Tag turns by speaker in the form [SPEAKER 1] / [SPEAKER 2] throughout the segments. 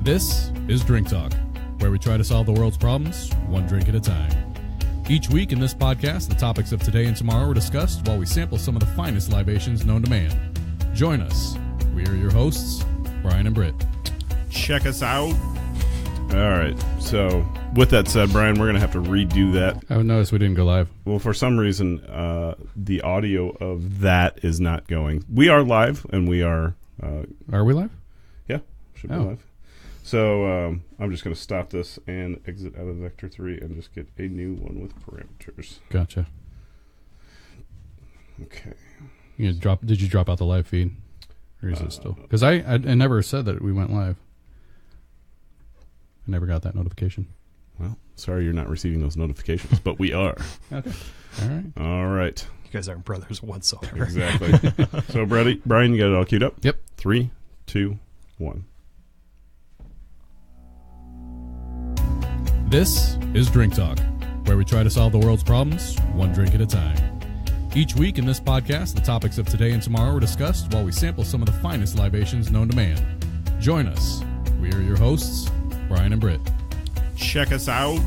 [SPEAKER 1] This is Drink Talk, where we try to solve the world's problems one drink at a time. Each week in this podcast, the topics of today and tomorrow are discussed while we sample some of the finest libations known to man. Join us. We are your hosts, Brian and Britt.
[SPEAKER 2] Check us out. All right. So, with that said, Brian, we're going to have to redo that.
[SPEAKER 1] I noticed we didn't go live.
[SPEAKER 2] Well, for some reason, the audio of that is not going. We are live, and we are...
[SPEAKER 1] Are we live?
[SPEAKER 2] Yeah, should be live. So, I'm just going to stop this and exit out of Vector 3 and just get a new one with parameters.
[SPEAKER 1] Gotcha.
[SPEAKER 2] Okay.
[SPEAKER 1] Did you drop out the live feed? Or is it still? Because I never said that we went live. I never got that notification.
[SPEAKER 2] Well, sorry you're not receiving those notifications, but we are.
[SPEAKER 1] Okay. All right.
[SPEAKER 2] All right.
[SPEAKER 3] You guys aren't brothers whatsoever.
[SPEAKER 2] Exactly. So, Brian, you got it all queued up?
[SPEAKER 1] Yep.
[SPEAKER 2] 3, 2, 1.
[SPEAKER 1] This is Drink Talk, where we try to solve the world's problems one drink at a time. Each week in this podcast, the topics of today and tomorrow are discussed while we sample some of the finest libations known to man. Join us. We are your hosts, Brian and Britt.
[SPEAKER 2] Check us out.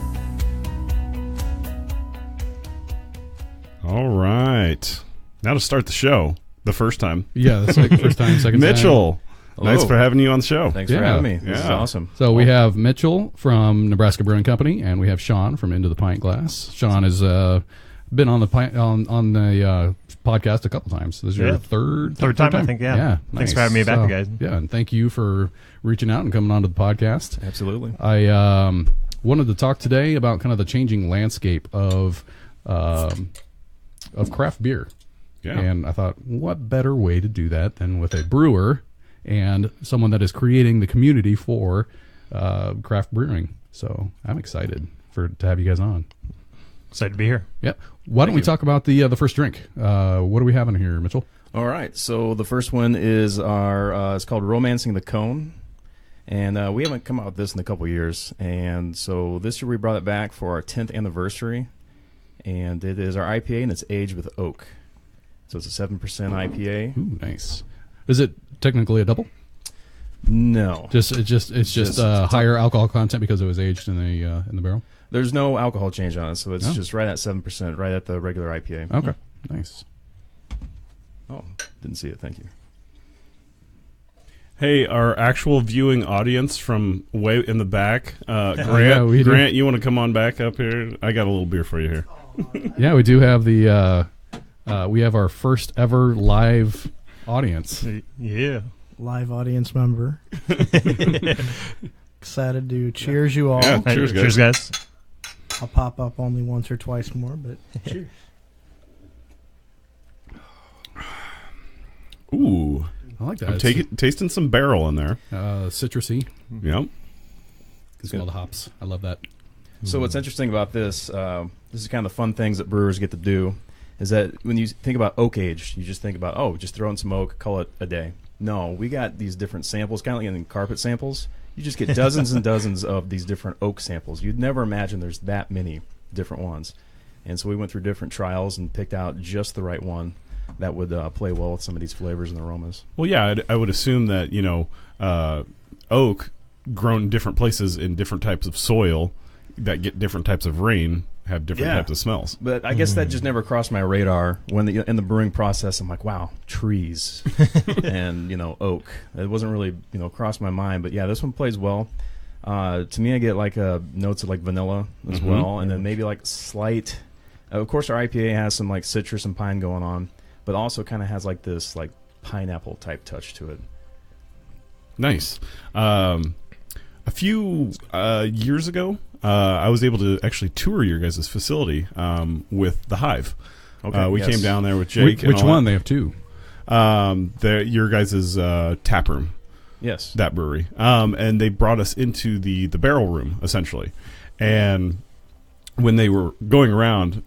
[SPEAKER 2] All right. Now to start the show, the first time.
[SPEAKER 1] Yeah, that's like first time, second time.
[SPEAKER 2] Mitchell,
[SPEAKER 3] Hello.
[SPEAKER 2] nice for having you on the show.
[SPEAKER 3] Thanks for having me. This is
[SPEAKER 2] Yeah.
[SPEAKER 3] awesome.
[SPEAKER 1] So we have Mitchell from Nebraska Brewing Company, and we have Sean from Into the Pint Glass. Sean has been on the podcast a couple times. This is your third
[SPEAKER 4] time, I think. Yeah. Thanks for having me back, guys.
[SPEAKER 1] Yeah, and thank you for reaching out and coming onto the podcast.
[SPEAKER 3] Absolutely.
[SPEAKER 1] I wanted to talk today about kind of the changing landscape of craft beer.
[SPEAKER 2] Yeah.
[SPEAKER 1] And I thought, what better way to do that than with a brewer and someone that is creating the community for craft brewing. So I'm excited to have you guys on.
[SPEAKER 4] Excited to be here.
[SPEAKER 1] Yep. Why don't we talk about the first drink? What do we have in here, Mitchell?
[SPEAKER 3] All right. So the first one is our, it's called Romancing the Cone. And we haven't come out with this in a couple years. And so this year we brought it back for our 10th anniversary. And it is our IPA, and it's aged with oak. So it's a 7% IPA.
[SPEAKER 1] Ooh, nice. Is it technically a double?
[SPEAKER 3] No.
[SPEAKER 1] It's just higher alcohol content because it was aged in the barrel?
[SPEAKER 3] There's no alcohol change on it, so it's just right at 7%, right at the regular IPA.
[SPEAKER 1] Okay. Nice.
[SPEAKER 3] Oh, didn't see it. Thank you.
[SPEAKER 2] Hey, our actual viewing audience from way in the back, Grant, you want to come on back up here? I got a little beer for you here.
[SPEAKER 1] Yeah, we do have we have our first ever live audience.
[SPEAKER 4] Yeah.
[SPEAKER 5] Live audience member. Excited to cheers you all.
[SPEAKER 2] Yeah, cheers, guys.
[SPEAKER 4] Cheers, guys.
[SPEAKER 5] I'll pop up only once or twice more, but cheers.
[SPEAKER 2] Ooh.
[SPEAKER 1] I like that.
[SPEAKER 2] I'm tasting some barrel in there.
[SPEAKER 1] Citrusy.
[SPEAKER 2] Yep.
[SPEAKER 1] Can smell the hops. I love that.
[SPEAKER 3] So what's interesting about this, this is kind of the fun things that brewers get to do, is that when you think about oak age, you just think about, just throw in some oak, call it a day. No, we got these different samples, kind of like in carpet samples. You just get dozens and dozens of these different oak samples. You'd never imagine there's that many different ones. And so we went through different trials and picked out just the right one that would play well with some of these flavors and aromas.
[SPEAKER 2] Well, yeah, I would assume that, oak grown in different places in different types of soil that get different types of rain have different types of smells.
[SPEAKER 3] But I guess that just never crossed my radar when in the brewing process. I'm like, wow, trees and oak. It wasn't really crossed my mind. But yeah, this one plays well. To me, I get like notes of like vanilla as well, and then maybe like slight. Of course, our IPA has some like citrus and pine going on, but also kind of has like this like pineapple type touch to it.
[SPEAKER 2] Nice. A few years ago, I was able to actually tour your guys' facility with the Hive.
[SPEAKER 3] Okay,
[SPEAKER 2] we came down there with Jake.
[SPEAKER 1] Which one? They have two.
[SPEAKER 2] Your guys' tap room.
[SPEAKER 3] Yes.
[SPEAKER 2] That brewery. And they brought us into the barrel room, essentially. And when they were going around,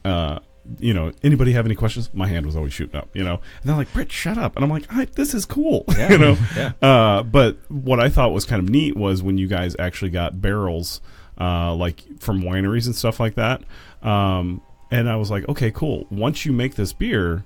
[SPEAKER 2] anybody have any questions? My hand was always shooting up, And they're like, Britt, shut up. And I'm like, this is cool,
[SPEAKER 3] Yeah.
[SPEAKER 2] But what I thought was kind of neat was when you guys actually got barrels, like from wineries and stuff like that. And I was like, okay, cool. Once you make this beer,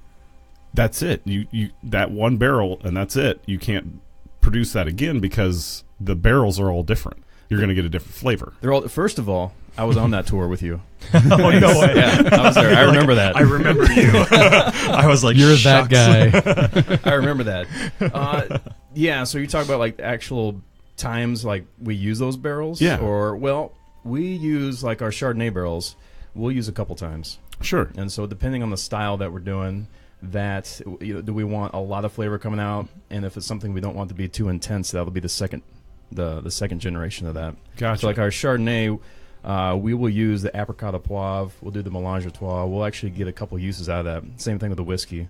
[SPEAKER 2] that's it. You that one barrel and that's it. You can't produce that again because the barrels are all different. You're going to get a different flavor.
[SPEAKER 3] They're all. First of all, I was on that tour with you.
[SPEAKER 4] Oh, no way.
[SPEAKER 3] Yeah, I was there. I remember that.
[SPEAKER 4] I remember you. I was like,
[SPEAKER 1] You're
[SPEAKER 4] shucks.
[SPEAKER 1] that guy.
[SPEAKER 3] I remember that. Yeah, so you talk about like actual times like we use those barrels?
[SPEAKER 2] Yeah.
[SPEAKER 3] Or, well, we use like our Chardonnay barrels, we'll use a couple times.
[SPEAKER 2] Sure.
[SPEAKER 3] And so depending on the style that we're doing, that do we want a lot of flavor coming out? And if it's something we don't want to be too intense, that'll be the second generation of that.
[SPEAKER 2] Gotcha.
[SPEAKER 3] So like our Chardonnay, we will use the apricot au poivre. We'll do the mélange à trois. We'll actually get a couple uses out of that. Same thing with the whiskey.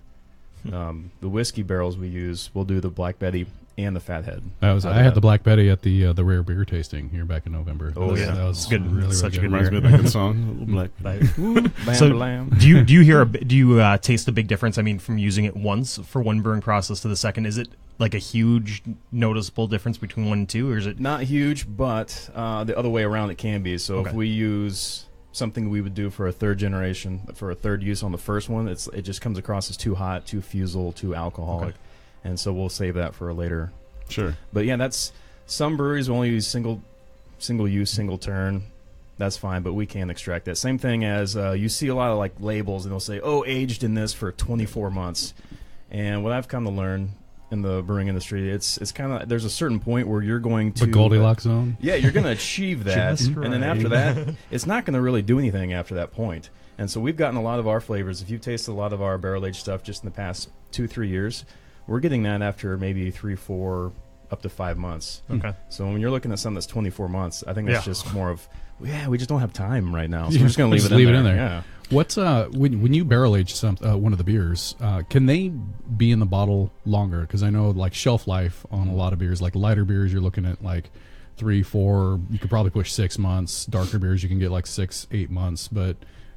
[SPEAKER 3] The whiskey barrels we use, we'll do the Black Betty and the Fathead.
[SPEAKER 1] I had the Black Betty at the rare beer tasting here back in November.
[SPEAKER 3] Oh, yeah.
[SPEAKER 1] That was
[SPEAKER 4] Good.
[SPEAKER 1] really,
[SPEAKER 4] Such a
[SPEAKER 1] really
[SPEAKER 4] good
[SPEAKER 1] good.
[SPEAKER 2] Reminds me of that good song. Black.
[SPEAKER 3] Bam,
[SPEAKER 4] So,
[SPEAKER 3] blam.
[SPEAKER 4] do you taste the big difference? I mean, from using it once for one brewing process to the second, is it like a huge noticeable difference between 1 and 2, or is it
[SPEAKER 3] Not huge, but the other way around it can be. So
[SPEAKER 4] Okay.
[SPEAKER 3] if we use something we would do for a third generation, for a third use on the first one, it just comes across as too hot, too fusel, too alcoholic.
[SPEAKER 4] Okay.
[SPEAKER 3] And so we'll save that for a later.
[SPEAKER 2] Sure.
[SPEAKER 3] But yeah, that's some breweries will only use single use, single turn. That's fine, but we can extract that. Same thing as you see a lot of like labels, and they'll say, "Oh, aged in this for 24 months." And what I've come to learn in the brewing industry, it's kind of there's a certain point where you're going to
[SPEAKER 1] The Goldilocks zone.
[SPEAKER 3] Yeah, you're going to achieve that,
[SPEAKER 4] Just
[SPEAKER 3] and then
[SPEAKER 4] right.
[SPEAKER 3] after that, it's not going to really do anything after that point. And so we've gotten a lot of our flavors. If you've tasted a lot of our barrel aged stuff just in the past 2-3 years, we're getting that after maybe 3-4 up to 5 months.
[SPEAKER 4] okay?
[SPEAKER 3] So when you're looking at something that's 24 months, I think that's
[SPEAKER 4] Yeah.
[SPEAKER 3] just more of we just don't have time right now, so we're just going to leave
[SPEAKER 1] Just
[SPEAKER 3] it
[SPEAKER 1] leave it
[SPEAKER 3] in
[SPEAKER 1] in
[SPEAKER 3] there.
[SPEAKER 1] there.
[SPEAKER 3] Yeah.
[SPEAKER 1] What's when you barrel age one of the beers? Can they be in the bottle longer? Because I know like shelf life on a lot of beers, like lighter beers, you're looking at like 3-4. You could probably push 6 months. Darker beers, you can get like 6-8 months.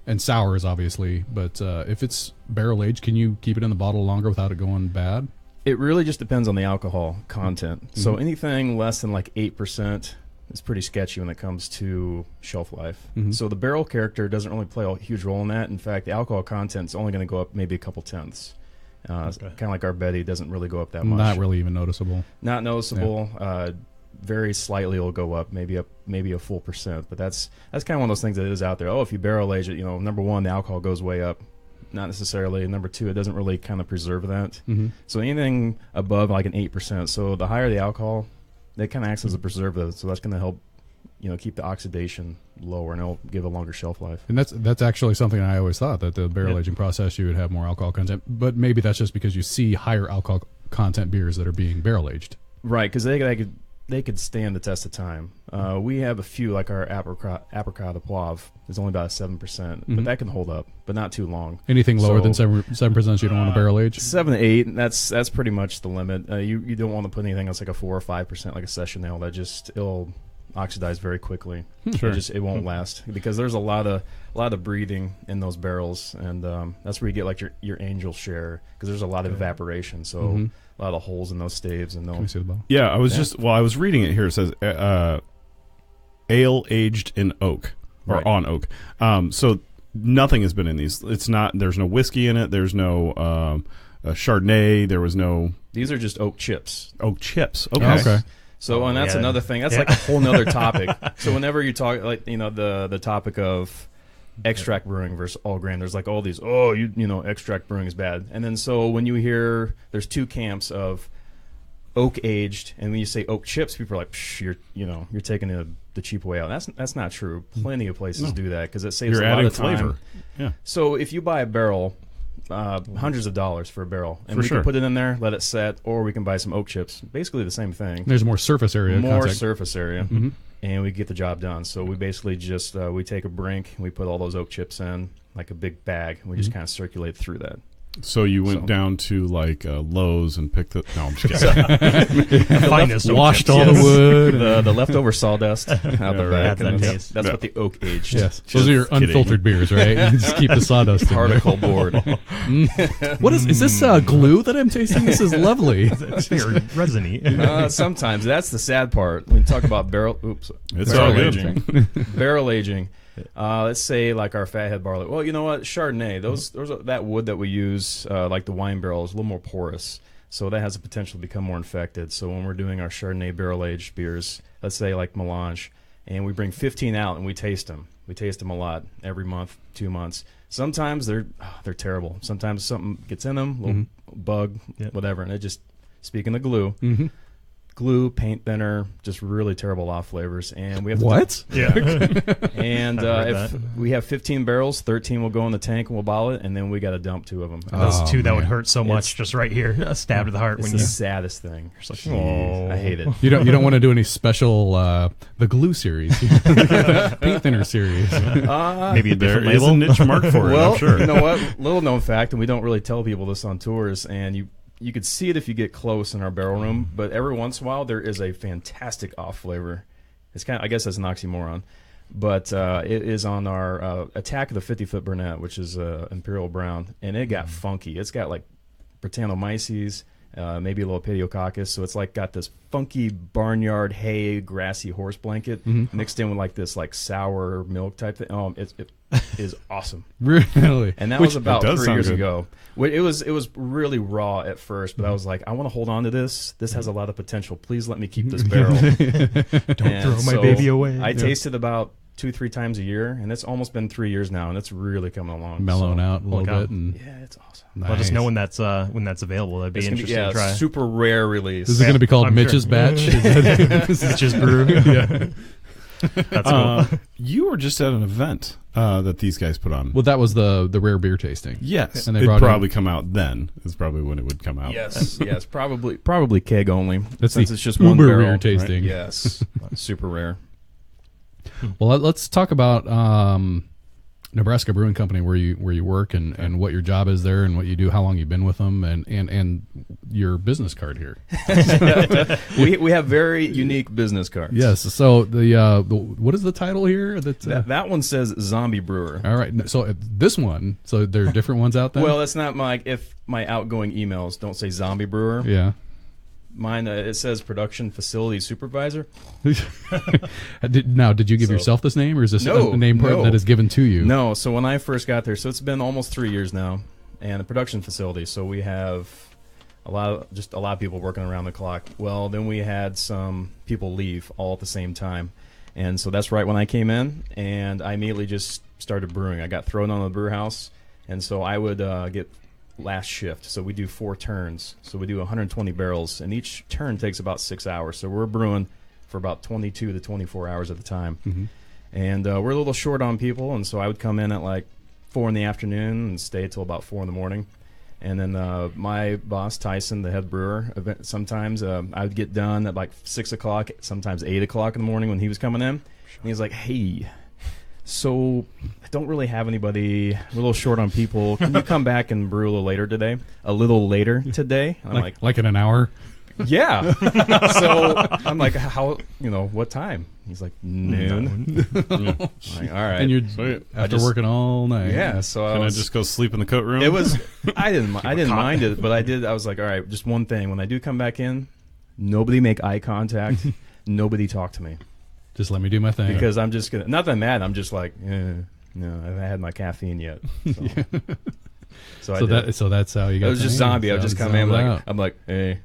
[SPEAKER 1] And sours obviously. But if it's barrel aged, can you keep it in the bottle longer without it going bad?
[SPEAKER 3] It really just depends on the alcohol content. So anything less than like 8% is pretty sketchy when it comes to shelf life. So the barrel character doesn't really play a huge role in that. In fact, the alcohol content is only going to go up maybe a couple tenths. Kind of like our Betty doesn't really go up that much.
[SPEAKER 1] Not really even noticeable.
[SPEAKER 3] Not noticeable. Very slightly will go up, maybe a full percent. But that's kind of one of those things that is out there. Oh, if you barrel age it, number one, the alcohol goes way up. Not necessarily. And number two, it doesn't really kind of preserve that. So anything above like an 8%. So the higher the alcohol, that kind of acts as a preservative. So that's going to help, keep the oxidation lower, and it'll give a longer shelf life.
[SPEAKER 1] And that's actually something I always thought, that the barrel aging process you would have more alcohol content. But maybe that's just because you see higher alcohol content beers that are being barrel aged.
[SPEAKER 3] Right, because they could stand the test of time. We have a few, like our apricot au poivre is only about 7%, but that can hold up, but not too long.
[SPEAKER 1] Anything lower than
[SPEAKER 3] So-
[SPEAKER 1] 7% you don't want to barrel age?
[SPEAKER 3] 7 to 8, that's pretty much the limit. You don't want to put anything that's like a 4 or 5%, like a session ale. It'll oxidize very quickly.
[SPEAKER 1] Sure.
[SPEAKER 3] It won't last, because there's a lot of breathing in those barrels, and that's where you get like your angel share, because there's a lot of evaporation. So a lot of holes in those staves, and
[SPEAKER 1] Can we see the bottle?
[SPEAKER 2] Yeah, I was reading it here. It says ale aged in oak or
[SPEAKER 3] Right.
[SPEAKER 2] on oak. So nothing has been in these. It's not. There's no whiskey in it. There's no Chardonnay. There was no
[SPEAKER 3] These are just oak chips.
[SPEAKER 2] oak chips. Okay.
[SPEAKER 1] Oh, okay.
[SPEAKER 3] So, and that's
[SPEAKER 4] yeah.
[SPEAKER 3] another thing. That's like a whole nother topic. So whenever you talk, like, the topic of extract brewing versus all grain, there's like all these, extract brewing is bad. And then so when you hear, there's two camps of oak aged, and when you say oak chips, people are like, Psh, you're taking the cheap way out. That's not true. Plenty of places do that, because it saves
[SPEAKER 2] You're
[SPEAKER 3] a lot
[SPEAKER 2] adding
[SPEAKER 3] of time.
[SPEAKER 2] flavor. Yeah.
[SPEAKER 3] So if you buy a barrel, hundreds of dollars for a barrel, and
[SPEAKER 2] For
[SPEAKER 3] we
[SPEAKER 2] sure.
[SPEAKER 3] can put it in there, let it set, or we can buy some oak chips. Basically the same thing.
[SPEAKER 1] There's more surface area
[SPEAKER 3] More
[SPEAKER 1] contact.
[SPEAKER 3] surface area, and we get the job done. So we basically just we take a brink, and we put all those oak chips in like a big bag, and we just kind of circulate through that.
[SPEAKER 2] So you went down to like Lowe's and picked the. No, I'm just kidding.
[SPEAKER 4] Finest oak
[SPEAKER 1] Washed
[SPEAKER 4] chips.
[SPEAKER 1] all the wood.
[SPEAKER 3] The leftover sawdust out the rack.
[SPEAKER 4] that
[SPEAKER 3] and
[SPEAKER 4] taste.
[SPEAKER 3] that's what the oak aged.
[SPEAKER 1] Yes. Those are your
[SPEAKER 2] kidding.
[SPEAKER 1] unfiltered beers, right? You just keep the sawdust in there.
[SPEAKER 3] Particle board.
[SPEAKER 1] What is this glue that I'm tasting? This is lovely.
[SPEAKER 4] It's very resiny.
[SPEAKER 3] Sometimes that's the sad part when you talk about barrel. Oops,
[SPEAKER 2] It's
[SPEAKER 3] barrel
[SPEAKER 2] all good.
[SPEAKER 3] aging. Barrel aging. Let's say like our Fathead barley. Well, you know what? Chardonnay. Those that wood that we use, like the wine barrel, is a little more porous. So that has the potential to become more infected. So when we're doing our Chardonnay barrel-aged beers, let's say like Melange, and we bring 15 out and we taste them. We taste them a lot every month, 2 months. Sometimes they're terrible. Sometimes something gets in them, little bug, whatever. And it just, speaking of glue, glue, paint thinner, just really terrible off flavors. And we have
[SPEAKER 2] What?
[SPEAKER 4] Yeah.
[SPEAKER 3] And if we have 15 barrels, 13 will go in the tank and we'll bottle it, and then we got to dump 2 of them.
[SPEAKER 4] Those two that
[SPEAKER 2] man.
[SPEAKER 4] would hurt so much, just right here, stabbed to the heart.
[SPEAKER 3] It's
[SPEAKER 4] When
[SPEAKER 3] the
[SPEAKER 4] you
[SPEAKER 3] saddest thing.
[SPEAKER 4] like,
[SPEAKER 3] I hate it.
[SPEAKER 2] You don't want to do any special the glue series, paint thinner series.
[SPEAKER 4] maybe a
[SPEAKER 2] There
[SPEAKER 4] different
[SPEAKER 2] is a
[SPEAKER 4] label.
[SPEAKER 2] niche mark for it.
[SPEAKER 3] Well,
[SPEAKER 2] I'm sure.
[SPEAKER 3] you know what? Little known fact, and we don't really tell people this on tours, and you could see it if you get close in our barrel room, but every once in a while there is a fantastic off flavor. It's kind of, I guess that's an oxymoron, but it is on our Attack of the 50-Foot Burnett, which is Imperial Brown, and it got funky. It's got like Brettanomyces, maybe a little Pediococcus, so it's like got this funky barnyard hay, grassy horse blanket mixed in with like this like sour milk type thing. It is awesome.
[SPEAKER 2] Really?
[SPEAKER 3] And that
[SPEAKER 2] Which
[SPEAKER 3] was about
[SPEAKER 2] does
[SPEAKER 3] 3
[SPEAKER 2] sound
[SPEAKER 3] years
[SPEAKER 2] good.
[SPEAKER 3] ago. It was really raw at first, but I was like, I want to hold on to this. This has a lot of potential. Please let me keep this barrel.
[SPEAKER 4] Don't throw my baby away.
[SPEAKER 3] I tasted about 2-3 times a year, and it's almost been 3 years now, and it's really coming along.
[SPEAKER 2] Mellowing out a little
[SPEAKER 4] look out.
[SPEAKER 2] bit. And
[SPEAKER 3] Yeah, it's awesome.
[SPEAKER 4] Let us know when that's available. That'd be
[SPEAKER 3] It's gonna
[SPEAKER 4] interesting
[SPEAKER 3] be,
[SPEAKER 4] to try.
[SPEAKER 3] super rare release.
[SPEAKER 2] This is going to be called
[SPEAKER 4] I'm
[SPEAKER 2] Mitch's
[SPEAKER 4] sure.
[SPEAKER 2] Batch.
[SPEAKER 4] Mitch's Brew. Yeah. That's cool.
[SPEAKER 2] You were just at an event that these guys put on.
[SPEAKER 1] Well, that was the rare beer tasting.
[SPEAKER 2] Yes,
[SPEAKER 1] And they
[SPEAKER 2] it'd
[SPEAKER 1] brought
[SPEAKER 2] probably come out then. Is probably when it would come out.
[SPEAKER 3] Yes, yes, probably keg only.
[SPEAKER 1] That's
[SPEAKER 3] since
[SPEAKER 1] the
[SPEAKER 3] it's just one
[SPEAKER 1] uber
[SPEAKER 3] barrel.
[SPEAKER 1] rare tasting.
[SPEAKER 3] Yes, super rare.
[SPEAKER 1] Well, let's talk about Nebraska Brewing Company, where you work and what your job is there and what you do, how long you've been with them, and your business card here.
[SPEAKER 3] We have very unique business cards.
[SPEAKER 1] Yes. So the what is the title here?
[SPEAKER 3] That one says Zombie Brewer.
[SPEAKER 1] All right. So this one. So there are different ones out there.
[SPEAKER 3] Well, it's not if my outgoing emails don't say Zombie Brewer.
[SPEAKER 1] yeah.
[SPEAKER 3] Mine it says Production Facility Supervisor.
[SPEAKER 1] Did you give
[SPEAKER 3] So-
[SPEAKER 1] yourself this name, or is this
[SPEAKER 3] No,
[SPEAKER 1] a name
[SPEAKER 3] no.
[SPEAKER 1] that is given to you?
[SPEAKER 3] No, so when I first got there, so it's been almost 3 years now, and a production facility. So we have a lot of people working around the clock. Well, then we had some people leave all at the same time, and so that's right when I came in, and I immediately just started brewing. I got thrown on the brew house, and so I would get last shift. So we do 4 turns. So we do 120 barrels, and each turn takes about 6 hours. So we're brewing for about 22 to 24 hours at a time.
[SPEAKER 1] Mm-hmm.
[SPEAKER 3] And we're a little short on people, and so I would come in at like 4 in the afternoon and stay till about 4 in the morning. And then my boss, Tyson, the head brewer, sometimes I would get done at like 6 o'clock, sometimes 8 o'clock in the morning when he was coming in. And he's like, hey, so I don't really have anybody, a little short on people. Can you come back and brew a little later today? A little later today? And I'm
[SPEAKER 1] Like in an hour.
[SPEAKER 3] yeah. So I'm like, how, what time? He's like, noon. I'm like, all right.
[SPEAKER 1] And you're
[SPEAKER 2] Sweet.
[SPEAKER 1] after
[SPEAKER 3] just-
[SPEAKER 1] working all night.
[SPEAKER 3] yeah. So
[SPEAKER 2] Can I just go sleep in the coat room?
[SPEAKER 3] it was, I didn't mind it, but I was like, all right, just one thing. When I do come back in, nobody make eye contact. Nobody talk to me.
[SPEAKER 1] Just let me do my thing.
[SPEAKER 3] Because I'm just going to, not that I'm mad, I'm just like, no, I haven't had my caffeine yet. So,
[SPEAKER 1] So that's how you got.
[SPEAKER 3] it was
[SPEAKER 1] the
[SPEAKER 3] just
[SPEAKER 1] name.
[SPEAKER 3] zombie. I would just come in
[SPEAKER 1] Zombie
[SPEAKER 3] like,
[SPEAKER 1] out.
[SPEAKER 3] I'm like, hey,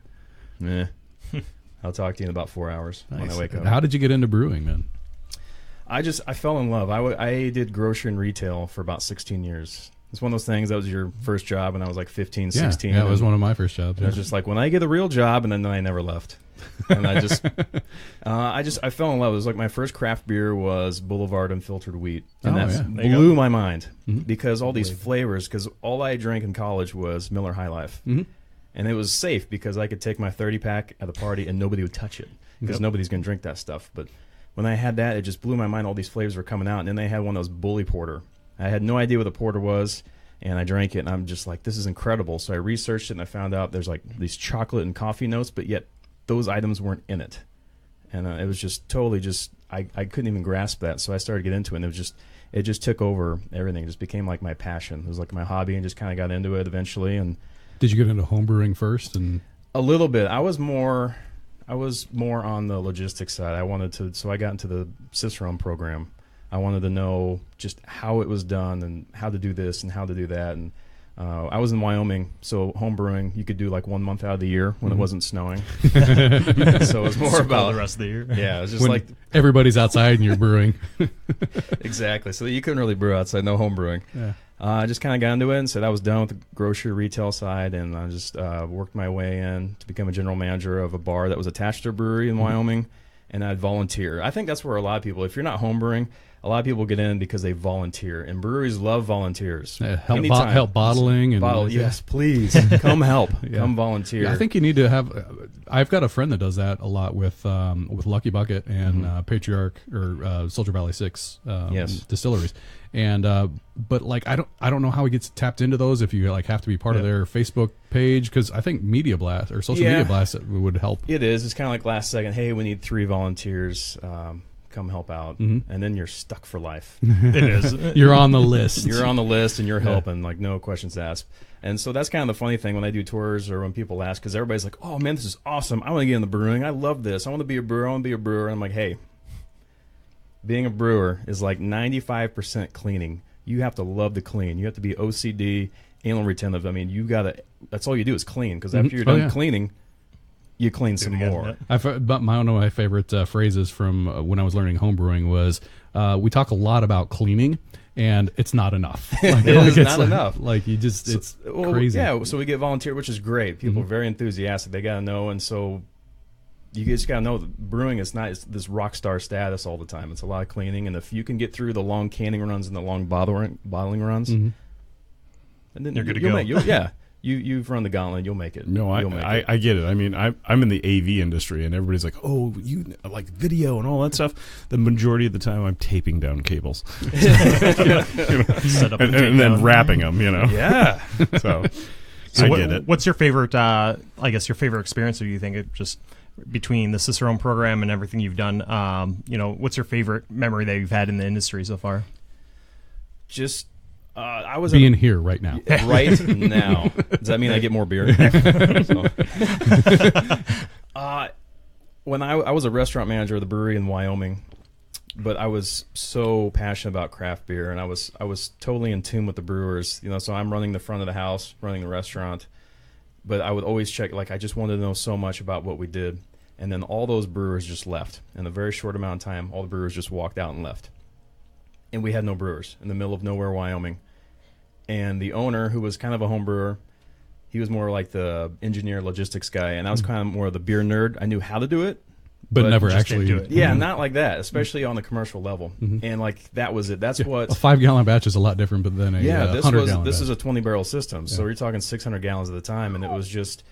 [SPEAKER 3] I'll talk to you in about 4 hours when
[SPEAKER 1] Nice.
[SPEAKER 3] I wake up.
[SPEAKER 1] How did you get into brewing then?
[SPEAKER 3] I fell in love. I did grocery and retail for about 16 years. It's one of those things that was your first job when I was like 15, 16.
[SPEAKER 1] Yeah, it was
[SPEAKER 3] and
[SPEAKER 1] one of my first jobs.
[SPEAKER 3] I was just like, when I get a real job, and then I never left. And I fell in love. It was like my first craft beer was Boulevard Unfiltered Wheat, and
[SPEAKER 1] Oh,
[SPEAKER 3] that
[SPEAKER 1] yeah.
[SPEAKER 4] There you
[SPEAKER 3] blew my mind
[SPEAKER 1] Mhm.
[SPEAKER 3] because all these flavors. Because all I drank in college was Miller High Life,
[SPEAKER 1] Mhm.
[SPEAKER 3] and it was safe because I could take my 30-pack at a party and nobody would touch it because
[SPEAKER 1] Yep.
[SPEAKER 3] nobody's gonna drink that stuff. But when I had that, it just blew my mind. All these flavors were coming out, and then they had one that was Bully Porter. I had no idea what a porter was. And I drank it, and I'm just like, this is incredible. So I researched it, and I found out there's like these chocolate and coffee notes, but yet those items weren't in it. And it was just totally I couldn't even grasp that. So I started to get into it, and it just took over everything. It just became like my passion. It was like my hobby, and just kind of got into it eventually. And
[SPEAKER 1] Did you get into homebrewing first? And
[SPEAKER 3] a little bit. I was more on the logistics side. So I got into the Cicerone program. I wanted to know just how it was done and how to do this and how to do that. And I was in Wyoming, so home brewing, you could do like 1 month out of the year when it wasn't snowing. So it was more about
[SPEAKER 4] the rest of the year.
[SPEAKER 3] Yeah, it was just
[SPEAKER 1] When
[SPEAKER 3] like
[SPEAKER 1] everybody's outside and you're brewing.
[SPEAKER 3] exactly. So you couldn't really brew outside, no home brewing.
[SPEAKER 1] Yeah.
[SPEAKER 3] I just kind of got into it and said I was done with the grocery retail side, and I just worked my way in to become a general manager of a bar that was attached to a brewery in Wyoming, and I'd volunteer. I think that's where a lot of people, if you're not home brewing, a lot of people get in because they volunteer, and breweries love volunteers.
[SPEAKER 1] Help bottling and
[SPEAKER 3] Yes, please come help.
[SPEAKER 1] Yeah.
[SPEAKER 3] Come volunteer.
[SPEAKER 1] Yeah, I think you need to have. I've got a friend that does that a lot with Lucky Bucket and Patriarch or Soldier Valley 6
[SPEAKER 3] Yes.
[SPEAKER 1] distilleries, and but like I don't know how he gets tapped into those if you like have to be part of their Facebook page, because I think Media Blast or Social Media Blast would help.
[SPEAKER 3] It is. It's kind of like last second. Hey, we need 3 volunteers. Come help out, and then you're stuck for life.
[SPEAKER 4] It is.
[SPEAKER 1] You're on the list.
[SPEAKER 3] You're on the list, and you're helping, like no questions asked. And so that's kind of the funny thing when I do tours or when people ask, because everybody's like, "Oh man, this is awesome! I want to get in the brewing. I love this. I want to be a brewer. I want to be a brewer." And I'm like, "Hey, being a brewer is like 95% cleaning. You have to love to clean. You have to be OCD, anal retentive. I mean, you gotta. That's all you do is clean. Because after you're done cleaning, you clean some more."
[SPEAKER 1] But one of my favorite phrases from when I was learning homebrewing was, "We talk a lot about cleaning, and it's not enough. Like,
[SPEAKER 3] it's not enough.
[SPEAKER 1] Like you just, it's crazy."
[SPEAKER 3] Yeah, so we get volunteer, which is great. People are very enthusiastic. They got to know, and so you just got to know that brewing is not this rock star status all the time. It's a lot of cleaning, and if you can get through the long canning runs and the long bottling runs, and then
[SPEAKER 4] you're good to go.
[SPEAKER 3] You've run the gauntlet. You'll make it.
[SPEAKER 2] No, I get it. I mean, I'm in the AV industry, and everybody's like, "Oh, you like video and all that stuff." The majority of the time, I'm taping down cables,
[SPEAKER 4] Set up
[SPEAKER 2] and then wrapping them.
[SPEAKER 3] Yeah.
[SPEAKER 2] So
[SPEAKER 4] So
[SPEAKER 2] I get it.
[SPEAKER 4] What's your favorite? I guess your favorite experience, or do you think it just between the Cicerone program and everything you've done? What's your favorite memory that you've had in the industry so far?
[SPEAKER 3] Just. I was
[SPEAKER 1] being here right now.
[SPEAKER 3] Right now. Does that mean I get more beer? When I was a restaurant manager of the brewery in Wyoming, but I was so passionate about craft beer, and I was totally in tune with the brewers. So I'm running the front of the house, running the restaurant, but I would always check. Like I just wanted to know so much about what we did, and then all those brewers just left in a very short amount of time. All the brewers just walked out and left, and we had no brewers in the middle of nowhere, Wyoming. And the owner, who was kind of a home brewer, he was more like the engineer logistics guy, and I was kind of more of the beer nerd. I knew how to do it,
[SPEAKER 1] but never actually
[SPEAKER 4] do it.
[SPEAKER 3] Yeah, not like that, especially on the commercial level. And like that was it. That's what
[SPEAKER 1] a 5-gallon batch is a lot different, but then a 100-gallon
[SPEAKER 3] this
[SPEAKER 1] batch.
[SPEAKER 3] is a 20-barrel system, so you're talking 600 gallons at a time, and it was just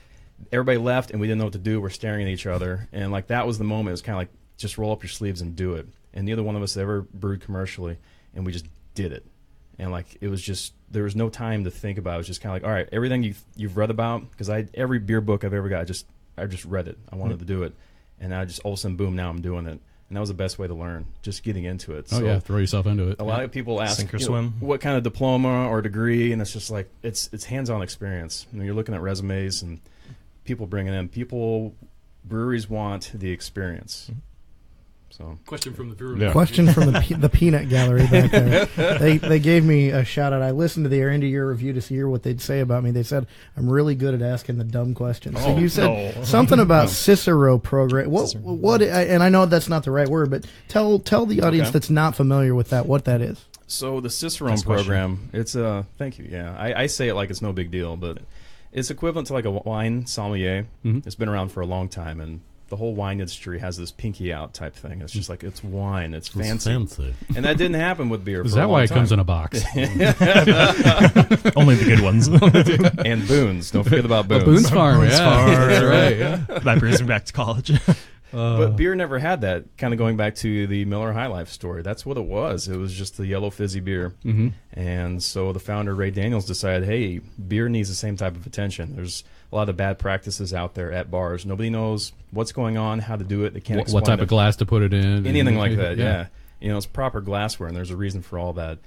[SPEAKER 3] everybody left, and we didn't know what to do. We're staring at each other, and like that was the moment. It was kind of like just roll up your sleeves and do it. And neither one of us ever brewed commercially, and we just did it. And like it was just there was no time to think about it. It was just kind of like, all right, everything you've read about, because every beer book I've ever got, I just read it. I wanted to do it, and I just all of a sudden, boom, now I'm doing it. And that was the best way to learn, just getting into it. So
[SPEAKER 1] throw yourself into it.
[SPEAKER 3] A lot of people ask,
[SPEAKER 4] Sink or swim.
[SPEAKER 3] What kind of diploma or degree, and it's just like it's hands-on experience. You're looking at resumes and people bringing in breweries want the experience. So
[SPEAKER 1] Question from the viewer.
[SPEAKER 2] Yeah.
[SPEAKER 5] Question from the peanut gallery back there. They gave me a shout out. I listened to their end of year review to hear what they'd say about me. They said I'm really good at asking the dumb questions. So you said something about Cicero program. What? And I know that's not the right word, but tell the audience that's not familiar with that what that is.
[SPEAKER 3] So the Cicerone program, it's a thank you. Yeah, I say it like it's no big deal, but it's equivalent to like a wine sommelier. It's been around for a long time, and the whole wine industry has this pinky out type thing. It's just like it's wine, it's fancy. And that didn't happen with beer.
[SPEAKER 1] Is that why it comes in a box?
[SPEAKER 4] Only the good ones.
[SPEAKER 3] And Boone's. Don't forget about Boone's.
[SPEAKER 1] Boone's Farm,
[SPEAKER 4] Boone's
[SPEAKER 1] yeah.
[SPEAKER 4] Farm.
[SPEAKER 1] That's right. Yeah.
[SPEAKER 4] That brings me back to college.
[SPEAKER 3] But beer never had that. Kind of going back to the Miller High Life story. That's what it was. It was just the yellow fizzy beer. And so the founder, Ray Daniels, decided, hey, beer needs the same type of attention. There's a lot of bad practices out there at bars. Nobody knows what's going on, how to do it. They can't explain
[SPEAKER 1] what type of glass to put it in.
[SPEAKER 3] Anything like that, yeah. It's proper glassware, and there's a reason for all that.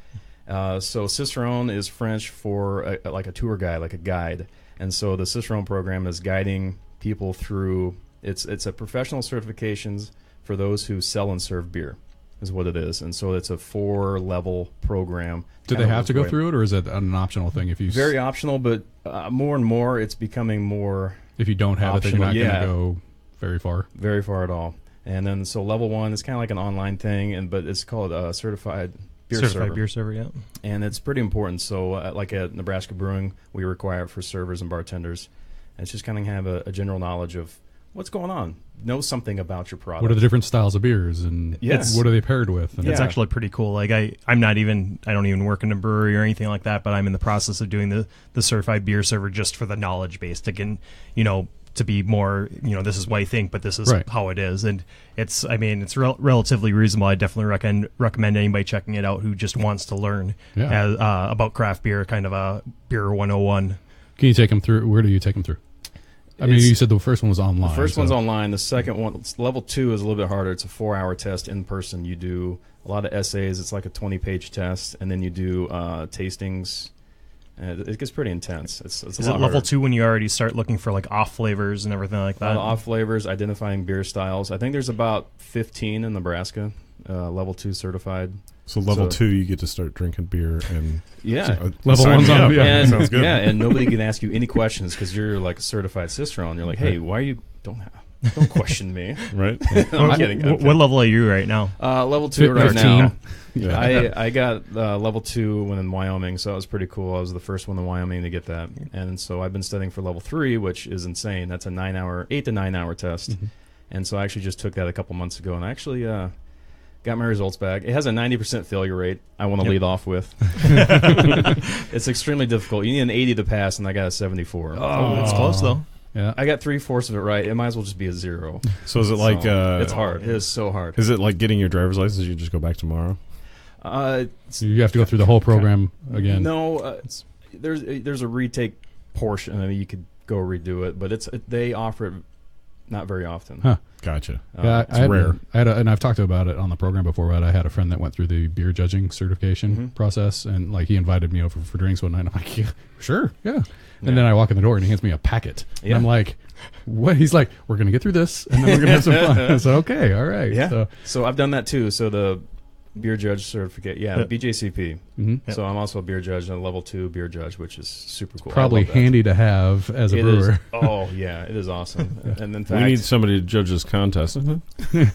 [SPEAKER 3] So Cicerone is French for like a tour guide, like a guide. And so the Cicerone program is guiding people through. It's a professional certifications for those who sell and serve beer. is what it is. And so it's a 4-level program.
[SPEAKER 1] Do they have to go through it, or is it an optional thing? If you
[SPEAKER 3] Very optional, but more and more it's becoming more.
[SPEAKER 1] If you don't have
[SPEAKER 3] optional.
[SPEAKER 1] it, then you're not going to go very far.
[SPEAKER 3] Very far at all. And then so level 1 is kind of like an online thing, but it's called Certified Beer Server.
[SPEAKER 4] Beer Server, yeah.
[SPEAKER 3] And it's pretty important. So like at Nebraska Brewing, we require it for servers and bartenders. And it's just kind of have a general knowledge of what's going on. Know something about your product.
[SPEAKER 1] What are the different styles of beers, and what are they paired with? And
[SPEAKER 4] It's actually pretty cool. Like I don't even work in a brewery or anything like that, but I'm in the process of doing the Certified Beer Server just for the knowledge base to to be more, this is what I think, but this is how it is. And it's relatively reasonable. I definitely recommend anybody checking it out who just wants to learn about craft beer, kind of a beer 101.
[SPEAKER 1] Can you take them through? Where do you take them through? I mean, you said the first one was online.
[SPEAKER 3] The first one's online. The second one, level 2, is a little bit harder. It's a 4-hour test in person. You do a lot of essays. It's like a 20-page test, and then you do tastings. It gets pretty intense. It's
[SPEAKER 4] is it level 2 when you already start looking for like off flavors and everything like that?
[SPEAKER 3] Off flavors, identifying beer styles. I think there's about 15 in Nebraska, level 2 certified.
[SPEAKER 2] So level 2, you get to start drinking beer and
[SPEAKER 1] level 1's on.
[SPEAKER 3] Yeah,
[SPEAKER 2] sounds good.
[SPEAKER 3] Yeah, and nobody can ask you any questions because you're like a certified cicerone. You're like, hey, why are you don't question me,
[SPEAKER 2] right?
[SPEAKER 3] I'm kidding.
[SPEAKER 4] What level are you right now?
[SPEAKER 3] Level 2 right now.
[SPEAKER 2] Yeah.
[SPEAKER 3] I got level 2 when in Wyoming, so that was pretty cool. I was the first one in Wyoming to get that, and so I've been studying for level 3, which is insane. That's a 8 to 9 hour test, and so I actually just took that a couple months ago, and I actually got my results back. It has a 90% failure rate. I want to lead off with. It's extremely difficult. You need an 80 to pass, and I got a 74.
[SPEAKER 4] Oh, it's close though.
[SPEAKER 1] Yeah,
[SPEAKER 3] I got 3/4 of it right. It might as well just be a 0.
[SPEAKER 2] So is it like
[SPEAKER 3] it's hard? It is so hard.
[SPEAKER 2] Is it like getting your driver's license? You just go back tomorrow.
[SPEAKER 1] You have to go through the whole program again.
[SPEAKER 3] No, there's a retake portion. I mean, you could go redo it, but they offer it not very often.
[SPEAKER 1] Huh.
[SPEAKER 2] Gotcha.
[SPEAKER 1] Yeah,
[SPEAKER 2] it's rare.
[SPEAKER 1] And I've talked about it on the program before, but I had a friend that went through the beer judging certification process, and like he invited me over for drinks one night. And I'm like, yeah, sure, yeah. And then I walk in the door and he hands me a packet. And I'm like, what? He's like, we're going to get through this and then we're going to have some fun. I said, okay, all right.
[SPEAKER 3] Yeah. So I've done that too. So the beer judge certificate, BJCP. So I'm also a beer judge and a level 2 beer judge, which is super cool.
[SPEAKER 1] Probably handy to have as a brewer.
[SPEAKER 3] It is awesome. And in fact,
[SPEAKER 2] we need somebody to judge this contest.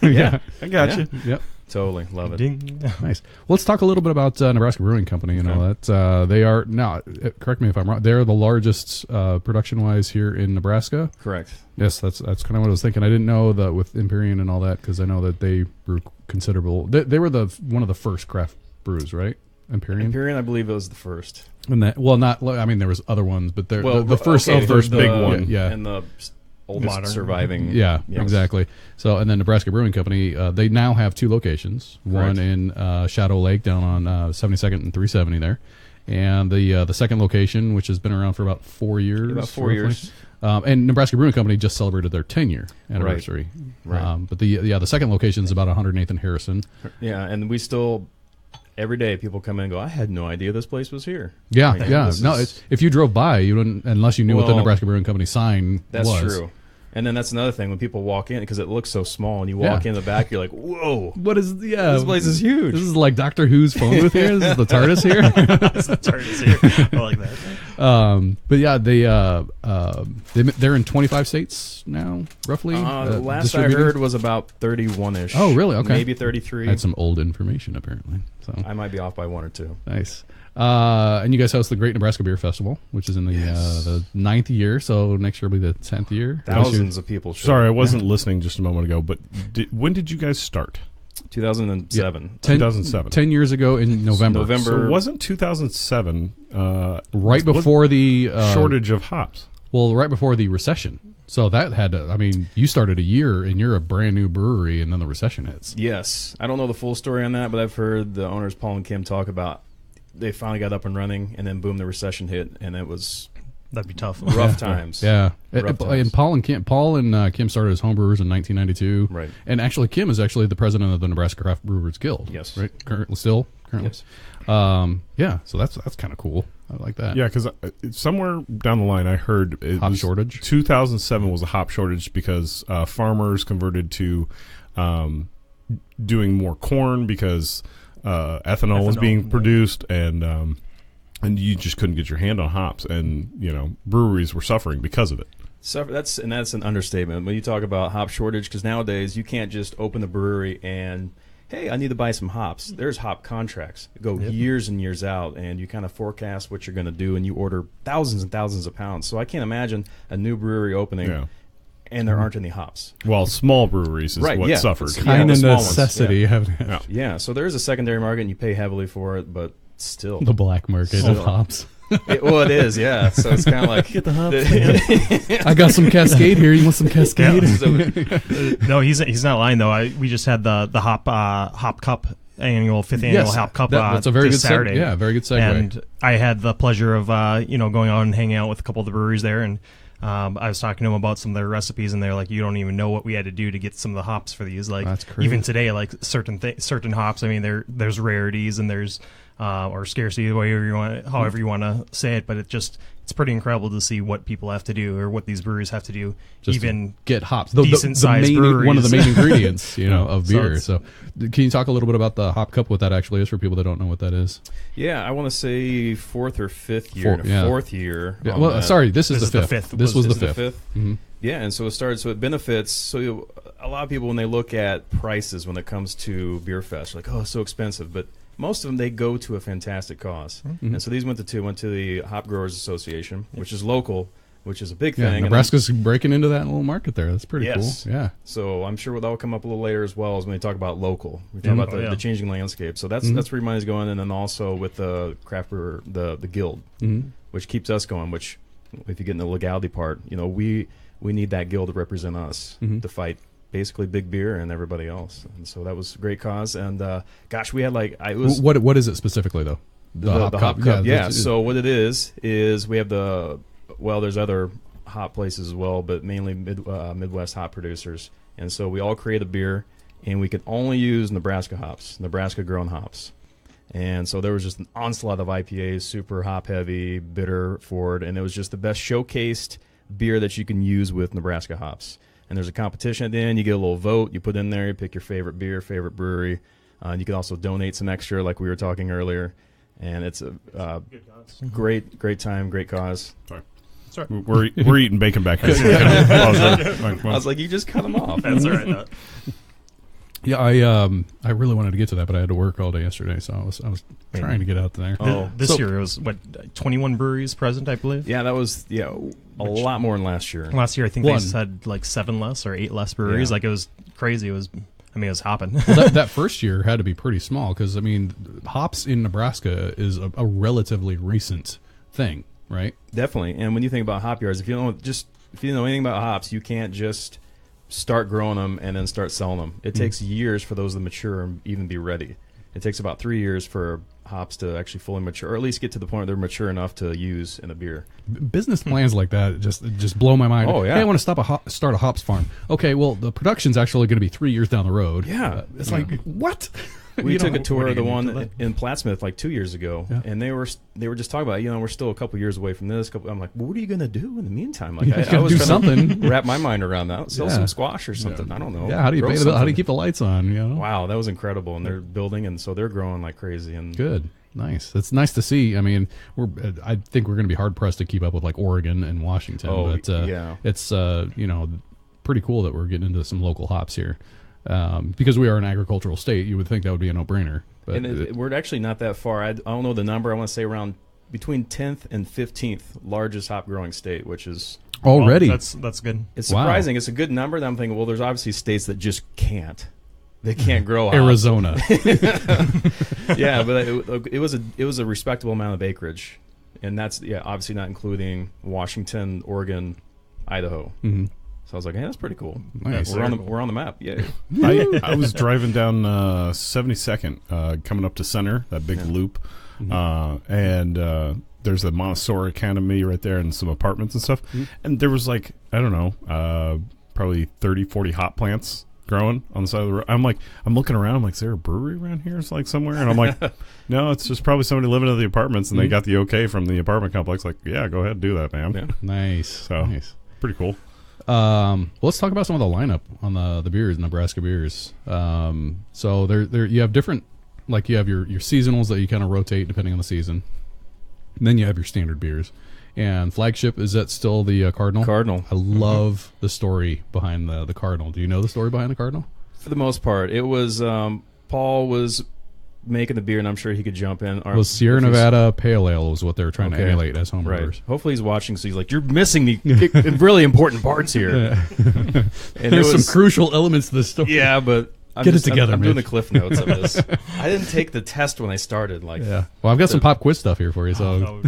[SPEAKER 3] Yeah,
[SPEAKER 2] I got you.
[SPEAKER 1] Yep.
[SPEAKER 3] Totally love it.
[SPEAKER 4] Ding.
[SPEAKER 1] Nice. Well, let's talk a little bit about Nebraska Brewing Company and all that. They are now. Correct me if I'm wrong. They're the largest production-wise here in Nebraska.
[SPEAKER 3] Correct.
[SPEAKER 1] Yes, that's kind of what I was thinking. I didn't know that with Empyrean and all that because I know that they brew considerable. They were one of the first craft brews, right? Empyrean,
[SPEAKER 3] I believe it was the first.
[SPEAKER 1] And that, there was other ones, but they're the first
[SPEAKER 2] big one.
[SPEAKER 1] Yeah,
[SPEAKER 3] and the oldest surviving.
[SPEAKER 1] Yeah, exactly. So, and then Nebraska Brewing Company, they now have 2 locations. One in Shadow Lake down on 72nd and 370 there, and the second location, which has been around for about 4 years.
[SPEAKER 3] About 4 years.
[SPEAKER 1] And Nebraska Brewing Company just celebrated their 10-year anniversary.
[SPEAKER 3] Right.
[SPEAKER 1] But the second location is about 108th and Harrison.
[SPEAKER 3] Yeah, and we still. Every day, people come in and go, I had no idea this place was here.
[SPEAKER 1] Yeah, if you drove by, you wouldn't, unless you knew what the Nebraska Brewing Company sign was.
[SPEAKER 3] That's true. And then that's another thing. When people walk in, because it looks so small, and you walk in the back, you're like, whoa.
[SPEAKER 1] What is,
[SPEAKER 3] this place is huge.
[SPEAKER 1] This is like Doctor Who's phone booth here? This is the TARDIS here?
[SPEAKER 4] It's the TARDIS here. I like that.
[SPEAKER 1] But yeah, they're in 25 states now, roughly.
[SPEAKER 3] The last I heard was about 31-ish.
[SPEAKER 1] Oh, really? Okay.
[SPEAKER 3] Maybe 33.
[SPEAKER 1] I had some old information, apparently. So
[SPEAKER 3] I might be off by 1 or 2.
[SPEAKER 1] Nice. And you guys host the Great Nebraska Beer Festival, which is in the 9th year, so next year will be the 10th year.
[SPEAKER 3] Thousands of people.
[SPEAKER 2] Sorry, I wasn't listening just a moment ago, but when did you guys start?
[SPEAKER 3] 2007.
[SPEAKER 1] 2007. 10 years ago in November.
[SPEAKER 2] So wasn't 2007
[SPEAKER 1] right before the
[SPEAKER 2] shortage of hops?
[SPEAKER 1] Well, right before the recession. So that had to, I mean, you started a year and you're a brand new brewery and then the recession hits.
[SPEAKER 3] Yes. I don't know the full story on that, but I've heard the owners, Paul and Kim, talk about they finally got up and running and then boom, the recession hit and it was...
[SPEAKER 4] That'd be tough.
[SPEAKER 3] Rough times.
[SPEAKER 1] Yeah.
[SPEAKER 3] Rough times.
[SPEAKER 1] And Paul and Kim started as homebrewers in 1992.
[SPEAKER 3] Right.
[SPEAKER 1] And actually Kim is actually the president of the Nebraska Craft Brewers Guild.
[SPEAKER 3] Yes.
[SPEAKER 1] Right? Currently.
[SPEAKER 3] Yes.
[SPEAKER 1] Yeah, so that's kind of cool. I like that.
[SPEAKER 2] Yeah, because somewhere down the line I heard
[SPEAKER 1] hop shortage.
[SPEAKER 2] 2007 was a hop shortage because farmers converted to doing more corn because ethanol was being produced, and you just couldn't get your hand on hops, and breweries were suffering because of it.
[SPEAKER 3] So that's an understatement when you talk about hop shortage, because nowadays you can't just open the brewery and, hey, I need to buy some hops. There's hop contracts that go years and years out, and you kind of forecast what you're going to do, and you order thousands and thousands of pounds. So I can't imagine a new brewery opening and there aren't any hops.
[SPEAKER 2] Well, small breweries is what suffered.
[SPEAKER 1] Kind of necessity.
[SPEAKER 3] So there is a secondary market, and you pay heavily for it, but still.
[SPEAKER 1] The black market of hops.
[SPEAKER 3] It is, yeah. So it's kind of like
[SPEAKER 5] get the hops.
[SPEAKER 1] I got some Cascade here. You want some Cascade?
[SPEAKER 4] No, he's not lying though. We just had the hop cup fifth annual hop cup.
[SPEAKER 1] That's a very good
[SPEAKER 4] Saturday.
[SPEAKER 1] Very good segue.
[SPEAKER 4] And I had the pleasure of going out and hanging out with a couple of the breweries there, and I was talking to them about some of their recipes, and they're like, you don't even know what we had to do to get some of the hops for these. Like,
[SPEAKER 1] that's crazy.
[SPEAKER 4] Even today, like certain hops. I mean, there's rarities and there's or scarcity, however you want to say it, but it's pretty incredible to see what people have to do, or what these breweries have to do,
[SPEAKER 1] just
[SPEAKER 4] even
[SPEAKER 1] to get hops.
[SPEAKER 4] Decent sized breweries.
[SPEAKER 1] One of the main ingredients, of beer. So, can you talk a little bit about the hop cup? What that actually is for people that don't know what that is?
[SPEAKER 3] Yeah, I want to say fourth or fifth year. Fourth year.
[SPEAKER 1] Yeah, well, sorry, this is the fifth. This was the fifth.
[SPEAKER 3] Mm-hmm. Yeah, and so it started. So it benefits. So a lot of people, when they look at prices when it comes to beer fest, are like, oh, it's so expensive, but most of them, they go to a fantastic cause. Mm-hmm. And so these went to the Hop Growers Association, which is local, which is a big thing.
[SPEAKER 1] Nebraska's breaking into that little market there. That's pretty cool. Yeah.
[SPEAKER 3] So I'm sure that will come up a little later as well, as when they talk about local. We talk about the changing landscape. So that's where money's going. And then also with the craft brewer, the guild, which keeps us going, which if you get in the legality part, we need that guild to represent us to fight basically big beer and everybody else. And so that was a great cause. And we had
[SPEAKER 1] what is it specifically though? The hop cup.
[SPEAKER 3] Yeah. So what it is we have there's other hop places as well, but mainly Midwest hop producers. And so we all create a beer, and we could only use Nebraska hops, Nebraska grown hops. And so there was just an onslaught of IPAs, super hop heavy, bitter, forward, and it was just the best showcased beer that you can use with Nebraska hops. And there's a competition at the end. You get a little vote. You put in there. You pick your favorite beer, favorite brewery. You can also donate some extra, like we were talking earlier. And it's a great time, great cause.
[SPEAKER 2] Sorry. We're eating bacon back here.
[SPEAKER 3] I was like, you just cut them off.
[SPEAKER 4] That's all right.
[SPEAKER 1] Yeah, I really wanted to get to that, but I had to work all day yesterday, so I was trying to get out there.
[SPEAKER 4] This year it was 21 breweries present, I believe.
[SPEAKER 3] Yeah, that was a lot more than last year.
[SPEAKER 4] Last year I think they had like 7 less or 8 less breweries. Like it was crazy. It was hopping.
[SPEAKER 1] Well, that first year had to be pretty small because hops in Nebraska is a relatively recent thing, right?
[SPEAKER 3] Definitely. And when you think about hop yards, if you don't know anything about hops, you can't just start growing them and then start selling them. It takes years for those to mature and even be ready. It takes about 3 years for hops to actually fully mature, or at least get to the point where they're mature enough to use in a beer.
[SPEAKER 1] Business plans like that just blow my mind.
[SPEAKER 3] Oh, yeah.
[SPEAKER 1] Hey, I want to start a hops farm. Okay, well, the production's actually going to be 3 years down the road.
[SPEAKER 3] Yeah.
[SPEAKER 1] It's like, what?
[SPEAKER 3] We took a tour of the one in Plattsmouth like 2 years ago, and they were just talking about, we're still a couple years away from this. I'm like, well, what are you going to do in the meantime? Like, I was
[SPEAKER 1] do something.
[SPEAKER 3] Wrap my mind around that. Sell some squash or something. I don't know.
[SPEAKER 1] Yeah, how do you pay how do you keep the lights on?
[SPEAKER 3] Wow, that was incredible. And they're building, and so they're growing like crazy. And
[SPEAKER 1] good. Nice. It's nice to see. I mean, I think we're going to be hard pressed to keep up with like Oregon and Washington. But it's pretty cool that we're getting into some local hops here. Because we are an agricultural state, you would think that would be a no-brainer. But
[SPEAKER 3] we're actually not that far. I don't know the number. I want to say around between 10th and 15th largest hop growing state, which is
[SPEAKER 1] already
[SPEAKER 4] that's good.
[SPEAKER 3] It's surprising. Wow. It's a good number. Then I'm thinking, well, there's obviously states that just can't. They can't grow hops.
[SPEAKER 1] Arizona.
[SPEAKER 3] Yeah, but it was a respectable amount of acreage, and that's obviously not including Washington, Oregon, Idaho. Mm-hmm. So I was like, hey, that's pretty cool.
[SPEAKER 1] Nice.
[SPEAKER 3] We're on the map. Yeah.
[SPEAKER 2] I was driving down 72nd, coming up to Center, that big loop, and there's a Montessori Academy right there and some apartments and stuff. Mm-hmm. And there was like, I don't know, probably 30, 40 hop plants growing on the side of the road. I'm looking around. I'm like, is there a brewery around here? It's like somewhere. And I'm like, no, it's just probably somebody living in the apartments, and they got the okay from the apartment complex. Like, yeah, go ahead, do that, man.
[SPEAKER 1] Yeah. Nice.
[SPEAKER 2] So
[SPEAKER 1] nice.
[SPEAKER 2] Pretty cool.
[SPEAKER 1] Let's talk about some of the lineup on the beers, Nebraska beers. So there you have different, like you have your seasonals that you kind of rotate depending on the season. And then you have your standard beers. And Flagship, is that still the Cardinal?
[SPEAKER 3] Cardinal.
[SPEAKER 1] I love the story behind the Cardinal. Do you know the story behind the Cardinal?
[SPEAKER 3] For the most part, it was Paul was making the beer, and I'm sure he could jump in.
[SPEAKER 1] Well, Sierra Nevada Pale Ale was what they were trying to emulate as home brewers.
[SPEAKER 3] Hopefully he's watching, so he's like, "You're missing the really important parts here."
[SPEAKER 1] And there's some crucial elements to this story.
[SPEAKER 3] Yeah, but
[SPEAKER 1] Get it together,
[SPEAKER 3] I'm doing the
[SPEAKER 1] Mitch.
[SPEAKER 3] cliff notes of this. I didn't take the test when I started. Like,
[SPEAKER 1] Yeah. Well, I've got some pop quiz stuff here for you, so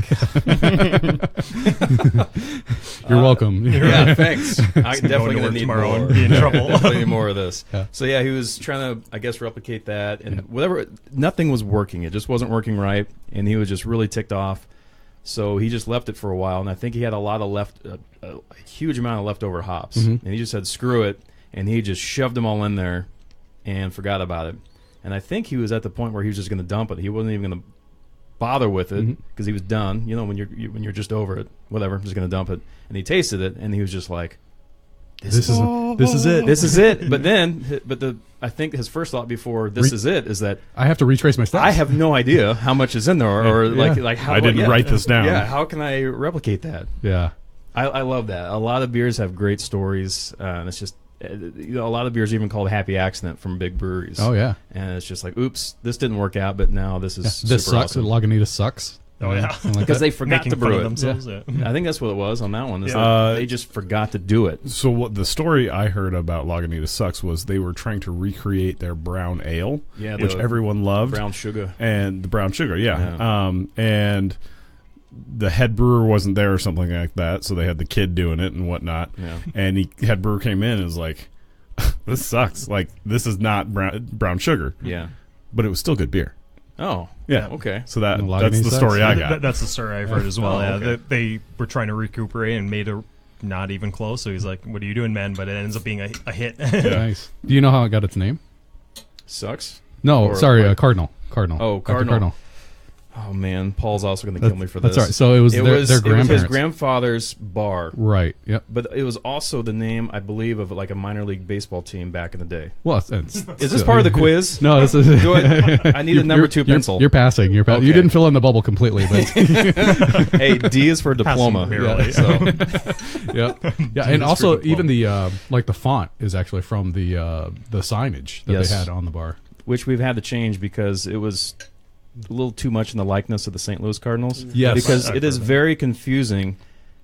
[SPEAKER 1] you're welcome.
[SPEAKER 3] yeah, thanks. I definitely
[SPEAKER 4] to
[SPEAKER 3] gonna
[SPEAKER 4] work
[SPEAKER 3] need
[SPEAKER 4] tomorrow
[SPEAKER 3] more.
[SPEAKER 4] and be in trouble.
[SPEAKER 3] Definitely need more of this.
[SPEAKER 1] Yeah.
[SPEAKER 3] So yeah, he was trying to, I guess, replicate that, and whatever. Nothing was working. It just wasn't working right, and he was just really ticked off. So he just left it for a while, and I think he had a lot of a huge amount of leftover hops, and he just said, "Screw it," and he just shoved them all in there and forgot about it. And I think he was at the point where he was just going to dump it. He wasn't even going to bother with it because he was done. You know, when you're just over it, whatever, I'm just going to dump it. And he tasted it, and he was just like, "This is it. This is it." But then, I think his first thought before "this is it" is that
[SPEAKER 1] I have to retrace my steps.
[SPEAKER 3] I have no idea how much is in there, or like how
[SPEAKER 2] I didn't write this down.
[SPEAKER 3] Yeah, how can I replicate that?
[SPEAKER 1] Yeah.
[SPEAKER 3] I love that. A lot of beers have great stories, and it's just. A lot of beers even called Happy Accident from big breweries.
[SPEAKER 1] Oh yeah.
[SPEAKER 3] And it's just like, oops, this didn't work out, but now this is
[SPEAKER 1] This
[SPEAKER 3] super
[SPEAKER 1] sucks.
[SPEAKER 3] awesome.
[SPEAKER 1] Lagunitas sucks.
[SPEAKER 4] Oh yeah,
[SPEAKER 3] Because they forgot
[SPEAKER 4] making
[SPEAKER 3] to
[SPEAKER 4] fun
[SPEAKER 3] brew
[SPEAKER 4] of
[SPEAKER 3] it.
[SPEAKER 4] themselves. Yeah.
[SPEAKER 3] I think that's what it was on that one. Is
[SPEAKER 4] Yeah.
[SPEAKER 3] that they just forgot to do it.
[SPEAKER 2] So what the story I heard about Lagunitas Sucks was they were trying to recreate their brown ale,
[SPEAKER 3] Yeah,
[SPEAKER 2] which
[SPEAKER 3] the
[SPEAKER 2] everyone loved,
[SPEAKER 3] Brown sugar.
[SPEAKER 2] and the brown sugar, and the head brewer wasn't there or something like that, so they had the kid doing it and whatnot.
[SPEAKER 3] Yeah.
[SPEAKER 2] And head brewer came in and was like, "This sucks. Like this is not brown sugar."
[SPEAKER 3] Yeah.
[SPEAKER 2] But it was still good beer.
[SPEAKER 3] Oh.
[SPEAKER 2] Yeah.
[SPEAKER 3] Okay.
[SPEAKER 2] So
[SPEAKER 1] And
[SPEAKER 2] that's
[SPEAKER 1] Lagunitas
[SPEAKER 2] the
[SPEAKER 1] Sucks.
[SPEAKER 2] story I got.
[SPEAKER 4] That's the story I've heard as well.
[SPEAKER 3] Oh,
[SPEAKER 4] Yeah,
[SPEAKER 3] okay.
[SPEAKER 4] they were trying to recuperate and made it not even close. So he's like, "What are you doing, man?" But it ends up being a hit.
[SPEAKER 1] Nice. Do you know how it got its name?
[SPEAKER 3] Sucks.
[SPEAKER 1] No,
[SPEAKER 3] Or
[SPEAKER 1] sorry,
[SPEAKER 3] like-
[SPEAKER 1] Cardinal.
[SPEAKER 3] Oh,
[SPEAKER 1] Dr.
[SPEAKER 3] Cardinal. Oh man, Paul's also going to kill me for this.
[SPEAKER 1] That's right. So it was their
[SPEAKER 3] it
[SPEAKER 1] grandparents.
[SPEAKER 3] was his grandfather's bar.
[SPEAKER 1] Right. Yep.
[SPEAKER 3] But it was also the name, I believe, of like a minor league baseball team back in the day.
[SPEAKER 1] Well,
[SPEAKER 3] Is this part of the quiz?
[SPEAKER 1] No, this is.
[SPEAKER 3] I need a number 2 pencil.
[SPEAKER 1] You're passing. You're
[SPEAKER 3] Okay.
[SPEAKER 1] You didn't fill in the bubble completely, but
[SPEAKER 3] Hey, D is for diploma.
[SPEAKER 4] barely.
[SPEAKER 3] So
[SPEAKER 1] yeah. And also even the like the font is actually from the signage that
[SPEAKER 3] Yes.
[SPEAKER 1] they had on the bar.
[SPEAKER 3] which we've had to change because it was a little too much in the likeness of the St. Louis Cardinals.
[SPEAKER 1] Yes.
[SPEAKER 3] Because
[SPEAKER 4] I've
[SPEAKER 3] it is
[SPEAKER 4] heard that.
[SPEAKER 3] very confusing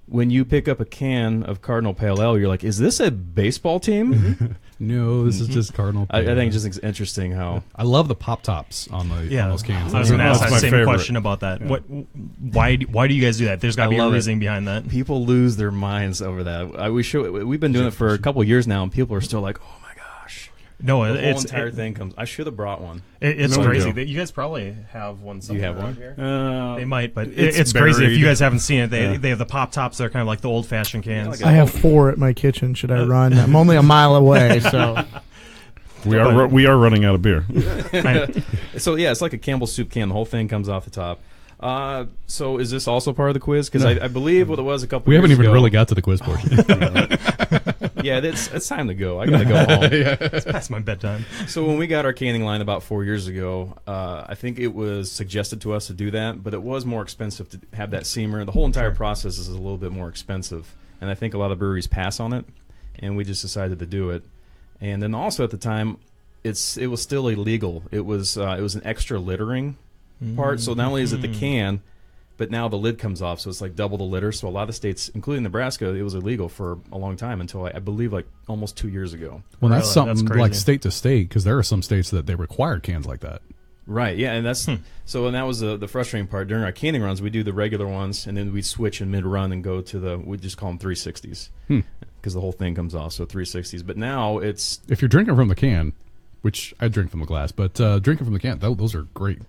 [SPEAKER 3] when you pick up a can of Cardinal Pale Ale. You're like, is this a baseball team?
[SPEAKER 1] No, this is just Cardinal.
[SPEAKER 3] I think it's just interesting how.
[SPEAKER 1] I love the pop tops on the
[SPEAKER 4] Yeah,
[SPEAKER 1] on those cans.
[SPEAKER 4] I was going to ask
[SPEAKER 2] That's
[SPEAKER 4] that
[SPEAKER 2] my
[SPEAKER 4] same
[SPEAKER 2] favorite.
[SPEAKER 4] question about that. Why do you guys do that? There's got to
[SPEAKER 3] I
[SPEAKER 4] be a
[SPEAKER 3] love it.
[SPEAKER 4] reasoning behind that.
[SPEAKER 3] People lose their minds over that. We've been doing it for a couple of years now, and people are still like, "Oh my gosh!"
[SPEAKER 4] No,
[SPEAKER 3] The whole
[SPEAKER 4] it's
[SPEAKER 3] entire thing comes. I should have brought one.
[SPEAKER 4] It's
[SPEAKER 2] No, we
[SPEAKER 4] crazy.
[SPEAKER 2] don't.
[SPEAKER 4] You guys probably have one.
[SPEAKER 3] Do you have
[SPEAKER 4] somewhere
[SPEAKER 3] one?
[SPEAKER 4] around here. They might, but
[SPEAKER 2] it's
[SPEAKER 4] it's crazy if
[SPEAKER 2] buried.
[SPEAKER 4] you guys haven't seen it. They
[SPEAKER 2] Yeah.
[SPEAKER 4] they have the pop tops. They're kind of like the old fashioned cans.
[SPEAKER 3] like
[SPEAKER 5] I have 4 at my kitchen. Should I run? I'm only a mile away, so
[SPEAKER 2] We are running out of beer.
[SPEAKER 3] So yeah, it's like a Campbell's soup can. The whole thing comes off the top. So is this also part of the quiz? Because I believe what it was a couple.
[SPEAKER 1] We haven't
[SPEAKER 3] years
[SPEAKER 1] even
[SPEAKER 3] ago.
[SPEAKER 1] really got to the quiz portion.
[SPEAKER 3] Yeah, it's time to go. I gotta go home.
[SPEAKER 4] It's past my bedtime.
[SPEAKER 3] So when we got our canning line about 4 years ago, I think it was suggested to us to do that, but it was more expensive to have that seamer. The whole entire process is a little bit more expensive, and I think a lot of breweries pass on it, and we just decided to do it. And then also at the time, it was still illegal. It was an extra littering part. So not only is it the can, but now the lid comes off, so it's like double the litter. So a lot of states, including Nebraska, it was illegal for a long time until I believe like almost 2 years ago.
[SPEAKER 1] Well, that's
[SPEAKER 4] Really?
[SPEAKER 1] something
[SPEAKER 4] That's crazy.
[SPEAKER 1] like state to state because there are some states that they require cans like that.
[SPEAKER 3] Right, yeah, and that's so. And that was the frustrating part during our canning runs. We do the regular ones, and then we switch in mid run and go to we just call them 360s because the whole thing comes off. So 360s. But now it's
[SPEAKER 1] If you're drinking from the can, which I drink from the glass, but drinking from the can, those are great.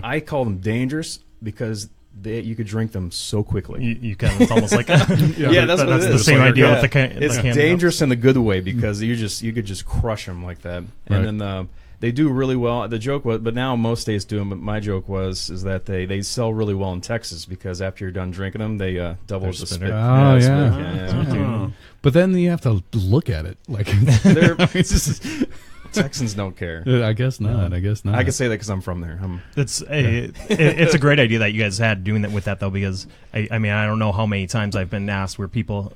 [SPEAKER 3] I call them dangerous because you could drink them so quickly.
[SPEAKER 4] You can. It's almost like
[SPEAKER 3] That's what it is.
[SPEAKER 4] the same
[SPEAKER 3] Like,
[SPEAKER 4] idea
[SPEAKER 3] yeah,
[SPEAKER 4] with the can.
[SPEAKER 3] It's
[SPEAKER 4] the can
[SPEAKER 3] dangerous in the good way because you could just crush them like that.
[SPEAKER 1] Right.
[SPEAKER 3] And then They do really well. The joke was, but now most states do them. But my joke is that they sell really well in Texas because after you're done drinking them, they double the spit.
[SPEAKER 1] Oh,
[SPEAKER 3] Yeah.
[SPEAKER 1] But then you have to look at it. Like it's just,
[SPEAKER 3] Texans don't care.
[SPEAKER 1] I guess not. I guess not.
[SPEAKER 3] I can say that because I'm from there.
[SPEAKER 4] It's a great idea that you guys had doing that with that though, because I mean I don't know how many times I've been asked where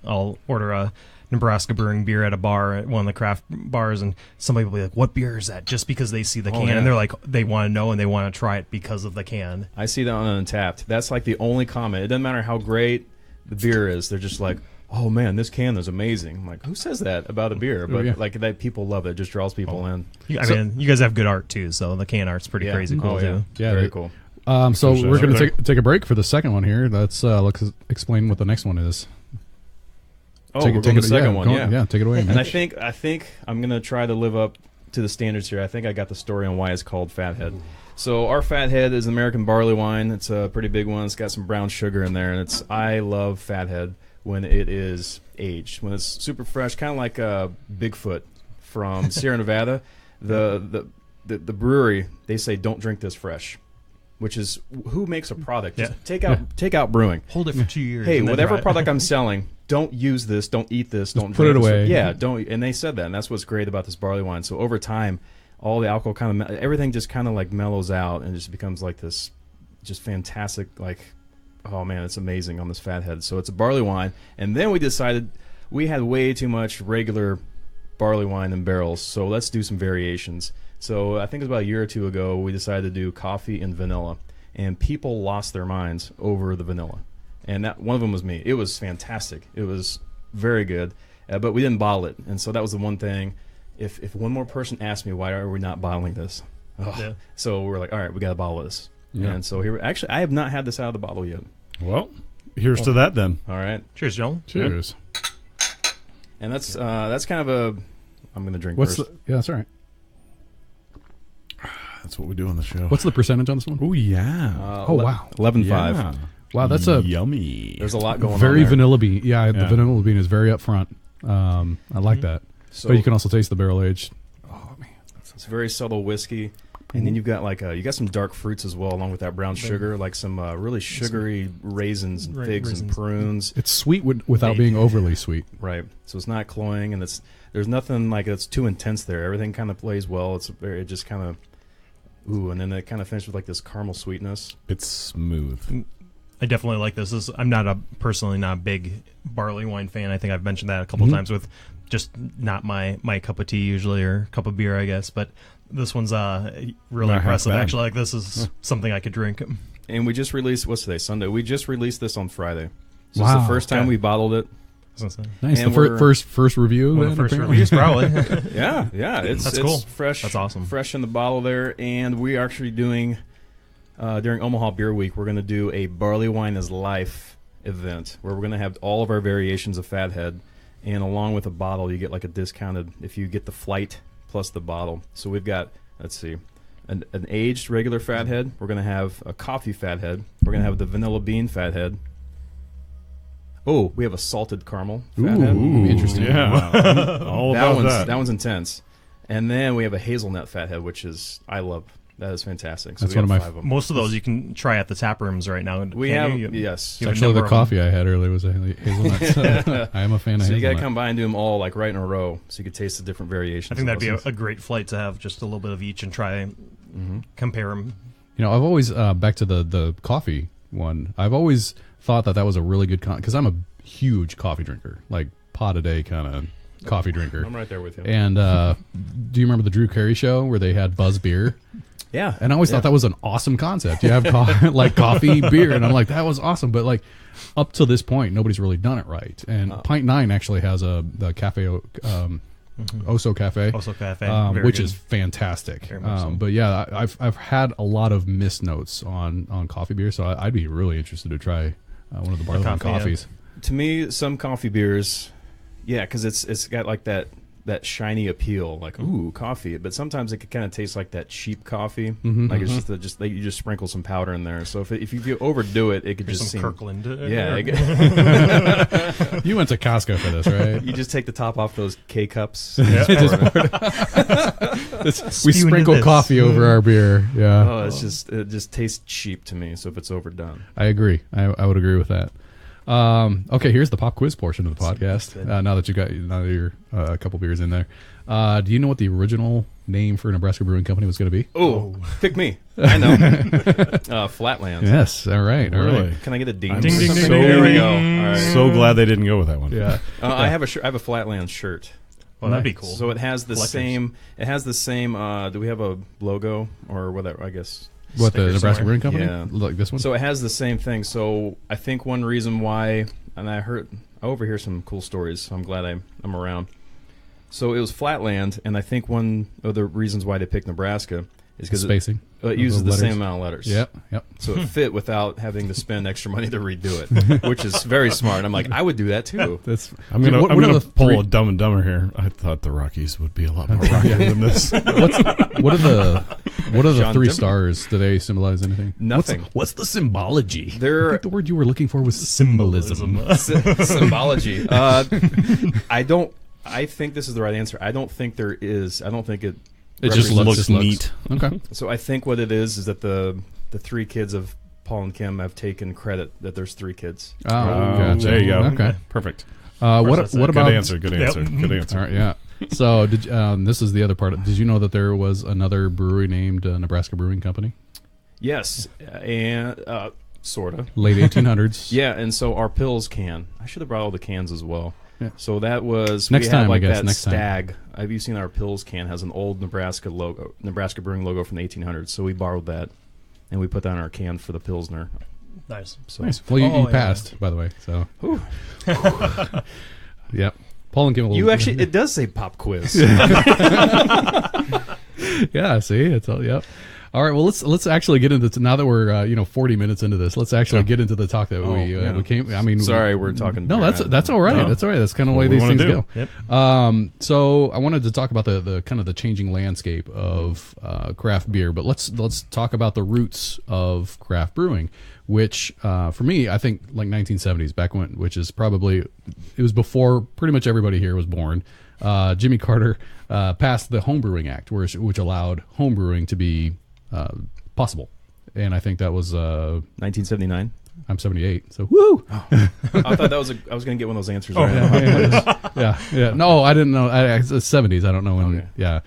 [SPEAKER 4] I'll order a Nebraska Brewing beer at a bar at one of the craft bars, and somebody will be like, "What beer is that?" Just because they see the can, and they're like, they want to know and they want to try it because of the can.
[SPEAKER 3] I see that on Untapped. That's like the only comment. It doesn't matter how great the beer is. They're just like, "Oh man, this can is amazing." I'm like, who says that about a beer? But like that, people love it. It just draws people in.
[SPEAKER 4] I mean, you guys have good art too, so the can art's pretty crazy cool too.
[SPEAKER 3] Yeah, very cool.
[SPEAKER 1] So we're going to take a break for the second one here. Let's explain what the next one is.
[SPEAKER 3] Oh, we're going to the second one.
[SPEAKER 1] Yeah, take it away.
[SPEAKER 3] And I think I'm going to try to live up to the standards here. I think I got the story on why it's called Fathead. So our Fathead is an American barley wine. It's a pretty big one. It's got some brown sugar in there, and I love Fathead when it is aged, when it's super fresh, kind of like Bigfoot from Sierra Nevada. The brewery, they say don't drink this fresh, which is who makes a product. Just take out brewing.
[SPEAKER 4] Hold it for 2 years.
[SPEAKER 3] Hey, whatever product I'm selling, don't use this, don't eat this, don't
[SPEAKER 1] put it away.
[SPEAKER 3] Yeah, don't. And they said that, and that's what's great about this barley wine. So over time, all the alcohol everything just kind of like mellows out and just becomes like this, just fantastic. Like, oh man, it's amazing on this Fathead. So it's a barley wine, and then we decided we had way too much regular barley wine in barrels, so let's do some variations. So I think it was about a year or two ago we decided to do coffee and vanilla, and people lost their minds over the vanilla. And that one of them was me. It was fantastic. It was very good, but we didn't bottle it. And so that was the one thing. If one more person asked me, why are we not bottling this? So we're like, all right, we got to bottle this. Yeah. And so here, actually, I have not had this out of the bottle yet.
[SPEAKER 2] Well, here's to that then.
[SPEAKER 3] All right.
[SPEAKER 4] Cheers, gentlemen.
[SPEAKER 1] Cheers.
[SPEAKER 3] And that's kind of a. I'm going to drink first.
[SPEAKER 1] Yeah, that's all right.
[SPEAKER 2] That's what we do on the show.
[SPEAKER 1] What's the percentage on this one?
[SPEAKER 2] Oh yeah.
[SPEAKER 1] Oh wow.
[SPEAKER 3] 11.5.
[SPEAKER 2] Yeah.
[SPEAKER 1] Wow, that's a
[SPEAKER 2] yummy.
[SPEAKER 3] There's a lot going on.
[SPEAKER 1] Very
[SPEAKER 3] there.
[SPEAKER 1] vanilla bean. Yeah, the vanilla bean is very upfront. I like that.
[SPEAKER 3] So,
[SPEAKER 1] but you can also taste the barrel aged. Oh man,
[SPEAKER 3] it's very subtle whiskey, and then you've got you got some dark fruits as well, along with that brown sugar, like some really sugary raisins and figs and prunes.
[SPEAKER 1] It's sweet without being overly sweet.
[SPEAKER 3] Right. So it's not cloying, and there's nothing like it's too intense there. Everything kind of plays well. It just kind of and then it kind of finishes with like this caramel sweetness.
[SPEAKER 2] It's smooth.
[SPEAKER 4] I definitely like this. I'm personally not a big barley wine fan. I think I've mentioned that a couple times with just not my cup of tea usually, or cup of beer, I guess. But this one's really impressive. Actually, like this is something I could drink.
[SPEAKER 3] And we just released, what's today? Sunday. We just released this on Friday. So it's the first time we bottled it.
[SPEAKER 1] Nice.
[SPEAKER 3] And
[SPEAKER 1] the first review.
[SPEAKER 4] One of the first reviews, probably.
[SPEAKER 3] Yeah. It's
[SPEAKER 4] cool.
[SPEAKER 3] Fresh.
[SPEAKER 4] That's awesome.
[SPEAKER 3] Fresh in the bottle there. And we are actually doing, during Omaha Beer Week, we're going to do a Barley Wine is Life event where we're going to have all of our variations of Fathead. And along with a bottle, you get like a discounted if you get the flight plus the bottle. So we've got, let's see, an aged regular Fathead. We're going to have a coffee Fathead. We're going to have the vanilla bean Fathead. Oh, we have a salted caramel Fathead.
[SPEAKER 1] Ooh, interesting.
[SPEAKER 2] Yeah. Wow. All about that.
[SPEAKER 3] That one's intense. And then we have a hazelnut Fathead, which is, I love. That is fantastic. So
[SPEAKER 1] that's one of my.
[SPEAKER 3] 5 of them.
[SPEAKER 4] Most of those you can try at the tap rooms right now.
[SPEAKER 3] We have, yes.
[SPEAKER 1] Actually, the coffee I had earlier was a hazelnut. So I am a fan of hazelnut.
[SPEAKER 3] So you got to come by and do them all like right in a row, so you can taste the different variations.
[SPEAKER 4] I think that'd be a great flight to have just a little bit of each and try compare them.
[SPEAKER 1] You know, I've always back to the coffee one. I've always thought that was a really good because I'm a huge coffee drinker, like pot a day kind of coffee drinker.
[SPEAKER 3] I'm right there with you.
[SPEAKER 1] And do you remember the Drew Carey show where they had Buzz Beer?
[SPEAKER 3] Yeah.
[SPEAKER 1] And I always thought that was an awesome concept. You have like coffee, beer, and I'm like, that was awesome. But like up to this point, nobody's really done it right. And Pint 9 actually has the cafe, Oso Cafe, which is fantastic. But yeah, I've had a lot of missed notes on coffee beer, so I'd be really interested to try one of the barley wine coffees.
[SPEAKER 3] To me, some coffee beers, because it's got like that that shiny appeal, like ooh, coffee. But sometimes it could kind of taste like that cheap coffee,
[SPEAKER 2] Mm-hmm.
[SPEAKER 3] like it's just you just sprinkle some powder in there. So if you overdo it, it could
[SPEAKER 4] There's
[SPEAKER 3] just
[SPEAKER 4] some
[SPEAKER 3] seem
[SPEAKER 4] Kirkland.
[SPEAKER 3] yeah.
[SPEAKER 2] You went to Costco for this, right?
[SPEAKER 3] You just take the top off those K cups.
[SPEAKER 2] We sprinkle coffee over our beer. Yeah.
[SPEAKER 3] Oh, it just tastes cheap to me. So if it's overdone,
[SPEAKER 2] I agree. I would agree with that. Okay, here's the pop quiz portion of the podcast. Now that you're a couple beers in there, do you know what the original name for Nebraska Brewing Company was going to be?
[SPEAKER 3] oh, pick me. I know. Flatlands.
[SPEAKER 2] Yes. All right. All Really? right.
[SPEAKER 3] Can I get a ding?
[SPEAKER 2] I'm
[SPEAKER 3] or something?
[SPEAKER 2] so-
[SPEAKER 3] There we go. All right.
[SPEAKER 2] So glad they didn't go with that one. Yeah.
[SPEAKER 3] I have a Flatlands shirt.
[SPEAKER 4] Well, that'd be cool.
[SPEAKER 3] So it has the
[SPEAKER 4] Collectors.
[SPEAKER 3] same. It has the same. Do we have a logo or whatever? I guess.
[SPEAKER 2] What, the
[SPEAKER 3] sticker
[SPEAKER 2] Nebraska
[SPEAKER 3] somewhere?
[SPEAKER 2] Brewing Company?
[SPEAKER 3] Yeah.
[SPEAKER 2] Like this one?
[SPEAKER 3] So it has the same thing. So I think one reason why, and I overhear some cool stories. So I'm glad I'm around. So it was Flatland, and I think one of the reasons why they picked Nebraska is because
[SPEAKER 2] spacing.
[SPEAKER 3] it uses the
[SPEAKER 2] letters.
[SPEAKER 3] same amount of letters.
[SPEAKER 2] Yep.
[SPEAKER 3] So it fit without having to spend extra money to redo it, which is very smart. I'm like, I would do that too.
[SPEAKER 2] That's.
[SPEAKER 6] I'm gonna
[SPEAKER 2] What are the
[SPEAKER 6] pull
[SPEAKER 2] three-
[SPEAKER 6] a Dumb and Dumber here. I thought the Rockies would be a lot more rocky than this.
[SPEAKER 2] What are the
[SPEAKER 3] John
[SPEAKER 2] three
[SPEAKER 3] Dimmer.
[SPEAKER 2] stars? Do they symbolize anything?
[SPEAKER 3] Nothing.
[SPEAKER 2] What's the symbology? I
[SPEAKER 3] They're
[SPEAKER 2] think the word you were looking for was symbolism.
[SPEAKER 3] symbology. I think this is the right answer. I don't think there is. I don't think it.
[SPEAKER 6] It just
[SPEAKER 3] represents-
[SPEAKER 6] looks neat.
[SPEAKER 2] Okay.
[SPEAKER 3] So I think what it is that the three kids of Paul and Kim have taken credit that there's three kids.
[SPEAKER 2] Oh, gotcha.
[SPEAKER 6] There you go.
[SPEAKER 2] Okay.
[SPEAKER 6] Perfect.
[SPEAKER 2] What
[SPEAKER 4] that's it.
[SPEAKER 2] what about
[SPEAKER 6] Good answer. Good answer. Good answer.
[SPEAKER 2] All right, yeah. So this is the other part. Did you know that there was another brewery named Nebraska Brewing Company?
[SPEAKER 3] Yes, and sorta.
[SPEAKER 2] Late 1800s.
[SPEAKER 3] Yeah, and so our pills can. I should have brought all the cans as well.
[SPEAKER 2] Yeah.
[SPEAKER 3] So that was
[SPEAKER 2] Next
[SPEAKER 3] we
[SPEAKER 2] time,
[SPEAKER 3] had
[SPEAKER 2] I
[SPEAKER 3] like
[SPEAKER 2] guess,
[SPEAKER 3] that
[SPEAKER 2] next time.
[SPEAKER 3] stag. Have you seen our pills can? Has an old Nebraska logo, Nebraska Brewing logo from the 1800s. So we borrowed that, and we put that on our can for the Pilsner.
[SPEAKER 4] Nice.
[SPEAKER 3] So
[SPEAKER 2] Nice. Well, you
[SPEAKER 4] Oh, yeah.
[SPEAKER 2] passed, by the way. So.
[SPEAKER 3] Whew.
[SPEAKER 2] Yep. Paul and Kim. will-
[SPEAKER 3] You actually, it does say pop quiz.
[SPEAKER 2] Yeah. See, it's all. Yep. All right. Well, let's actually get into now that we're 40 minutes into this. Let's actually get into the talk that
[SPEAKER 3] yeah.
[SPEAKER 2] we came. I mean,
[SPEAKER 3] Sorry, we're talking.
[SPEAKER 2] No, that's all right.
[SPEAKER 6] No.
[SPEAKER 2] That's all right. That's kind of the way
[SPEAKER 6] What we
[SPEAKER 2] these
[SPEAKER 6] wanna
[SPEAKER 2] things
[SPEAKER 6] do.
[SPEAKER 2] go.
[SPEAKER 4] Yep.
[SPEAKER 2] So I wanted to talk about the kind of the changing landscape of craft beer, but let's talk about the roots of craft brewing, which for me, I think like 1970s back when, which is probably it was before pretty much everybody here was born. Jimmy Carter passed the Home Brewing Act, which allowed home brewing to be possible, and I think that was
[SPEAKER 3] 1979.
[SPEAKER 2] I'm 78, so woo.
[SPEAKER 3] I thought that was I was going to get one of those answers.
[SPEAKER 2] Oh,
[SPEAKER 3] right.
[SPEAKER 2] yeah. No, I didn't know. It's the 70s. I don't know when.
[SPEAKER 3] Okay.
[SPEAKER 2] Yeah.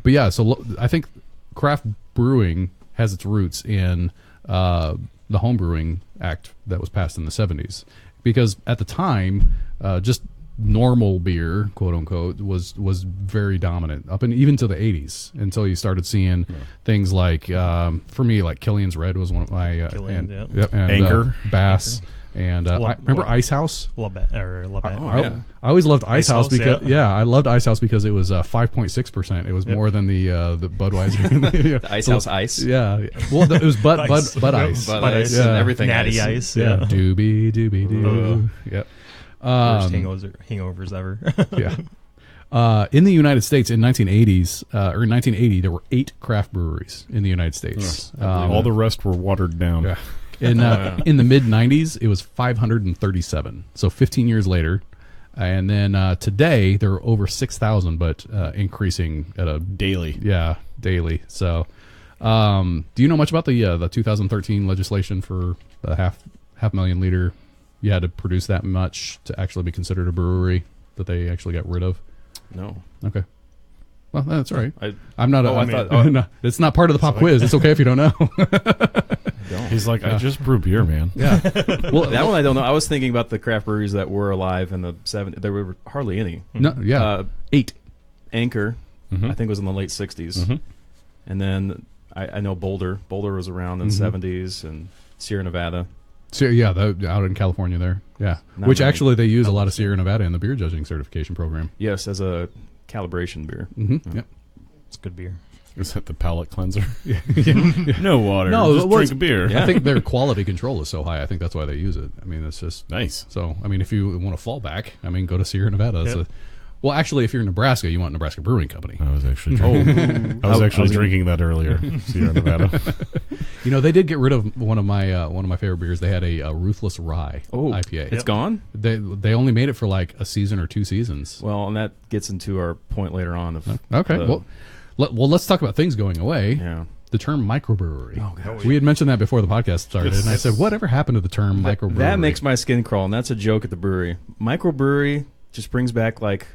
[SPEAKER 2] But yeah. So I think craft brewing has its roots in the Home Brewing Act that was passed in the 70s, because at the time, just normal beer, quote unquote, was very dominant up and even to the 80s until you started seeing things like for me, like Killian's Red was one of my
[SPEAKER 4] Killian,
[SPEAKER 2] and,
[SPEAKER 4] yeah.
[SPEAKER 2] and
[SPEAKER 6] Anchor.
[SPEAKER 2] Bass. And I remember Ice House.
[SPEAKER 4] Labatt.
[SPEAKER 3] yeah.
[SPEAKER 2] I always loved Ice
[SPEAKER 4] Ice
[SPEAKER 2] House
[SPEAKER 4] House,
[SPEAKER 2] because
[SPEAKER 4] yeah.
[SPEAKER 2] I loved Ice House because it was 5.6%. It was more than the Budweiser.
[SPEAKER 3] The Ice House Ice.
[SPEAKER 2] Yeah. Well, it was Bud
[SPEAKER 4] Ice.
[SPEAKER 2] Ice.
[SPEAKER 3] Bud
[SPEAKER 4] Bud
[SPEAKER 3] Ice
[SPEAKER 4] Ice.
[SPEAKER 3] and everything.
[SPEAKER 4] Natty
[SPEAKER 3] ice.
[SPEAKER 4] Ice.
[SPEAKER 2] Yeah.
[SPEAKER 4] Yeah.
[SPEAKER 2] Doobie doo. Yep.
[SPEAKER 4] Worst hangovers ever.
[SPEAKER 2] Yeah. In the United States in 1980s or in 1980, there were 8 craft breweries in the United States.
[SPEAKER 6] All the rest were watered down.
[SPEAKER 2] Yeah. In the mid 90s, it was 537. So 15 years later, and then today there are over 6,000, but increasing at a
[SPEAKER 6] Daily.
[SPEAKER 2] daily. So, do you know much about the 2013 legislation for the half million liter? You had to produce that much to actually be considered a brewery that they actually got rid of.
[SPEAKER 3] No.
[SPEAKER 2] Okay. Well, that's all right.
[SPEAKER 3] I
[SPEAKER 2] I'm not.
[SPEAKER 3] I thought-
[SPEAKER 2] no, it's not part of the pop quiz. It's okay if you don't know.
[SPEAKER 3] don't.
[SPEAKER 6] He's like, I just brew beer, man.
[SPEAKER 2] Yeah.
[SPEAKER 3] Well, that one I don't know. I was thinking about the craft breweries that were alive in the 70s. There were hardly any.
[SPEAKER 2] No. Yeah. 8.
[SPEAKER 3] Anchor,
[SPEAKER 6] Mhm.
[SPEAKER 3] I think, was in the late 60s.
[SPEAKER 6] Mhm.
[SPEAKER 3] And then I know Boulder. Boulder was around in the 70s, and Sierra Nevada.
[SPEAKER 2] So, yeah, out in California there. Yeah.
[SPEAKER 3] Not
[SPEAKER 2] Which
[SPEAKER 3] many.
[SPEAKER 2] actually they use a lot of Sierra Nevada in the beer judging certification program.
[SPEAKER 3] Yes, as a calibration beer.
[SPEAKER 2] Mm-hmm. Yep.
[SPEAKER 4] It's good beer.
[SPEAKER 6] Is that the palate cleanser? No water.
[SPEAKER 2] No,
[SPEAKER 6] just
[SPEAKER 2] it was-
[SPEAKER 6] drink a beer.
[SPEAKER 3] Yeah.
[SPEAKER 2] I think their quality control is so high. I think that's why they use it. I mean, it's just
[SPEAKER 6] Nice.
[SPEAKER 2] so. I mean, if you want to fall back, I mean, go to Sierra Nevada. It's
[SPEAKER 4] Yep.
[SPEAKER 1] Well, actually, if you're in Nebraska, you want Nebraska Brewing Company.
[SPEAKER 6] I was actually drinking, I was drinking that earlier. Sierra Nevada.
[SPEAKER 1] You know, they did get rid of one of my favorite beers. They had a Ruthless Rye IPA.
[SPEAKER 3] It's gone?
[SPEAKER 1] They only made it for like a season or 2 seasons.
[SPEAKER 3] Well, and that gets into our point later on. Of
[SPEAKER 1] okay. Well, let's talk about things going away.
[SPEAKER 3] Yeah.
[SPEAKER 1] The term microbrewery.
[SPEAKER 3] Oh, gosh.
[SPEAKER 1] We had mentioned that before the podcast started, and I said, whatever happened to the term microbrewery?
[SPEAKER 3] That makes my skin crawl, and that's a joke at the brewery. Microbrewery just brings back like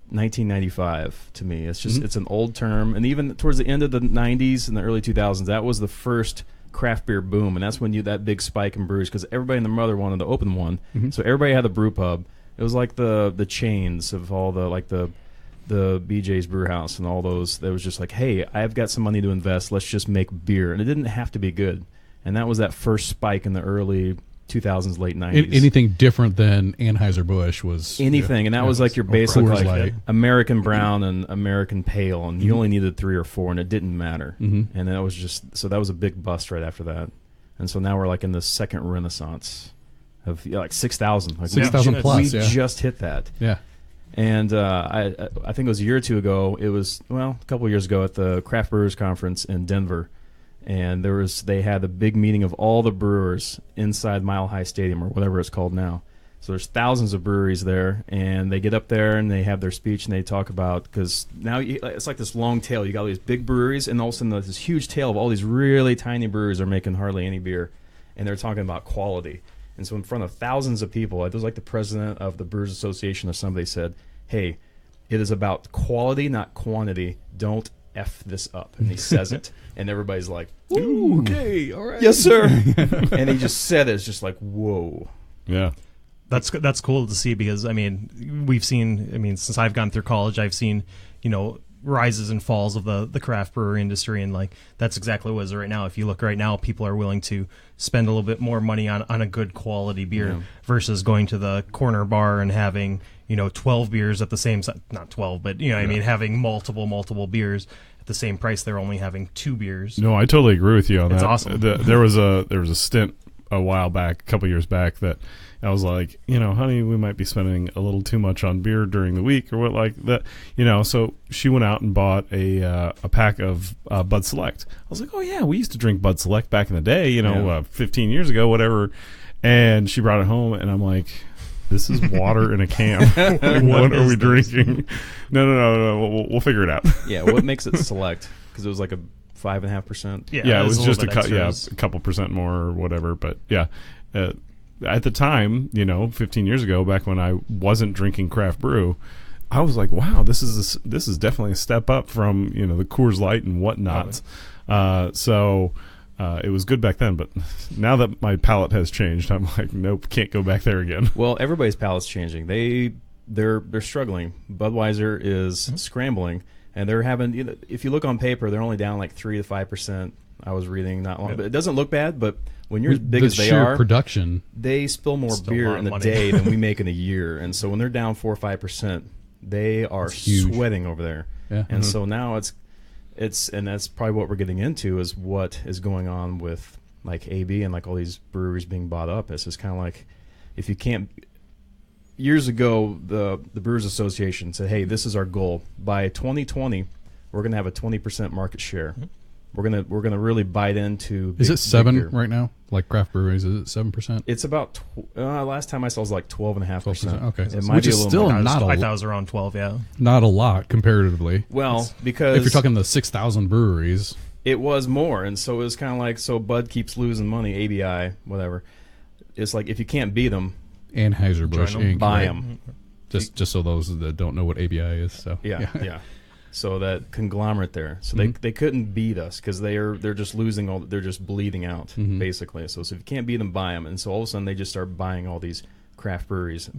[SPEAKER 3] 1995 to me. It's just it's an old term, and even towards the end of the 90s and the early 2000s, that was the first craft beer boom, and that's when that big spike in breweries, because everybody and their mother wanted to open one. So everybody had the brew pub. It was like the chains of all the BJ's Brew House and all those. That was just like, hey, I've got some money to invest. Let's just make beer, and it didn't have to be good. And that was that first spike in the early 2000s, late 90s.
[SPEAKER 1] Anything different than Anheuser-Busch was
[SPEAKER 3] anything, and that was like your basic
[SPEAKER 1] Coors
[SPEAKER 3] like
[SPEAKER 1] Light.
[SPEAKER 3] American Brown and American Pale, and you only needed 3 or 4, and it didn't matter. And that was just that was a big bust right after that. And so now we're like in the second renaissance of like 6,000. Like
[SPEAKER 1] 6,000 plus.
[SPEAKER 3] We just hit that.
[SPEAKER 1] Yeah.
[SPEAKER 3] And I think it was a year or two ago. It was a couple of years ago at the Craft Brewers Conference in Denver, and they had a big meeting of all the brewers inside Mile High Stadium or whatever it's called now. So there's thousands of breweries there, and they get up there and they have their speech and they talk about, because now it's like this long tail. You got all these big breweries, and all of a sudden this huge tail of all these really tiny breweries are making hardly any beer, and they're talking about quality. And so in front of thousands of people, it was like the president of the Brewers Association or somebody said, hey, it is about quality, not quantity. Don't F this up. And he says it. And everybody's like, ooh,
[SPEAKER 1] Okay, all right.
[SPEAKER 3] yes, sir. And he just said it. It's just like, whoa.
[SPEAKER 6] Yeah.
[SPEAKER 4] That's cool to see, because, I mean, we've seen, since I've gone through college, I've seen, rises and falls of the craft brewery industry, and like that's exactly what it is right now. If you look right now, people are willing to spend a little bit more money on a good quality beer versus going to the corner bar and having 12 beers at the same not 12, but having multiple beers at the same price. They're only having 2 beers.
[SPEAKER 6] No, I totally agree with you on that.
[SPEAKER 4] It's awesome.
[SPEAKER 6] There was a stint a while back, a couple years back, that I was like, honey, we might be spending a little too much on beer during the week or what like that, So she went out and bought a pack of Bud Select. I was like, oh yeah, we used to drink Bud Select back in the day, 15 years ago, whatever. And she brought it home, and I'm like, this is water in a can. Like, what are we drinking? No. We'll figure it out.
[SPEAKER 3] Yeah, what makes it select? Because it was like a 5.5%.
[SPEAKER 6] Yeah, it was just
[SPEAKER 4] a
[SPEAKER 6] a couple percent more or whatever. But yeah, at the time, 15 years ago, back when I wasn't drinking craft brew, I was like, wow, this is definitely a step up from the Coors Light and whatnot. So it was good back then, but now that my palate has changed, I'm like, nope, can't go back there again.
[SPEAKER 3] Well, everybody's palate's changing. They're struggling. Budweiser is scrambling, and they're having. If you look on paper, they're only down like 3 to 5%. I was reading not long, but it doesn't look bad. But when you're as big as they are,
[SPEAKER 1] production,
[SPEAKER 3] they spill more beer in a day than we make in a year. And so when they're down 4 or 5%, they are sweating over there.
[SPEAKER 1] Yeah.
[SPEAKER 3] And so now it's and that's probably what we're getting into, is what is going on with like AB and like all these breweries being bought up. It's just kind of like, if you can't. Years ago, the Brewers Association said, hey, this is our goal. By 2020, we're going to have a 20% market share. We're gonna really bite into.
[SPEAKER 1] Is it 7 right now? Like craft breweries, is it 7%?
[SPEAKER 3] It's about. Last time I saw it was like 12.5%.
[SPEAKER 1] Okay,
[SPEAKER 3] it might
[SPEAKER 1] which
[SPEAKER 3] be a
[SPEAKER 1] is
[SPEAKER 3] little
[SPEAKER 1] still
[SPEAKER 3] more.
[SPEAKER 1] not a.
[SPEAKER 4] I thought it was around 12. Yeah,
[SPEAKER 1] not a lot comparatively.
[SPEAKER 3] Well, because
[SPEAKER 1] if you're talking the 6,000 breweries,
[SPEAKER 3] it was more, and so it was kind of like, so Bud keeps losing money, ABI, whatever. It's like, if you can't beat them,
[SPEAKER 1] Anheuser-Busch Inc.
[SPEAKER 3] buy
[SPEAKER 1] right?
[SPEAKER 3] them.
[SPEAKER 1] Just so those that don't know what ABI is. So
[SPEAKER 3] Yeah. So that conglomerate there, so they couldn't beat us because they're just losing they're just bleeding out basically. So if you can't beat them, buy them, and so all of a sudden they just start buying all these craft breweries,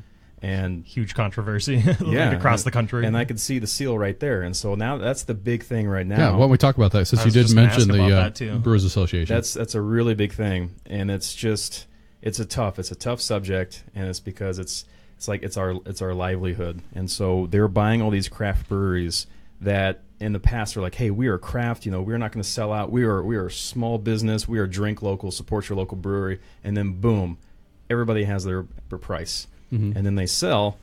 [SPEAKER 3] and
[SPEAKER 4] huge controversy across the country.
[SPEAKER 3] And I could see the seal right there, and so now that's the big thing right now.
[SPEAKER 1] Yeah, why don't we talk about that, since you did mention the Brewers Association.
[SPEAKER 3] That's a really big thing, and it's a tough subject, and it's because it's our livelihood, and so they're buying all these craft breweries that in the past are like, hey, we are craft, we're not going to sell out. We are a small business. We are drink local, support your local brewery, and then boom, everybody has their price, and then they sell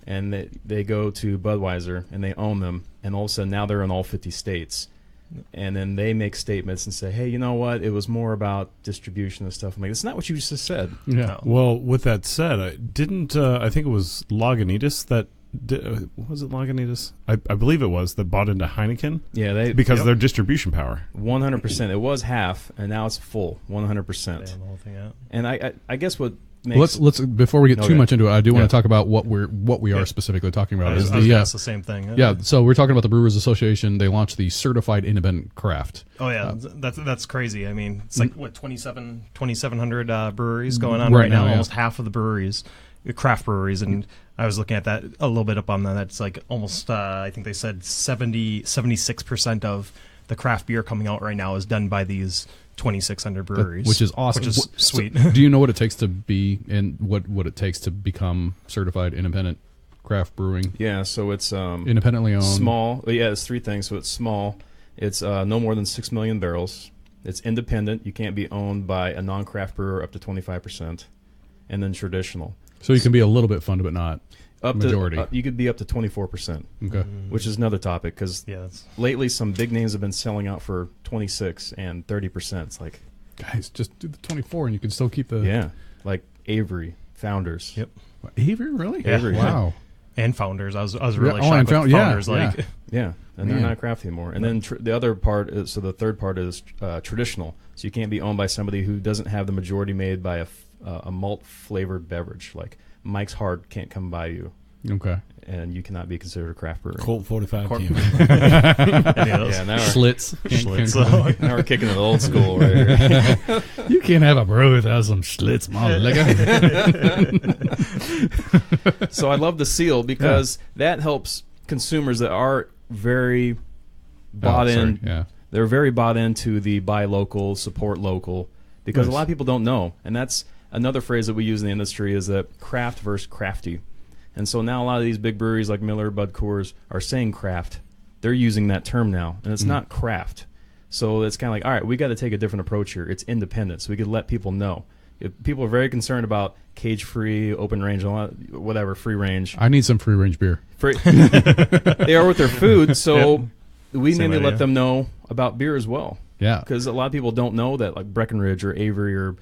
[SPEAKER 3] and they go to Budweiser and they own them, and all of a sudden now they're in all 50 states. And then they make statements and say, hey, you know what? It was more about distribution and stuff. I'm like, that's not what you just said.
[SPEAKER 2] Yeah.
[SPEAKER 4] No.
[SPEAKER 2] Well, with that said, I think it was Lagunitas that was it Lagunitas? I believe it was that bought into Heineken.
[SPEAKER 3] Yeah,
[SPEAKER 2] because of their distribution power.
[SPEAKER 3] 100%. It was half, and now it's full. 100%.
[SPEAKER 4] The whole thing out.
[SPEAKER 3] And I guess what makes
[SPEAKER 1] Let's before we get too much into it, I do want
[SPEAKER 3] Yeah.
[SPEAKER 1] to talk about what we are specifically talking about.
[SPEAKER 4] I was
[SPEAKER 1] Is
[SPEAKER 4] gonna
[SPEAKER 1] the
[SPEAKER 4] ask the same thing.
[SPEAKER 1] yeah, so we're talking about the Brewers Association. They launched the Certified Independent Craft.
[SPEAKER 4] Oh yeah, that's crazy. I mean, it's like what 2,700 breweries going on
[SPEAKER 1] Right
[SPEAKER 4] right
[SPEAKER 1] now,
[SPEAKER 4] now.
[SPEAKER 1] yeah.
[SPEAKER 4] Almost half of the breweries, craft breweries, and I was looking at that a little bit up on that. That's like almost I think they said 76% of the craft beer coming out right now is done by these 2,600 breweries,
[SPEAKER 1] Which is awesome.
[SPEAKER 4] Which is sweet.
[SPEAKER 1] So, do you know what it takes to be and what it takes to become certified independent craft brewing?
[SPEAKER 3] Yeah, so it's
[SPEAKER 1] Independently owned.
[SPEAKER 3] small. Yeah, it's three things. So it's small. It's no more than 6 million barrels. It's independent. You can't be owned by a non-craft brewer up to 25%. And then traditional.
[SPEAKER 1] So you can be a little bit funded, but not
[SPEAKER 3] Up
[SPEAKER 1] majority.
[SPEAKER 3] to you could be up to 24%,
[SPEAKER 1] Okay.
[SPEAKER 3] which is another topic because
[SPEAKER 4] Yeah, that's,
[SPEAKER 3] lately some big names have been selling out for 26 and 30%. It's like,
[SPEAKER 1] Guys, just do the 24 and you can still keep the...
[SPEAKER 3] yeah, like Avery, Founders.
[SPEAKER 4] Yep.
[SPEAKER 1] Avery, really?
[SPEAKER 4] Yeah.
[SPEAKER 3] Avery,
[SPEAKER 1] Wow.
[SPEAKER 4] and Founders. I was really
[SPEAKER 1] oh, and
[SPEAKER 4] shocked with
[SPEAKER 1] Founders,
[SPEAKER 4] Founders.
[SPEAKER 1] yeah,
[SPEAKER 4] Like,
[SPEAKER 1] yeah.
[SPEAKER 3] Yeah, and they're
[SPEAKER 1] Man.
[SPEAKER 3] not craft anymore. And then the other part is, so the third part is traditional. So you can't be owned by somebody who doesn't have the majority made by a malt flavored beverage. Like Mike's Hard can't come by you,
[SPEAKER 1] Okay.
[SPEAKER 3] and you cannot be considered a craft brewery.
[SPEAKER 7] Colt 45
[SPEAKER 4] Corp-
[SPEAKER 7] team.
[SPEAKER 4] any of those.
[SPEAKER 3] Yeah, now
[SPEAKER 1] Schlitz.
[SPEAKER 4] Schlitz.
[SPEAKER 3] now we're kicking it old school right here.
[SPEAKER 1] You can't have a brew without some Schlitz, motherfucker.
[SPEAKER 3] So I love the seal because that helps consumers that are very bought in.
[SPEAKER 1] Yeah.
[SPEAKER 3] They're very bought into the buy local, support local, because
[SPEAKER 1] Nice.
[SPEAKER 3] a lot of people don't know. And that's another phrase that we use in the industry is that craft versus crafty. And so now a lot of these big breweries like Miller, Bud, Coors are saying craft. They're using that term now, and it's not craft. So it's kind of like, all right, we got to take a different approach here. It's independent, so we could let people know. If people are very concerned about cage-free, open range, whatever, free range.
[SPEAKER 1] I need some free range beer.
[SPEAKER 3] Free, they are with their food, so we
[SPEAKER 4] Same
[SPEAKER 3] need to
[SPEAKER 4] idea.
[SPEAKER 3] let them know about beer as well.
[SPEAKER 1] Yeah.
[SPEAKER 3] Because a lot of people don't know that, like Breckenridge or Avery, or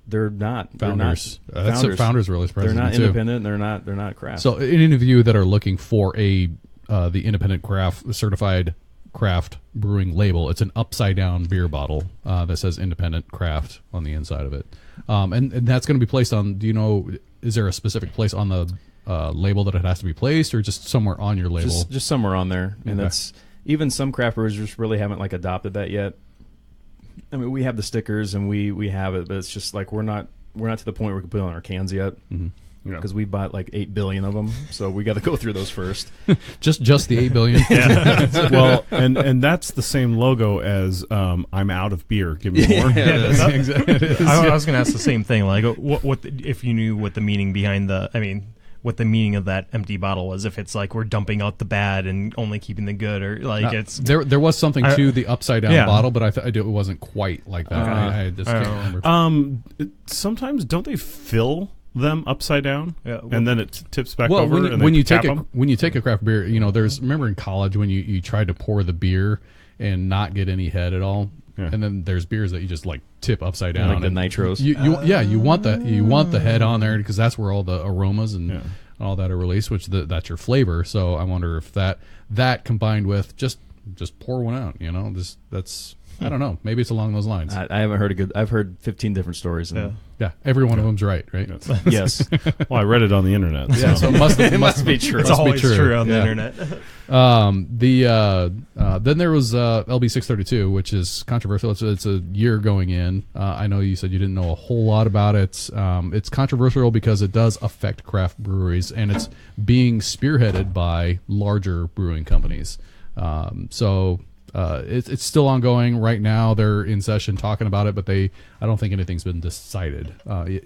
[SPEAKER 3] they're not
[SPEAKER 1] Founders.
[SPEAKER 3] They're
[SPEAKER 1] That's
[SPEAKER 3] not,
[SPEAKER 1] what Founders really surprised
[SPEAKER 3] They're not
[SPEAKER 1] me too.
[SPEAKER 3] independent. They're not craft.
[SPEAKER 1] So any of you that are looking for the independent craft certified craft brewing label, it's an upside down beer bottle that says independent craft on the inside of it, and that's going to be placed on. Do you know? Is there a specific place on the label that it has to be placed, or just somewhere on your label?
[SPEAKER 3] just somewhere on there, and
[SPEAKER 1] Okay.
[SPEAKER 3] that's even some craft brewers just really haven't like adopted that yet. I mean, we have the stickers and we have it, but it's just like we're not to the point where we can put it on our cans yet.
[SPEAKER 1] Mhm.
[SPEAKER 3] Because we bought like 8 billion of them, so we got to go through those first.
[SPEAKER 1] Just the 8 billion.
[SPEAKER 2] Well, and that's the same logo as I'm out of beer. Give me more.
[SPEAKER 4] I was going to ask the same thing. Like, if you knew what the meaning behind what the meaning of that empty bottle was? If it's like we're dumping out the bad and only keeping the good, or like it's
[SPEAKER 1] there was something to the upside down
[SPEAKER 4] Yeah.
[SPEAKER 1] bottle, but it wasn't quite like that. I just can't remember.
[SPEAKER 2] Sometimes don't they fill them upside down,
[SPEAKER 4] Yeah,
[SPEAKER 2] and then it tips back
[SPEAKER 1] Well,
[SPEAKER 2] over, and
[SPEAKER 1] when
[SPEAKER 2] they
[SPEAKER 1] you
[SPEAKER 2] tap
[SPEAKER 1] take
[SPEAKER 2] them?
[SPEAKER 1] when you take a craft beer, remember in college when you tried to pour the beer and not get any head at all,
[SPEAKER 2] Yeah.
[SPEAKER 1] and then there's beers that you just like tip upside down,
[SPEAKER 3] Like the
[SPEAKER 1] and
[SPEAKER 3] nitros.
[SPEAKER 1] You want the head on there because that's where all the aromas and all that are released, which that's your flavor. So I wonder if that combined with just pour one out, that's I don't know, maybe it's along those lines.
[SPEAKER 3] I haven't heard I've heard 15 different stories. And
[SPEAKER 1] Yeah, every one of them's right?
[SPEAKER 3] Yes.
[SPEAKER 2] Well, I read it on the internet.
[SPEAKER 1] Yeah, so it must
[SPEAKER 3] be true.
[SPEAKER 4] it's
[SPEAKER 1] must be
[SPEAKER 4] always
[SPEAKER 1] true.
[SPEAKER 4] true on the
[SPEAKER 1] Yeah.
[SPEAKER 4] internet.
[SPEAKER 1] Then there was LB 632, which is controversial. It's a year going in. I know you said you didn't know a whole lot about it. It's controversial because it does affect craft breweries, and it's being spearheaded by larger brewing companies. It's still ongoing right now. They're in session talking about it, but I don't think anything's been decided.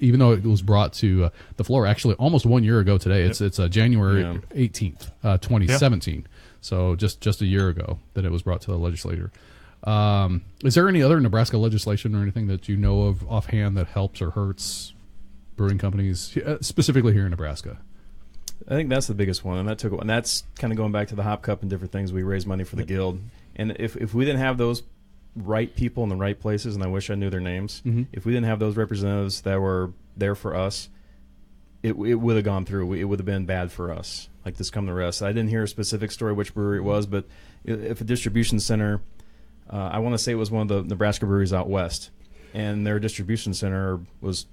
[SPEAKER 1] Even though it was brought to the floor actually almost 1 year ago today. It's January 18th, 2017. So just a year ago that it was brought to the legislature. Is there any other Nebraska legislation or anything that you know of offhand that helps or hurts brewing companies, specifically here in Nebraska?
[SPEAKER 3] I think that's the biggest one, and that's kind of going back to the Hop Cup and different things. We raise money for the guild, and if we didn't have those right people in the right places, and I wish I knew their names, if we didn't have those representatives that were there for us, it would have gone through. It would have been bad for us. Like this come the rest. I didn't hear a specific story which brewery it was, but if a distribution center, I want to say it was one of the Nebraska breweries out west, and their distribution center was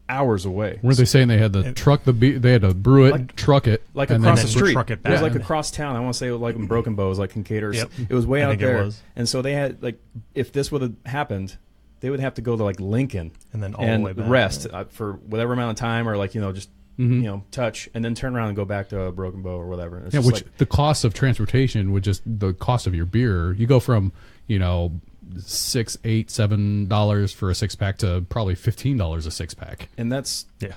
[SPEAKER 3] hours away.
[SPEAKER 1] Weren't they saying they had to truck they had to brew it, truck it,
[SPEAKER 3] like
[SPEAKER 1] and
[SPEAKER 3] across
[SPEAKER 1] then
[SPEAKER 3] the street?
[SPEAKER 4] Truck it
[SPEAKER 3] It was
[SPEAKER 4] back.
[SPEAKER 3] like across town. I want to say it was like in Broken Bow, like in Cater.
[SPEAKER 4] Yep.
[SPEAKER 3] It was way
[SPEAKER 4] I
[SPEAKER 3] out
[SPEAKER 4] think it
[SPEAKER 3] there,
[SPEAKER 4] was.
[SPEAKER 3] and so they had like if this would have happened, they would have to go to like Lincoln
[SPEAKER 4] And then all the way back.
[SPEAKER 3] rest for whatever amount of time, or like just touch, and then turn around and go back to Broken Bow or whatever. It's just
[SPEAKER 1] which the cost of transportation would just the cost of your beer. You go from $6, $8, $7 for a 6-pack to probably $15 a 6-pack.
[SPEAKER 3] and that's
[SPEAKER 4] Yeah.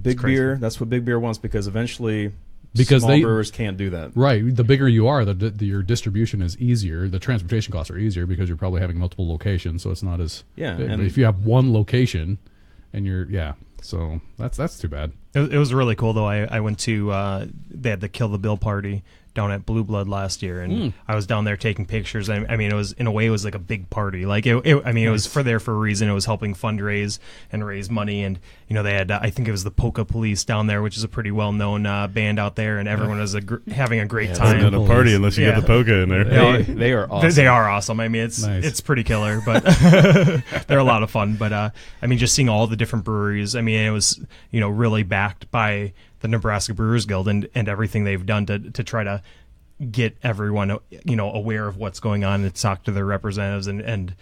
[SPEAKER 3] big
[SPEAKER 4] crazy.
[SPEAKER 3] beer. That's what big beer wants because eventually,
[SPEAKER 1] Because
[SPEAKER 3] small
[SPEAKER 1] they-
[SPEAKER 3] brewers can't do that.
[SPEAKER 1] Right. The bigger you are, your distribution is easier. The transportation costs are easier because you're probably having multiple locations, so it's not as
[SPEAKER 3] Yeah,
[SPEAKER 1] big.
[SPEAKER 3] and-
[SPEAKER 1] But if you have one location, and so that's too bad.
[SPEAKER 4] It was really cool though. I went to they had the Kill the Bill party down at Blue Blood last year, and I was down there taking pictures. I mean, it was in a way it was like a big party. Like it was for a reason. It was helping fundraise and raise money, and they had I think it was the Polka Police down there, which is a pretty well known band out there, and everyone was having a great
[SPEAKER 2] It's
[SPEAKER 4] time.
[SPEAKER 2] not a party unless you
[SPEAKER 4] Yeah.
[SPEAKER 2] get the polka in there.
[SPEAKER 3] They are awesome.
[SPEAKER 4] They are awesome. I mean, it's
[SPEAKER 1] Nice.
[SPEAKER 4] it's pretty killer, but they're a lot of fun. But I mean, just seeing all the different breweries. I mean, it was really backed by the Nebraska Brewers Guild and everything they've done to try to get everyone aware of what's going on and talk to their representatives and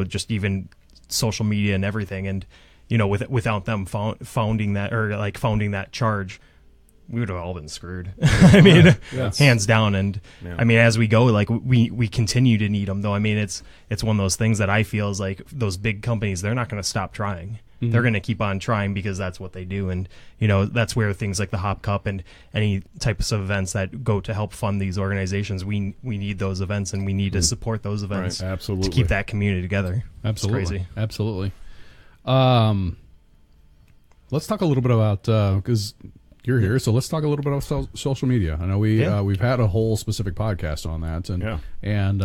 [SPEAKER 4] just even social media and everything. And without them founding that charge, we would have all been screwed. I mean, hands down. And I mean, as we go, like we continue to need them, though. I mean, it's one of those things that I feel is like those big companies, they're not going to stop trying. They're going to keep on trying because that's what they do. And, that's where things like the Hop Cup and any types of events that go to help fund these organizations, we need those events and we need to support those events
[SPEAKER 2] Right, absolutely.
[SPEAKER 4] to keep that community together.
[SPEAKER 1] Absolutely.
[SPEAKER 4] It's crazy.
[SPEAKER 1] Absolutely. Let's talk a little bit about because you're here, so let's talk a little bit about social media. I know we've had a whole specific podcast on that, and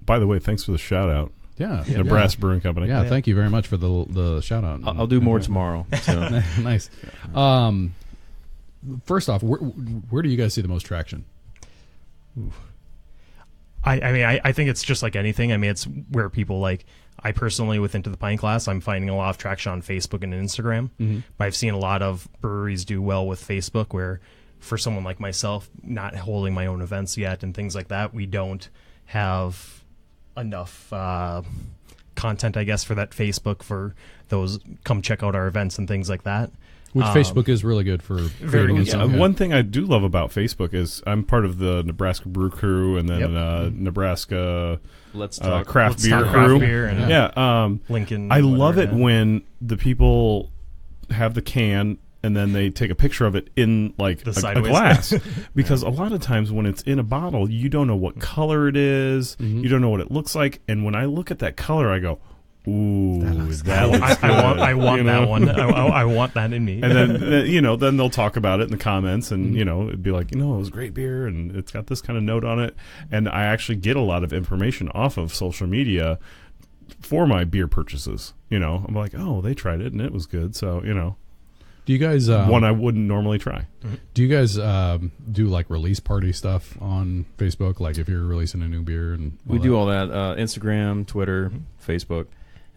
[SPEAKER 2] By the way, thanks for the shout out. Nebraska Brewing Company.
[SPEAKER 1] Yeah, thank you very much for the shout out.
[SPEAKER 3] I'll do more tomorrow. So.
[SPEAKER 1] Nice. First off, where do you guys see the most traction?
[SPEAKER 4] I think it's just like anything. I mean, it's where people I personally, with Into the Pint class, I'm finding a lot of traction on Facebook and Instagram. But I've seen a lot of breweries do well with Facebook, where for someone like myself, not holding my own events yet and things like that, we don't have enough content, I guess, for that Facebook for those come check out our events and things like that.
[SPEAKER 1] Which Facebook is really good for creating its own.
[SPEAKER 2] One thing I do love about Facebook is I'm part of the Nebraska Brew Crew and then Nebraska
[SPEAKER 3] Let's talk
[SPEAKER 2] Craft Beer
[SPEAKER 4] Craft
[SPEAKER 2] Crew.
[SPEAKER 4] Beer and Lincoln.
[SPEAKER 2] I love it
[SPEAKER 4] whatever,
[SPEAKER 2] when the people have the can and then they take a picture of it in like
[SPEAKER 4] The
[SPEAKER 2] a
[SPEAKER 4] sideways.
[SPEAKER 2] glass, because a lot of times when it's in a bottle, you don't know what color it is, you don't know what it looks like, and when I look at that color, I go, "Ooh, that looks good."
[SPEAKER 4] I want that one. I want that in me.
[SPEAKER 2] And then then they'll talk about it in the comments, and it'd be like, it was great beer, and it's got this kind of note on it. And I actually get a lot of information off of social media for my beer purchases. I'm like, oh, they tried it and it was good, so
[SPEAKER 1] Do you guys
[SPEAKER 2] one I wouldn't normally try.
[SPEAKER 1] Do you guys do like release party stuff on Facebook? Like if you're releasing a new beer and
[SPEAKER 3] We do all that. Instagram, Twitter, Facebook.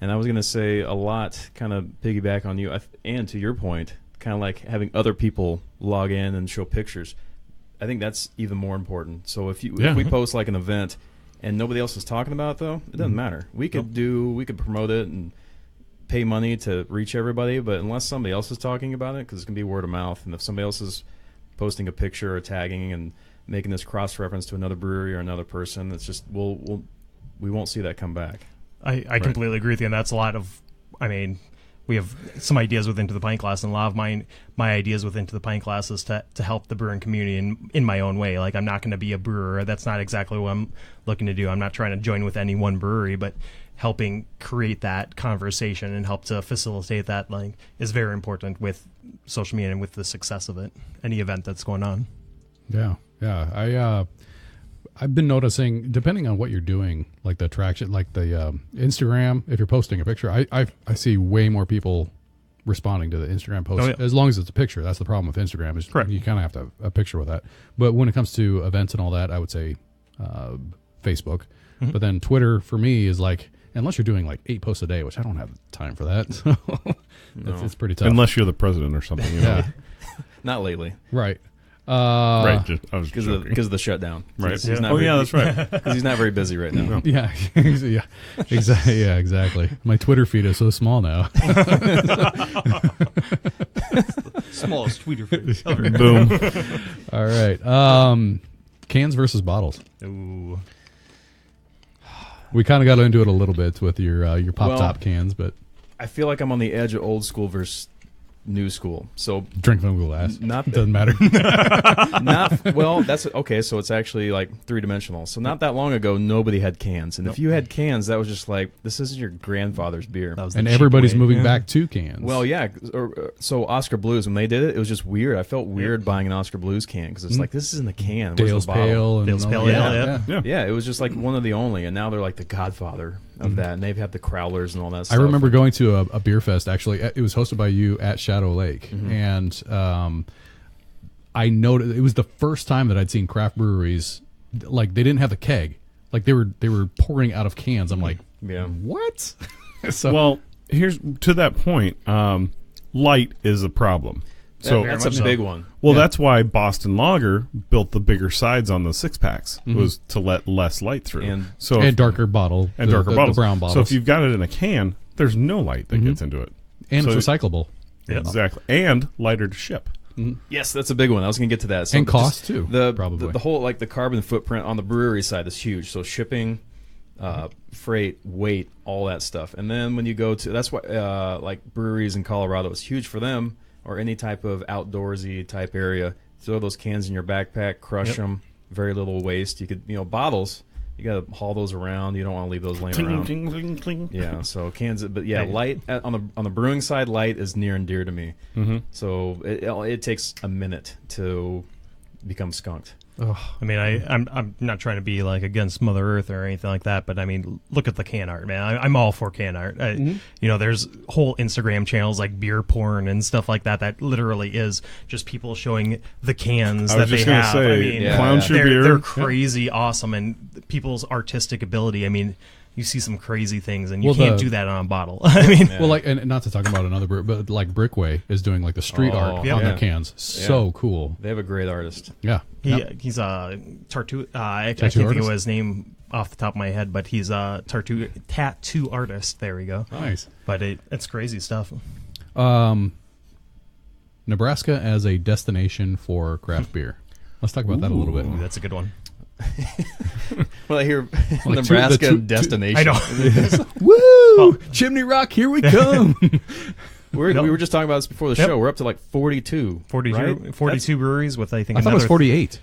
[SPEAKER 3] And I was going to say a lot, kind of piggyback on you, and to your point, kind of like having other people log in and show pictures. I think that's even more important. So if we post like an event and nobody else is talking about it, though, it doesn't matter. We could promote it and pay money to reach everybody, but unless somebody else is talking about it, because it's going to be word of mouth, and if somebody else is posting a picture or tagging and making this cross-reference to another brewery or another person, it's just we won't see that come back.
[SPEAKER 4] I completely agree with you, and that's a lot of, we have some ideas with Into the Pint Glass, and a lot of my ideas with Into the Pint Glass is to help the brewing community in my own way. Like, I'm not going to be a brewer. That's not exactly what I'm looking to do. I'm not trying to join with any one brewery, but helping create that conversation and help to facilitate that, like, is very important with social media and with the success of it, any event that's going on.
[SPEAKER 1] Yeah. I've been noticing, depending on what you're doing, like the traction, like the Instagram, if you're posting a picture, I see way more people responding to the Instagram post, as long as it's a picture. That's the problem with Instagram, is
[SPEAKER 4] Correct.
[SPEAKER 1] You kind of have to have a picture with that. But when it comes to events and all that, I would say Facebook.
[SPEAKER 4] Mm-hmm.
[SPEAKER 1] But then Twitter, for me, is like, unless you're doing like 8 posts a day, which I don't have time for that. So it's pretty tough.
[SPEAKER 2] Unless you're the president or something. You know?
[SPEAKER 1] Yeah.
[SPEAKER 3] Not lately.
[SPEAKER 1] Right.
[SPEAKER 2] Right. I was
[SPEAKER 3] Because
[SPEAKER 2] joking.
[SPEAKER 3] of the shutdown.
[SPEAKER 2] Right.
[SPEAKER 3] He's not
[SPEAKER 2] Oh,
[SPEAKER 3] very-
[SPEAKER 2] yeah, that's right.
[SPEAKER 3] Because he's not very busy right now.
[SPEAKER 1] Yeah, yeah, exactly. Yeah, exactly. My Twitter feed is so small now.
[SPEAKER 4] Smallest Twitter feed.
[SPEAKER 2] Boom.
[SPEAKER 1] All right. Cans versus bottles.
[SPEAKER 4] Ooh.
[SPEAKER 1] We kind of got into it a little bit with your pop top
[SPEAKER 3] Well-
[SPEAKER 1] cans, but
[SPEAKER 3] I feel like I'm on the edge of old school versus new school. So
[SPEAKER 1] drink from glass.
[SPEAKER 3] not
[SPEAKER 1] Doesn't matter.
[SPEAKER 3] not well. That's okay. So it's actually like 3-dimensional. So not that long ago, nobody had cans, and if you had cans, that was just like, this is your grandfather's beer.
[SPEAKER 4] That was the
[SPEAKER 1] And
[SPEAKER 4] cheap
[SPEAKER 1] everybody's
[SPEAKER 4] way.
[SPEAKER 1] moving
[SPEAKER 4] Yeah.
[SPEAKER 1] back to cans.
[SPEAKER 3] Well, yeah. So Oscar Blues, when they did it, it was just weird. I felt weird buying an Oscar Blues can because it's like, this is in the can. Where's
[SPEAKER 1] Dale's
[SPEAKER 3] the bottle?
[SPEAKER 1] Pale. And
[SPEAKER 4] Dale's
[SPEAKER 1] all
[SPEAKER 4] Pale,
[SPEAKER 1] that.
[SPEAKER 4] yeah.
[SPEAKER 3] Yeah, it was just like one of the only, and now they're like the godfather of that, and they've had the crowlers and all that
[SPEAKER 1] I
[SPEAKER 3] stuff.
[SPEAKER 1] remember going to a beer fest. Actually, it was hosted by you at Shadow Lake,
[SPEAKER 3] Mm-hmm.
[SPEAKER 1] and I noticed it was the first time that I'd seen craft breweries, like, they didn't have the keg, like they were pouring out of cans. I'm like,
[SPEAKER 3] Yeah.
[SPEAKER 1] what? So
[SPEAKER 2] Well, here's to that point. Light is a problem. So
[SPEAKER 3] that's
[SPEAKER 4] much
[SPEAKER 3] a
[SPEAKER 4] so.
[SPEAKER 3] big one.
[SPEAKER 2] well, that's why Boston Lager built the bigger sides on the 6-packs, was to let less light through.
[SPEAKER 3] And-
[SPEAKER 2] so
[SPEAKER 1] and darker bottle
[SPEAKER 2] and
[SPEAKER 1] the-
[SPEAKER 2] darker
[SPEAKER 1] the
[SPEAKER 2] bottles.
[SPEAKER 1] brown bottles.
[SPEAKER 2] So if you've got it in a can, there's no light that gets into it.
[SPEAKER 1] and
[SPEAKER 2] so-
[SPEAKER 1] it's recyclable
[SPEAKER 2] Exactly, and lighter to ship.
[SPEAKER 3] Yes, that's a big one. I was going to get to that. So
[SPEAKER 1] and
[SPEAKER 3] just
[SPEAKER 1] cost too.
[SPEAKER 3] The
[SPEAKER 1] probably
[SPEAKER 3] the whole, like, the carbon footprint on the brewery side is huge. So shipping, freight, weight, all that stuff. And then when you go to, that's why like breweries in Colorado, it's huge for them, or any type of outdoorsy type area. Throw those cans in your backpack, crush them, very little waste. You could, bottles, you got to haul those around. You don't want to leave those laying
[SPEAKER 2] Cling,
[SPEAKER 3] around.
[SPEAKER 2] cling, cling, cling.
[SPEAKER 3] Yeah, so cans, but yeah, light on the brewing side, light is near and dear to me. So it takes a minute to become skunked.
[SPEAKER 4] I mean, I'm not trying to be like against Mother Earth or anything like that, but I mean, look at the can art, man. I'm all for can art. There's whole Instagram channels like beer porn and stuff like that. That literally is just people showing the cans
[SPEAKER 2] I
[SPEAKER 4] that
[SPEAKER 2] was
[SPEAKER 4] they
[SPEAKER 2] just gonna
[SPEAKER 4] have.
[SPEAKER 2] say,
[SPEAKER 4] I mean,
[SPEAKER 2] clown your beer.
[SPEAKER 4] they're crazy, awesome, and people's artistic ability. I mean, you see some crazy things, and you
[SPEAKER 1] Well,
[SPEAKER 4] can't do that on a bottle. I mean,
[SPEAKER 1] Well, like, and not to talk about another brewer, but like Brickway is doing like the street art on
[SPEAKER 3] yeah.
[SPEAKER 1] their cans. So cool.
[SPEAKER 3] They have a great artist.
[SPEAKER 1] Yeah.
[SPEAKER 4] he's a tattoo. I can't
[SPEAKER 1] Tattoo
[SPEAKER 4] think
[SPEAKER 1] artist?
[SPEAKER 4] of his name off the top of my head, but he's a tattoo artist. There we go.
[SPEAKER 1] Nice.
[SPEAKER 4] But it's crazy stuff.
[SPEAKER 1] Nebraska as a destination for craft beer. Let's talk about that a little bit.
[SPEAKER 4] Ooh, that's a good one.
[SPEAKER 3] Well, I hear
[SPEAKER 1] Like
[SPEAKER 3] Nebraska
[SPEAKER 1] two-
[SPEAKER 3] destination.
[SPEAKER 4] I know.
[SPEAKER 1] Woo! Chimney Rock, here we come.
[SPEAKER 3] We were just talking about this before the
[SPEAKER 4] Yep.
[SPEAKER 3] show. We're up to like 42.
[SPEAKER 4] 42,
[SPEAKER 3] right?
[SPEAKER 4] 42 breweries with, I think,
[SPEAKER 1] I thought it was
[SPEAKER 4] another
[SPEAKER 1] 48.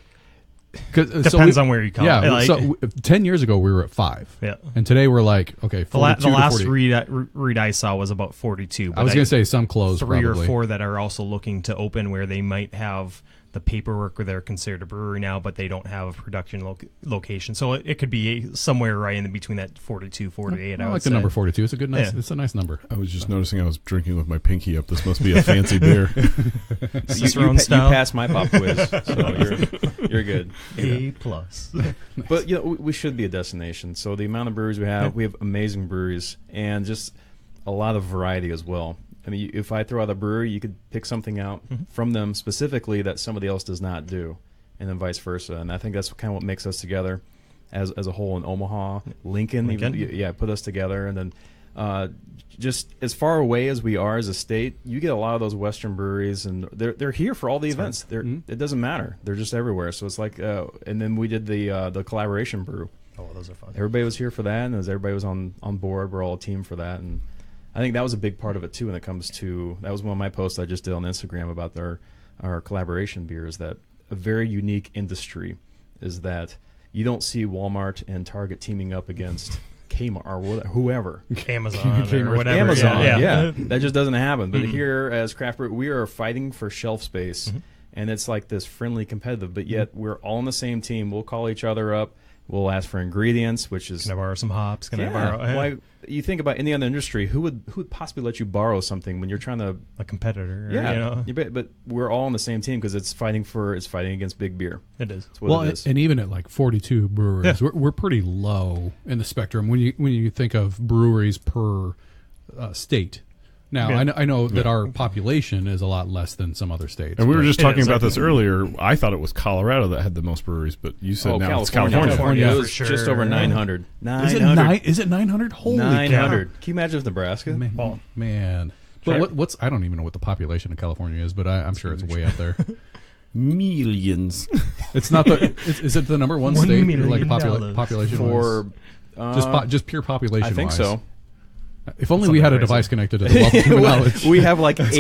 [SPEAKER 4] Depends on where you count.
[SPEAKER 1] Yeah,
[SPEAKER 4] Like,
[SPEAKER 1] so 10 years ago we were at 5.
[SPEAKER 4] yeah.
[SPEAKER 1] And today we're like, okay, 42
[SPEAKER 4] The last
[SPEAKER 1] to 40.
[SPEAKER 4] read I saw was about 42.
[SPEAKER 1] I was going to say some closed
[SPEAKER 4] 3
[SPEAKER 1] probably.
[SPEAKER 4] or 4 that are also looking to open where they might have the paperwork where they're considered a brewery now, but they don't have a production location. So it could be somewhere right in between that 42, 48.
[SPEAKER 1] I
[SPEAKER 4] I
[SPEAKER 1] like
[SPEAKER 4] would
[SPEAKER 1] the
[SPEAKER 4] say.
[SPEAKER 1] number 42. It's a good, nice.
[SPEAKER 4] Yeah.
[SPEAKER 1] It's a nice number.
[SPEAKER 2] I was just noticing I was drinking with my pinky up. This must be a fancy beer.
[SPEAKER 4] Cicerone
[SPEAKER 3] you
[SPEAKER 4] style.
[SPEAKER 3] passed my pop quiz, so you're good.
[SPEAKER 4] A plus.
[SPEAKER 3] But we should be a destination. So the amount of breweries we have amazing breweries, and just a lot of variety as well. I mean, if I throw out a brewery, you could pick something out from them specifically that somebody else does not do, and then vice versa. And I think that's kind of what makes us together as a whole in Omaha. Lincoln. Even, put us together. And then just as far away as we are as a state, you get a lot of those Western breweries, and they're here for all the events. It doesn't matter. They're just everywhere. So it's like, and then we did the collaboration brew.
[SPEAKER 4] Oh, those are fun.
[SPEAKER 3] Everybody was here for that, and as everybody was on board, we're all a team for that. And I think that was a big part of it too when it comes to, that was one of my posts I just did on Instagram about our collaboration beers, that a very unique industry is that you don't see Walmart and Target teaming up against Kmart or whoever.
[SPEAKER 4] Amazon or whatever.
[SPEAKER 3] Amazon, yeah. That just doesn't happen. But here as craft brewer, we are fighting for shelf space, and it's like this friendly competitive, but yet we're all on the same team. We'll call each other up. We'll ask for ingredients, which is...
[SPEAKER 4] Can I borrow some hops? Can I borrow...
[SPEAKER 3] Why, you think about any other industry, who would possibly let you borrow something when you're trying to...
[SPEAKER 4] A competitor.
[SPEAKER 3] Yeah,
[SPEAKER 4] you know?
[SPEAKER 3] But we're all on the same team because it's fighting against big beer.
[SPEAKER 4] It is.
[SPEAKER 3] That's what it is.
[SPEAKER 1] And even at like 42 breweries, we're pretty low in the spectrum when you think of breweries per state. Now, I know that our population is a lot less than some other states.
[SPEAKER 2] And we were just talking about this earlier. I thought it was Colorado that had the most breweries, but you said now it's California.
[SPEAKER 3] California. It
[SPEAKER 4] for
[SPEAKER 3] was
[SPEAKER 4] sure.
[SPEAKER 3] just over 900.
[SPEAKER 1] Is it 900? Holy
[SPEAKER 3] 900. Can you imagine if Nebraska?
[SPEAKER 1] Man. But what's I don't even know what the population of California is, but I'm sure it's way up there.
[SPEAKER 2] Millions.
[SPEAKER 1] It's not the. Is it the number one state like population
[SPEAKER 3] for
[SPEAKER 1] just pure population?
[SPEAKER 3] I think so.
[SPEAKER 1] If only we had a device connected to the Wealth of Human Knowledge.
[SPEAKER 3] We have like 8.
[SPEAKER 4] 5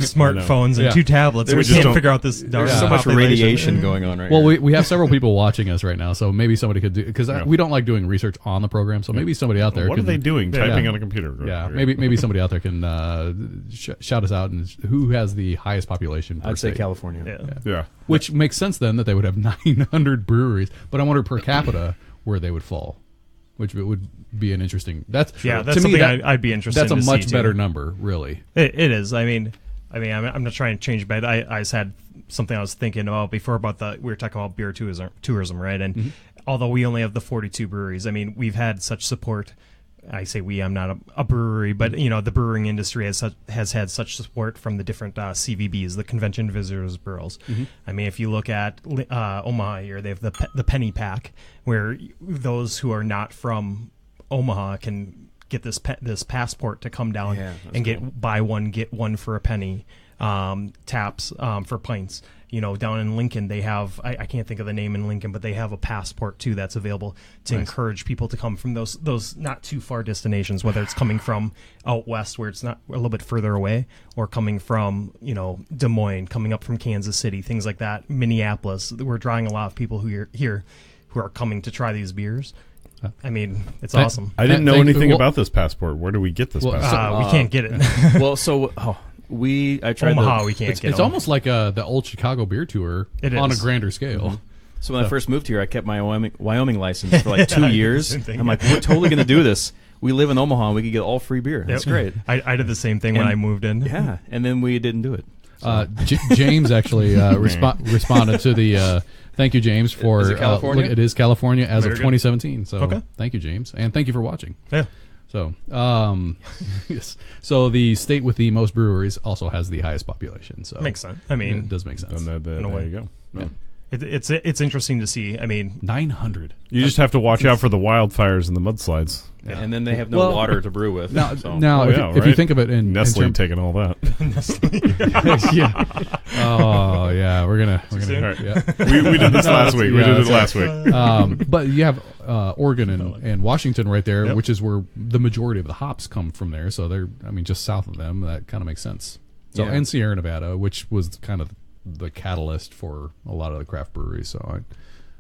[SPEAKER 4] smartphones and 2 tablets. We can't figure out this.
[SPEAKER 3] There's so much radiation going on right now.
[SPEAKER 1] Well, we have several people watching us right now, so maybe somebody could do, because we don't like doing research on the program, so maybe somebody out there
[SPEAKER 2] What are they doing? Typing on a computer.
[SPEAKER 1] Yeah, maybe somebody out there can shout us out and who has the highest population per
[SPEAKER 3] I'd say
[SPEAKER 1] state.
[SPEAKER 3] California.
[SPEAKER 2] Yeah.
[SPEAKER 1] Which makes sense then that they would have 900 breweries, but I wonder per capita where they would fall. Which would be an interesting. That's
[SPEAKER 4] something I'd be interested.
[SPEAKER 1] That's
[SPEAKER 4] a
[SPEAKER 1] much better number, really.
[SPEAKER 4] It is. I mean, I'm not trying to change, but I just had something I was thinking about before about we were talking about beer tourism, right? And although we only have the 42 breweries, I mean, we've had such support. I say we. I'm not a brewery, but the brewing industry has had such support from the different CVBs, the Convention Visitors Bureaus. I mean, if you look at Omaha here, they have the penny pack, where those who are not from Omaha can get this passport to come down and buy one get one for a penny. Taps for pints. Down in Lincoln, they have, I can't think of the name in Lincoln, but they have a passport too that's available to encourage people to come from those not too far destinations, whether it's coming from out west where it's not a little bit further away, or coming from Des Moines, coming up from Kansas City, things like that. Minneapolis, we're drawing a lot of people who are coming to try these beers. I mean, it's awesome.
[SPEAKER 2] I didn't know anything about this passport. Where do we get this passport?
[SPEAKER 4] We can't get it.
[SPEAKER 3] I tried
[SPEAKER 4] Omaha. We can't get.
[SPEAKER 1] It's almost like the old Chicago beer tour on a grander scale.
[SPEAKER 3] So when I first moved here, I kept my Wyoming license for like 2 years. I'm like, we're totally going to do this. We live in Omaha, and we could get all free beer. That's great.
[SPEAKER 4] I did the same thing when I moved in.
[SPEAKER 3] Yeah, and then we didn't do it.
[SPEAKER 1] So. James actually responded to the. Thank you, James, for
[SPEAKER 3] is it California?
[SPEAKER 1] It is California as of 2017. So thank you, James, and thank you for watching.
[SPEAKER 4] Yeah.
[SPEAKER 1] So, yes. So the state with the most breweries also has the highest population. So
[SPEAKER 4] makes sense. I mean,
[SPEAKER 1] it does make sense.
[SPEAKER 2] There you go.
[SPEAKER 1] Yeah.
[SPEAKER 4] It's interesting to see. I mean,
[SPEAKER 1] 900.
[SPEAKER 2] You just have to watch out for the wildfires and the mudslides.
[SPEAKER 3] Yeah. And then they have no water to brew with.
[SPEAKER 1] Now, if you think of it in
[SPEAKER 2] Nestle taking all that.
[SPEAKER 1] Yeah. Oh yeah, we're gonna.
[SPEAKER 2] We did this last week. We did it last week.
[SPEAKER 1] But you have Oregon and Washington right there, which is where the majority of the hops come from there. So they're, just south of them. That kind of makes sense. So and Sierra Nevada, which was kind of the catalyst for a lot of the craft breweries. So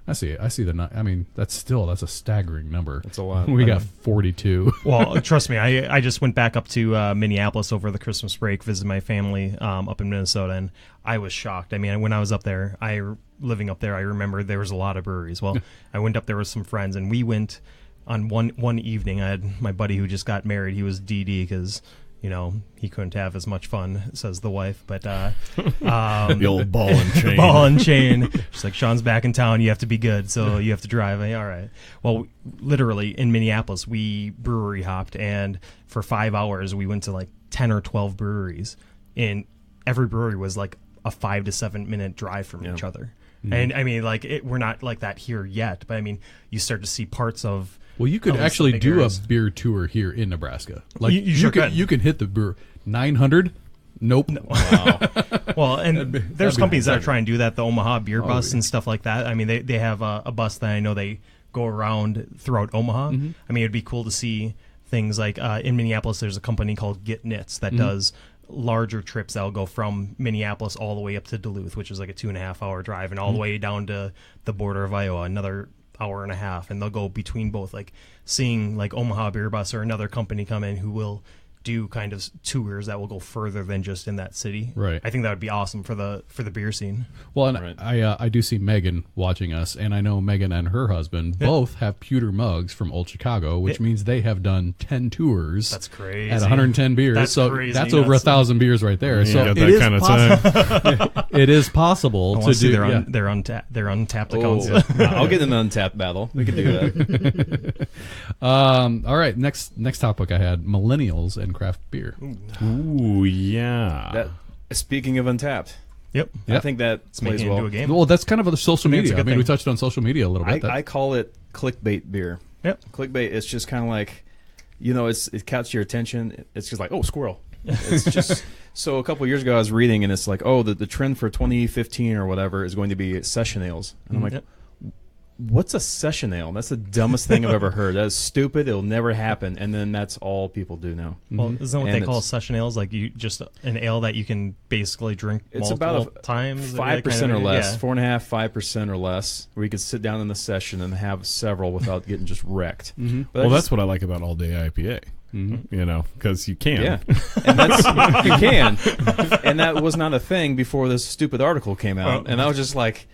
[SPEAKER 1] I see it. I see that's a staggering number.
[SPEAKER 3] That's a lot.
[SPEAKER 1] We got 42.
[SPEAKER 4] Well, trust me, I just went back up to Minneapolis over the Christmas break, visited my family up in Minnesota, and I was shocked. I mean, when I was up there, living up there, I remember there was a lot of breweries. Well, I went up there with some friends, and we went on one evening. I had my buddy who just got married. He was DD because he couldn't have as much fun, says the wife. But
[SPEAKER 2] the old ball and chain.
[SPEAKER 4] Ball and chain. She's like, Sean's back in town. You have to be good, so you have to drive. All right. Well, literally in Minneapolis, we brewery hopped, and for 5 hours, we went to like 10 or 12 breweries, and every brewery was like a 5 to 7 minute drive from each other. Mm-hmm. And I mean, we're not like that here yet, but I mean, you start to see parts of.
[SPEAKER 1] Well, you could actually do a beer tour here in Nebraska. Like you can hit the brewer 900. Nope. No.
[SPEAKER 3] Wow.
[SPEAKER 4] Well, and there's companies that are trying to do that. The Omaha Beer Bus and stuff like that. I mean, they have a bus that I know they go around throughout Omaha. Mm-hmm. I mean, it'd be cool to see things like in Minneapolis, there's a company called Get Knits that does larger trips that'll go from Minneapolis all the way up to Duluth, which is like a 2.5-hour drive, and all the way down to the border of Iowa, another hour and a half, and they'll go between both, like seeing like Omaha Beer Bus or another company come in who will do kind of tours that will go further than just in that city.
[SPEAKER 1] Right.
[SPEAKER 4] I think that would be awesome for the beer scene.
[SPEAKER 1] Well, and I do see Megan watching us, and I know Megan and her husband both have pewter mugs from Old Chicago, which means they have done 10 tours.
[SPEAKER 4] That's crazy.
[SPEAKER 1] At 110 beers.
[SPEAKER 4] That's
[SPEAKER 1] so
[SPEAKER 4] crazy.
[SPEAKER 1] that's over 1,000 beers right there. So
[SPEAKER 2] got
[SPEAKER 1] it
[SPEAKER 2] that
[SPEAKER 1] is
[SPEAKER 2] kind of
[SPEAKER 1] possible. It is possible
[SPEAKER 4] I
[SPEAKER 1] to
[SPEAKER 4] want to see
[SPEAKER 1] do
[SPEAKER 4] their untapped accounts.
[SPEAKER 3] I'll get an untapped battle. We could do that.
[SPEAKER 1] All right, next topic I had, millennials and craft beer.
[SPEAKER 2] Ooh, yeah.
[SPEAKER 3] Speaking of untapped,
[SPEAKER 4] Yep.
[SPEAKER 3] I think that
[SPEAKER 4] It's
[SPEAKER 3] plays
[SPEAKER 4] making it
[SPEAKER 3] well.
[SPEAKER 4] into a game.
[SPEAKER 1] Well, that's kind of a social
[SPEAKER 4] think it's a
[SPEAKER 1] media. I
[SPEAKER 4] good
[SPEAKER 1] mean, we
[SPEAKER 4] thing.
[SPEAKER 1] touched on social media a little bit.
[SPEAKER 3] I call it clickbait beer.
[SPEAKER 4] Yep.
[SPEAKER 3] Clickbait is just kind of like, it catches your attention. It's just like, oh, squirrel. It's just so. A couple of years ago, I was reading, and it's like, oh, the trend for 2015 or whatever is going to be session ales, and I'm like,
[SPEAKER 4] Yep.
[SPEAKER 3] what's a session ale? That's the dumbest thing I've ever heard. That is stupid. It'll never happen. And then that's all people do now.
[SPEAKER 4] Well, isn't that what
[SPEAKER 3] And
[SPEAKER 4] they call
[SPEAKER 3] it's-
[SPEAKER 4] session ales? Like you just an ale that you can basically drink
[SPEAKER 3] It's
[SPEAKER 4] multiple
[SPEAKER 3] about
[SPEAKER 4] times,
[SPEAKER 3] 5% or less,
[SPEAKER 4] Yeah.
[SPEAKER 3] 4.5%, 5% or less, where you could sit down in the session and have several without getting just wrecked.
[SPEAKER 1] Mm-hmm.
[SPEAKER 3] But
[SPEAKER 2] Well, that's what I like about all day IPA. You know, because you can.
[SPEAKER 3] Yeah, and that's you can, and that was not a thing before this stupid article came out, and I was just like,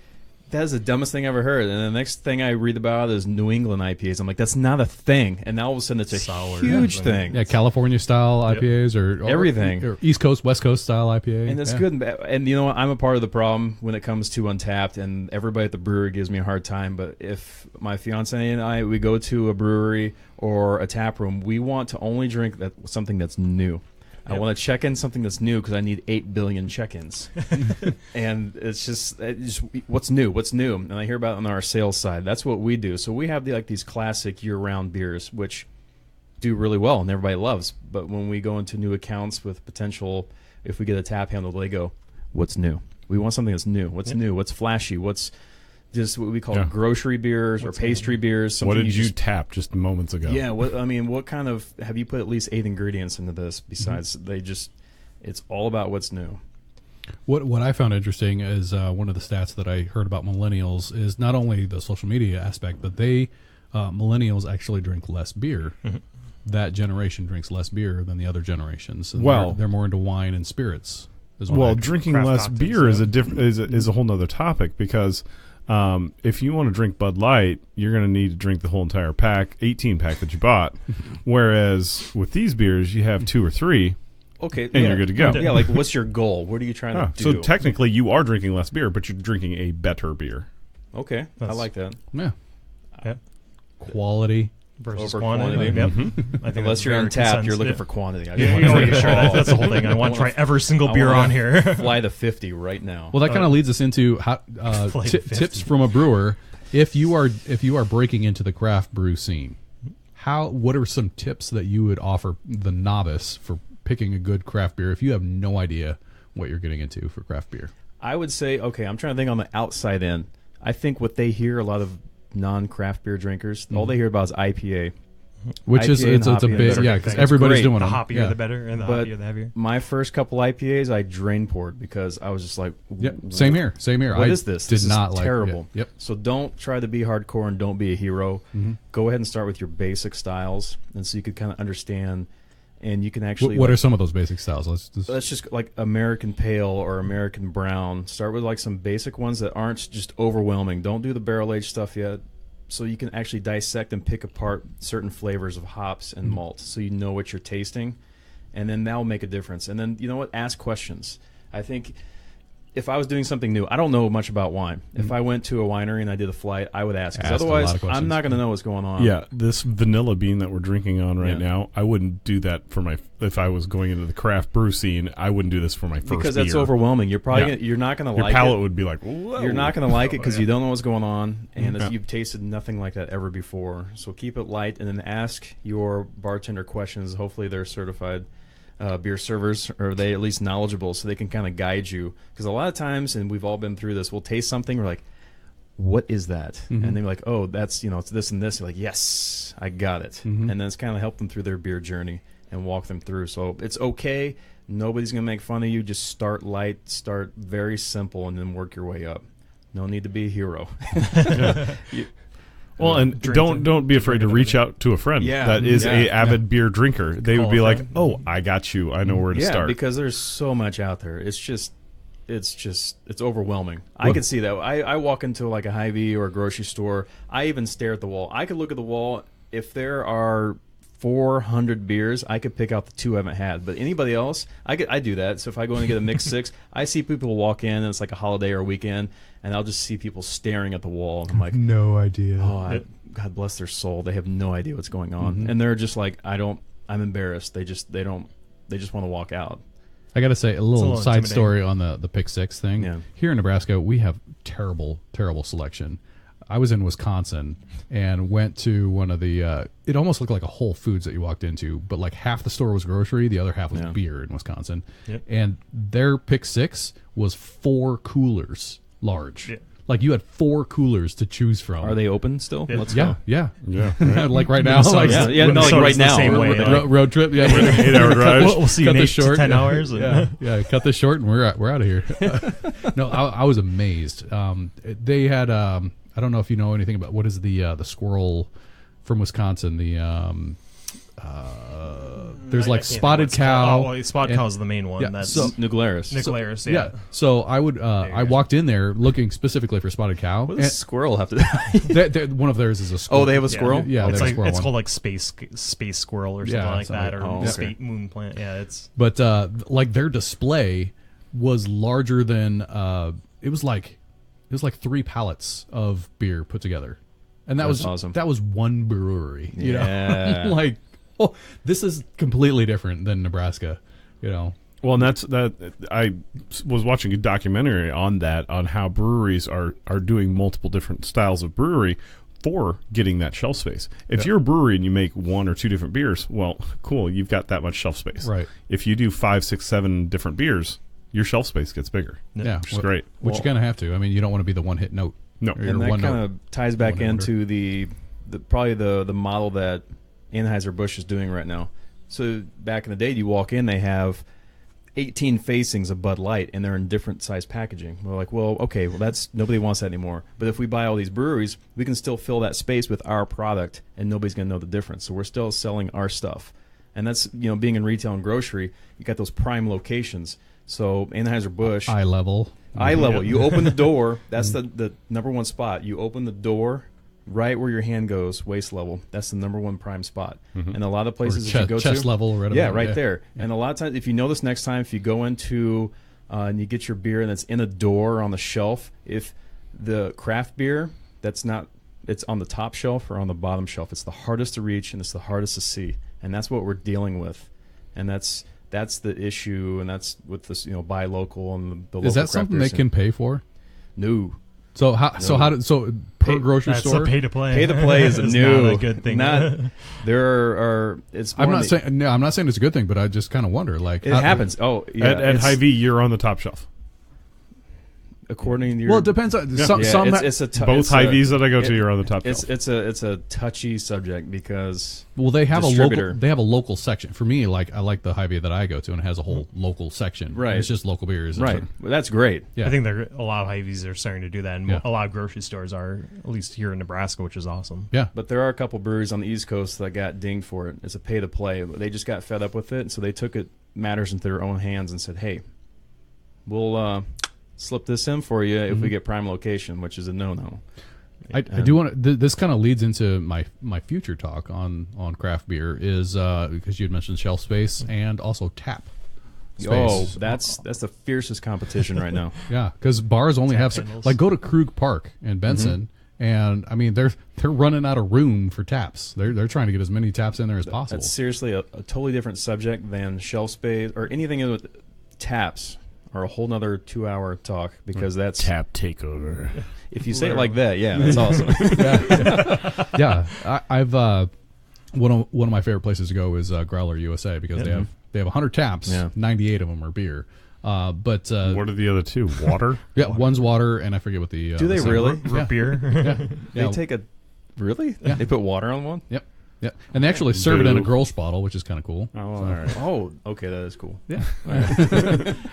[SPEAKER 3] that is the dumbest thing I ever heard. And the next thing I read about is New England IPAs. I'm like, that's not a thing, and now all of a sudden it's a
[SPEAKER 4] Sour.
[SPEAKER 3] huge
[SPEAKER 4] Yeah.
[SPEAKER 3] thing.
[SPEAKER 1] Yeah, California style IPAs or
[SPEAKER 3] Everything.
[SPEAKER 1] or East Coast, West Coast style IPA.
[SPEAKER 3] And it's
[SPEAKER 1] yeah.
[SPEAKER 3] good and bad. And you know what? I'm a part of the problem when it comes to Untapped, and everybody at the brewery gives me a hard time. But if my fiance and we go to a brewery or a tap room, we want to only drink something that's new. I want to check in something that's new because I need 8 billion check-ins. And it's just what's new, and I hear about it on our sales side. That's what we do. So we have these classic year-round beers, which do really well and everybody loves. But when we go into new accounts with potential, if we get a tap handle, they go, what's new? We want something that's new. What's new? What's flashy? What's just what we call grocery beers or pastry beers?
[SPEAKER 2] What did you tap just moments ago?
[SPEAKER 3] Yeah, what kind of, have you put at least 8 ingredients into this besides it's all about what's new.
[SPEAKER 1] What I found interesting is one of the stats that I heard about millennials is not only the social media aspect, but millennials actually drink less beer. Mm-hmm. That generation drinks less beer than the other generations. And they're more into wine and spirits.
[SPEAKER 2] Drinking less beer is a whole nother topic because if you want to drink Bud Light, you're going to need to drink the whole entire 18-pack that you bought. Whereas with these beers, you have 2 or 3.
[SPEAKER 3] Okay,
[SPEAKER 2] and you're good to go.
[SPEAKER 3] Yeah, like what's your goal? What are you trying to do?
[SPEAKER 2] So technically, you are drinking less beer, but you're drinking a better beer.
[SPEAKER 3] Okay, I like that.
[SPEAKER 1] Yeah.
[SPEAKER 4] Yep.
[SPEAKER 1] Quality
[SPEAKER 4] versus
[SPEAKER 3] over
[SPEAKER 4] quantity.
[SPEAKER 3] Yep.
[SPEAKER 4] I think
[SPEAKER 3] Unless you're Untapped, you're looking for quantity. I just
[SPEAKER 4] Yeah,
[SPEAKER 3] want to
[SPEAKER 4] you
[SPEAKER 3] make
[SPEAKER 4] sure. That's the whole thing. I want to try every single beer on here.
[SPEAKER 3] Fly the 50 right now.
[SPEAKER 1] Well, that kind of leads us into tips from a brewer. If you are breaking into the craft brew scene, what are some tips that you would offer the novice for picking a good craft beer if you have no idea what you're getting into for craft beer?
[SPEAKER 3] I would say, I'm trying to think on the outside end. I think what they hear, a lot of non-craft beer drinkers, all they hear about is IPA.
[SPEAKER 1] Which
[SPEAKER 3] IPA
[SPEAKER 1] is it's a big because everybody's doing
[SPEAKER 4] the
[SPEAKER 1] them.
[SPEAKER 4] hoppier the better, and the hoppier the heavier.
[SPEAKER 3] My first couple IPAs, I drain poured because I was just like,
[SPEAKER 1] same here.
[SPEAKER 3] What is this?
[SPEAKER 1] Did
[SPEAKER 3] this
[SPEAKER 1] not
[SPEAKER 3] is
[SPEAKER 1] like
[SPEAKER 3] terrible.
[SPEAKER 1] Yep.
[SPEAKER 3] So don't try to be hardcore and don't be a hero. Mm-hmm. Go ahead and start with your basic styles, and so you could kind of understand. And you can actually.
[SPEAKER 1] What are some of those basic styles?
[SPEAKER 3] Let's just like American Pale or American Brown. Start with like some basic ones that aren't just overwhelming. Don't do the barrel aged stuff yet. So you can actually dissect and pick apart certain flavors of hops and malt, so you know what you're tasting, and then that'll make a difference. And then you know what? Ask questions. I think if I was doing something new, I don't know much about wine. If I went to a winery and I did a flight, I would ask. Because otherwise, I'm not going to know what's going on.
[SPEAKER 2] Yeah, this vanilla bean that we're drinking on right now, I wouldn't do that if I was going into the craft brew scene. I wouldn't do this for my first beer.
[SPEAKER 3] Because that's overwhelming. You're probably you're not going to like it.
[SPEAKER 2] Your palate would be like, whoa.
[SPEAKER 3] You're not going to like it because you don't know what's going on, and you've tasted nothing like that ever before. So keep it light, and then ask your bartender questions. Hopefully they're certified beer servers, or are they at least knowledgeable so they can kind of guide you? Because a lot of times, and we've all been through this, we'll taste something, we're like, what is that?
[SPEAKER 2] Mm-hmm.
[SPEAKER 3] And they're like, oh, that's, it's this and this. You're like, yes, I got it.
[SPEAKER 2] Mm-hmm.
[SPEAKER 3] And then it's kind of help them through their beer journey and walk them through. So it's okay. Nobody's going to make fun of you. Just start light, start very simple, and then work your way up. No need to be a hero.
[SPEAKER 2] Well, and don't be afraid to reach out to a friend that is a avid beer drinker. They would be like, "Oh, I got you. I know where to start."
[SPEAKER 3] Because there's so much out there. It's overwhelming. I can see that. I walk into like a Hy-Vee or a grocery store. I even stare at the wall. I could look at the wall. If there are 400 beers, I could pick out the 2 I haven't had. But anybody else, I do that. So if I go in and get a mixed 6, I see people walk in and it's like a holiday or a weekend, and I'll just see people staring at the wall. And I'm like,
[SPEAKER 6] no idea.
[SPEAKER 3] Oh, God bless their soul. They have no idea what's going on, and they're just like, I'm embarrassed. They just want to walk out.
[SPEAKER 1] I got to say, a little side story on the Pick 6 thing.
[SPEAKER 3] Yeah.
[SPEAKER 1] Here in Nebraska, we have terrible selection. I was in Wisconsin and went to one of the, it almost looked like a Whole Foods that you walked into, but like half the store was grocery, the other half was beer in Wisconsin. Yep. And their Pick 6 was 4 coolers large. Yeah. Like you had 4 coolers to choose from.
[SPEAKER 3] Are they open still?
[SPEAKER 1] Yeah.
[SPEAKER 3] Let's go.
[SPEAKER 1] Yeah. Like right now.
[SPEAKER 3] Like right now.
[SPEAKER 4] Same way,
[SPEAKER 1] road trip. Yeah.
[SPEAKER 2] 8-hour drive.
[SPEAKER 4] We'll see you in 8 to 10 hours.
[SPEAKER 1] Yeah. Cut this short and we're out of here. No, I was amazed. They had, I don't know if you know anything about what is the squirrel from Wisconsin. There's like spotted cow.
[SPEAKER 4] Spotted cow is the main one.
[SPEAKER 1] Yeah,
[SPEAKER 4] That's
[SPEAKER 3] Nuglaris.
[SPEAKER 4] Yeah.
[SPEAKER 1] So I walked in there looking specifically for spotted cow.
[SPEAKER 3] What does squirrel have to?
[SPEAKER 1] One of theirs is a squirrel.
[SPEAKER 3] Oh, they have a squirrel.
[SPEAKER 1] Yeah,
[SPEAKER 4] it's
[SPEAKER 1] like
[SPEAKER 4] it's called like space squirrel or something like that, or space moon plant. Yeah, it's.
[SPEAKER 1] But like their display was larger than it was like 3 pallets of beer put together, and that was
[SPEAKER 3] awesome.
[SPEAKER 1] That was one brewery. You
[SPEAKER 3] know,
[SPEAKER 1] like. Oh, this is completely different than Nebraska, Well,
[SPEAKER 2] and that's that. I was watching a documentary on how breweries are doing multiple different styles of brewery for getting that shelf space. If you're a brewery and you make 1 or 2 different beers, well, cool, you've got that much shelf space.
[SPEAKER 1] Right.
[SPEAKER 2] If you do 5, 6, 7 different beers, your shelf space gets bigger.
[SPEAKER 1] Yeah,
[SPEAKER 2] which is great.
[SPEAKER 1] Which you kind of have to. I mean, you don't want to be the one-hit note.
[SPEAKER 2] No,
[SPEAKER 3] and that kind of ties back into the probably the model that Anheuser-Busch is doing right now. So back in the day, you walk in, they have 18 facings of Bud Light, and they're in different size packaging. We're like, well, okay, that's nobody wants that anymore. But if we buy all these breweries, we can still fill that space with our product, and nobody's going to know the difference. So we're still selling our stuff, and that's being in retail and grocery, you got those prime locations. So Anheuser-Busch,
[SPEAKER 1] eye level.
[SPEAKER 3] You open the door. That's the number one spot. You open the door. Right where your hand goes, waist level. That's the number 1 prime spot. And a lot of places
[SPEAKER 1] you
[SPEAKER 3] go
[SPEAKER 1] chest
[SPEAKER 3] to,
[SPEAKER 1] level, right
[SPEAKER 3] there. Yeah. And a lot of times, if you know this next time, if you go into and you get your beer and it's in a door on the shelf, if the craft beer it's on the top shelf or on the bottom shelf, it's the hardest to reach and it's the hardest to see, and that's what we're dealing with, and that's the issue, and that's with this buy local and the local.
[SPEAKER 1] Is that something they can pay for?
[SPEAKER 3] No.
[SPEAKER 1] So per grocery store?
[SPEAKER 4] Pay to play.
[SPEAKER 3] Pay to play is
[SPEAKER 4] not a good thing.
[SPEAKER 3] There are. It's.
[SPEAKER 1] I'm not saying it's a good thing, but I just kind of wonder. Like
[SPEAKER 3] it happens. Oh, yeah.
[SPEAKER 2] At Hy-Vee, you're on the top shelf.
[SPEAKER 3] According to your,
[SPEAKER 1] it depends on
[SPEAKER 2] both Hy-Vees that I go to, you're on the top shelf.
[SPEAKER 3] It's a touchy subject because
[SPEAKER 1] they have a local section. For me, I like the Hy-Vee that I go to, and it has a whole local section.
[SPEAKER 3] Right,
[SPEAKER 1] it's just local beers.
[SPEAKER 3] Right, well, that's great.
[SPEAKER 4] Yeah, I think a lot of Hy-Vees are starting to do that, and a lot of grocery stores are, at least here in Nebraska, which is awesome.
[SPEAKER 1] Yeah,
[SPEAKER 3] but there are a couple breweries on the East Coast that got dinged for it. It's a pay to play. They just got fed up with it, and so they took matters into their own hands and said, "Hey, we'll." Slip this in for you if we get prime location, which is a no-no.
[SPEAKER 1] I do want to. This kind of leads into my future talk on craft beer is because you had mentioned shelf space and also tap space.
[SPEAKER 3] Oh, that's the fiercest competition right now.
[SPEAKER 1] Yeah, because bars only have go to Krug Park in Benson, and I mean they're running out of room for taps. They're trying to get as many taps in there as possible.
[SPEAKER 3] That's seriously a totally different subject than shelf space or anything with taps. Or a whole nother 2-hour talk because that's
[SPEAKER 2] tap takeover.
[SPEAKER 3] If you say it like that, that's awesome.
[SPEAKER 1] I've one of my favorite places to go is Growler USA because they have 100 taps, 98 of them are beer. But
[SPEAKER 2] what are the other two? Water?
[SPEAKER 1] Yeah, one's water, and I forget what the.
[SPEAKER 3] Do they
[SPEAKER 1] the
[SPEAKER 3] really?
[SPEAKER 4] Root beer.
[SPEAKER 3] They take a really?
[SPEAKER 1] Yeah.
[SPEAKER 3] They put water on one?
[SPEAKER 1] Yep. Yeah, and they actually serve it in a
[SPEAKER 2] Boo.
[SPEAKER 1] Grolsch bottle, which is kind of cool.
[SPEAKER 2] Oh, all right.
[SPEAKER 3] Oh, okay, that is cool.
[SPEAKER 1] Yeah.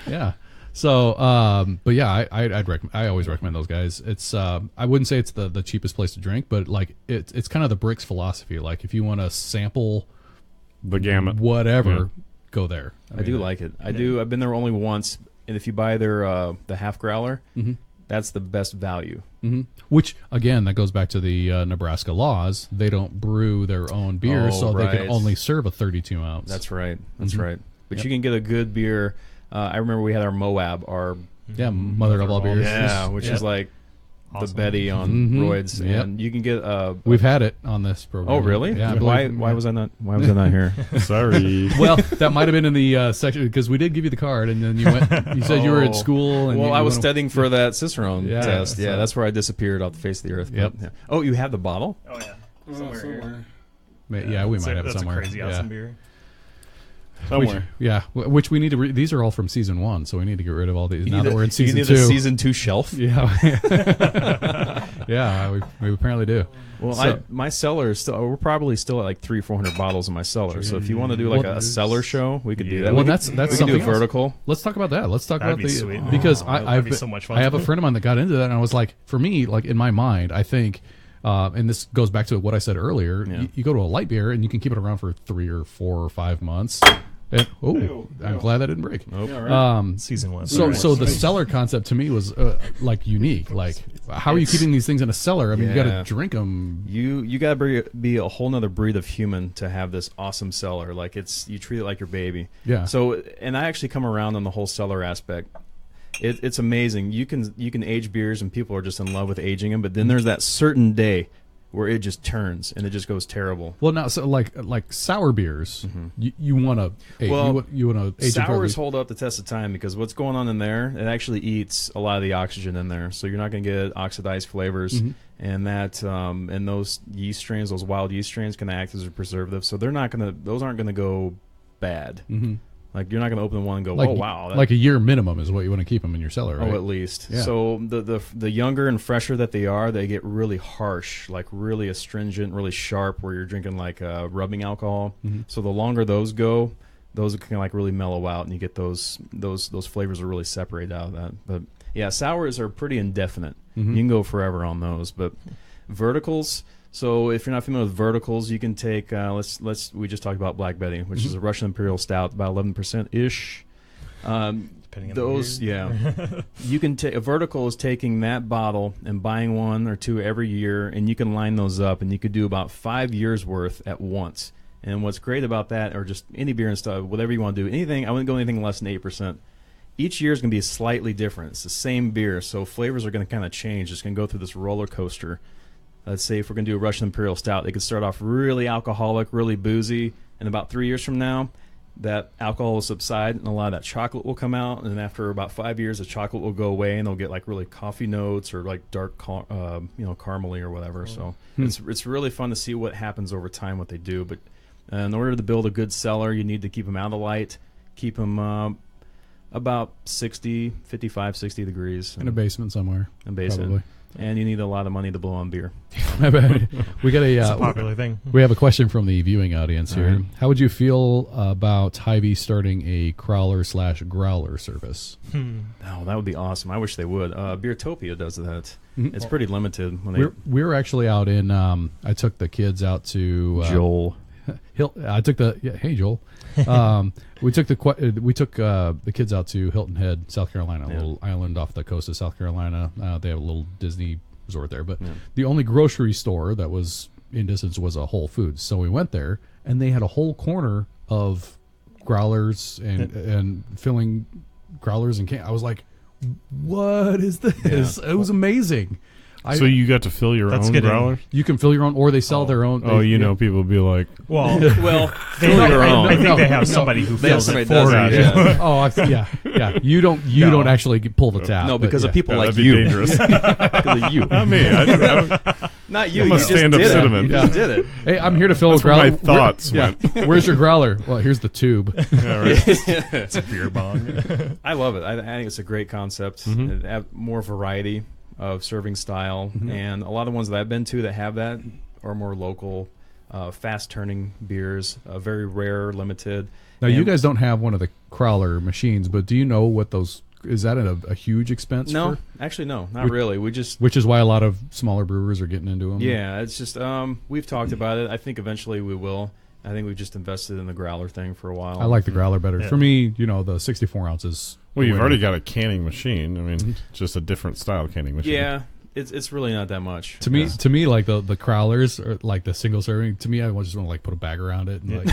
[SPEAKER 1] Yeah. So, but yeah, I'd recommend. I always recommend those guys. It's I wouldn't say it's the cheapest place to drink, but like it's kind of the Bricks philosophy. Like if you want to sample
[SPEAKER 2] The gamut.
[SPEAKER 1] whatever, go there.
[SPEAKER 3] I do like it. I do. I've been there only once, and if you buy their the half growler, that's the best value.
[SPEAKER 1] Which again, that goes back to the Nebraska laws. They don't brew their own beer,
[SPEAKER 3] Oh,
[SPEAKER 1] so they
[SPEAKER 3] right.
[SPEAKER 1] can only serve a 32 ounce.
[SPEAKER 3] That's right. That's right. But you can get a good beer. I remember we had our Moab, our
[SPEAKER 1] mother of all beers.
[SPEAKER 3] which is like the Betty on roids,
[SPEAKER 1] Yep.
[SPEAKER 3] and you can get.
[SPEAKER 1] We've had it on this program.
[SPEAKER 3] Oh, really?
[SPEAKER 1] Yeah. I
[SPEAKER 3] Why
[SPEAKER 1] believe-
[SPEAKER 3] was I not? Why was I not here?
[SPEAKER 2] Sorry.
[SPEAKER 1] Well, that might have been in the section because we did give you the card, and then you went. You said you were at school. And
[SPEAKER 3] Well,
[SPEAKER 1] you
[SPEAKER 3] I was
[SPEAKER 1] went-
[SPEAKER 3] studying for that Cicerone
[SPEAKER 1] Yeah,
[SPEAKER 3] test. Yeah,
[SPEAKER 1] so-
[SPEAKER 3] that's where I disappeared off the face of the earth. but,
[SPEAKER 1] Yep.
[SPEAKER 3] yeah. Oh, you have the bottle?
[SPEAKER 4] Oh yeah. Somewhere here.
[SPEAKER 1] Yeah, we might have it
[SPEAKER 4] That's
[SPEAKER 1] somewhere.
[SPEAKER 4] a crazy awesome beer.
[SPEAKER 2] Somewhere.
[SPEAKER 1] Which we need to. These are all from season 1, so we need to get rid of all these now that we're in season
[SPEAKER 3] you need
[SPEAKER 1] 2.
[SPEAKER 3] a season 2 shelf.
[SPEAKER 1] Yeah, yeah, we apparently do.
[SPEAKER 3] Well,
[SPEAKER 1] So-
[SPEAKER 3] my cellar is still. We're probably still at like 300-400 bottles in my cellar. So if you want to do like
[SPEAKER 1] Well,
[SPEAKER 3] a cellar show, we could do that.
[SPEAKER 1] Well,
[SPEAKER 3] we
[SPEAKER 1] that's
[SPEAKER 3] could do a
[SPEAKER 1] something else.
[SPEAKER 3] vertical.
[SPEAKER 1] Let's talk about that. Let's talk
[SPEAKER 4] That'd
[SPEAKER 1] about
[SPEAKER 4] be
[SPEAKER 1] the
[SPEAKER 4] sweet.
[SPEAKER 1] because
[SPEAKER 4] That'd be so much fun.
[SPEAKER 1] I have a friend of mine that got into that, and I was like, for me, like in my mind, I think. And this goes back to what I said earlier.
[SPEAKER 3] Yeah.
[SPEAKER 1] You go to a light beer and you can keep it around for 3 or 4 or 5 months. And, I'm glad that didn't break.
[SPEAKER 4] Season 1.
[SPEAKER 1] So the cellar concept to me was like unique. Like, how are you keeping these things in a cellar? I mean, you got
[SPEAKER 3] Yeah.
[SPEAKER 1] to drink them.
[SPEAKER 3] You got to be a whole nother breed of human to have this awesome cellar. Like you treat it like your baby.
[SPEAKER 1] Yeah.
[SPEAKER 3] So, and I actually come around on the whole cellar aspect. It's amazing. You can age beers, and people are just in love with aging them. But then there's that certain day where it just turns and it just goes terrible.
[SPEAKER 1] Well, now, so like sour beers, you want to
[SPEAKER 3] Well,
[SPEAKER 1] you want to age them
[SPEAKER 3] sours
[SPEAKER 1] for
[SPEAKER 3] hold up the test of time because what's going on in there, it actually eats a lot of the oxygen in there, so you're not going to get oxidized flavors, and that and those yeast strains, those wild yeast strains, can act as a preservative, so those aren't going to go bad. Like you're not going to open one and go,
[SPEAKER 1] like,
[SPEAKER 3] oh wow,
[SPEAKER 1] like a year minimum is what you want to keep them in your cellar, right?
[SPEAKER 3] Oh, at least.
[SPEAKER 1] Yeah.
[SPEAKER 3] So the younger and fresher that they are, they get really harsh, like really astringent, really sharp, where you're drinking like rubbing alcohol. So the longer those go, those can like really mellow out, and you get those flavors are really separated out of that. But yeah, sours are pretty indefinite. You can go forever on those. But verticals. So if you're not familiar with verticals, you can take we just talked about Black Betty, which is a Russian Imperial Stout, about 11% ish.
[SPEAKER 4] Depending on
[SPEAKER 3] Those,
[SPEAKER 4] the year.
[SPEAKER 3] yeah. You can take a vertical is taking that bottle and buying 1 or 2 every year, and you can line those up, and you could do about 5 years worth at once. And what's great about that, or just any beer and stuff, whatever you want to do, anything, I wouldn't go anything less than 8%. Each year is going to be slightly different. It's the same beer, so flavors are going to kind of change. It's going to go through this roller coaster. Let's say if we're going to do a Russian Imperial Stout, they could start off really alcoholic, really boozy, and about 3 years from now, that alcohol will subside and a lot of that chocolate will come out, and then after about 5 years, the chocolate will go away, and they'll get like really coffee notes or like dark, caramely or whatever. So it's really fun to see what happens over time, what they do. But in order to build a good cellar, you need to keep them out of the light, keep them about 55, 60 degrees
[SPEAKER 1] in a basement somewhere.
[SPEAKER 3] in basement.
[SPEAKER 1] Probably.
[SPEAKER 3] And you need a lot of money to blow on beer.
[SPEAKER 1] We got
[SPEAKER 4] It's a popular thing.
[SPEAKER 1] We have a question from the viewing audience here.
[SPEAKER 3] All right.
[SPEAKER 1] How would you feel about Hy-Vee starting a crawler/growler service?
[SPEAKER 3] Oh, that would be awesome. I wish they would. Beertopia does that. It's pretty limited. When
[SPEAKER 1] We were actually out in. I took the kids out to
[SPEAKER 3] Joel.
[SPEAKER 1] Hey Joel. We took the kids out to Hilton Head, South Carolina, a little island off the coast of South Carolina. They have a little Disney resort there, but the only grocery store that was in distance was a Whole Foods. So we went there, and they had a whole corner of growlers and filling growlers and I was like, "What is this?" It was amazing.
[SPEAKER 2] So you got to fill your own growlers?
[SPEAKER 1] You can fill your own, or they sell their own.
[SPEAKER 2] People will be like,
[SPEAKER 4] Well,
[SPEAKER 3] Fill your own.
[SPEAKER 4] I think they have somebody who fills it for you.
[SPEAKER 3] Yeah.
[SPEAKER 1] Yeah. You don't actually pull the tap.
[SPEAKER 3] No, because of people like
[SPEAKER 2] that'd be
[SPEAKER 3] you.
[SPEAKER 2] dangerous.
[SPEAKER 3] Because of you.
[SPEAKER 2] Not me.
[SPEAKER 3] Not you.
[SPEAKER 2] I'm
[SPEAKER 3] You
[SPEAKER 2] a
[SPEAKER 3] just
[SPEAKER 2] stand-up
[SPEAKER 3] did
[SPEAKER 2] cinnamon.
[SPEAKER 3] it. You just did it.
[SPEAKER 1] Hey, I'm here to fill
[SPEAKER 2] That's
[SPEAKER 1] a growler.
[SPEAKER 2] where my thoughts went.
[SPEAKER 1] Where's your growler? Well, here's the tube.
[SPEAKER 2] Yeah, right.
[SPEAKER 4] It's a beer bong.
[SPEAKER 3] I love it. I think it's a great concept.
[SPEAKER 2] Mm-hmm.
[SPEAKER 3] Have more variety of serving style, and a lot of the ones that I've been to that have that are more local, fast-turning beers, very rare, limited.
[SPEAKER 1] Now, you guys don't have one of the crowler machines, but do you know what those? Is that a huge expense?
[SPEAKER 3] No,
[SPEAKER 1] for?
[SPEAKER 3] actually, no, not really. We just
[SPEAKER 1] Which is why a lot of smaller brewers are getting into them.
[SPEAKER 3] yeah, it's just we've talked about it. I think eventually we will. I think we've just invested in the growler thing for a while.
[SPEAKER 1] I like the growler better.
[SPEAKER 4] Yeah.
[SPEAKER 1] For me, the 64 ounces.
[SPEAKER 2] Well, you've already got a canning machine. I mean, just a different style canning machine.
[SPEAKER 3] Yeah, it's really not that much.
[SPEAKER 1] To me, like the crowlers or like the single serving. To me, I just want to like put a bag around it and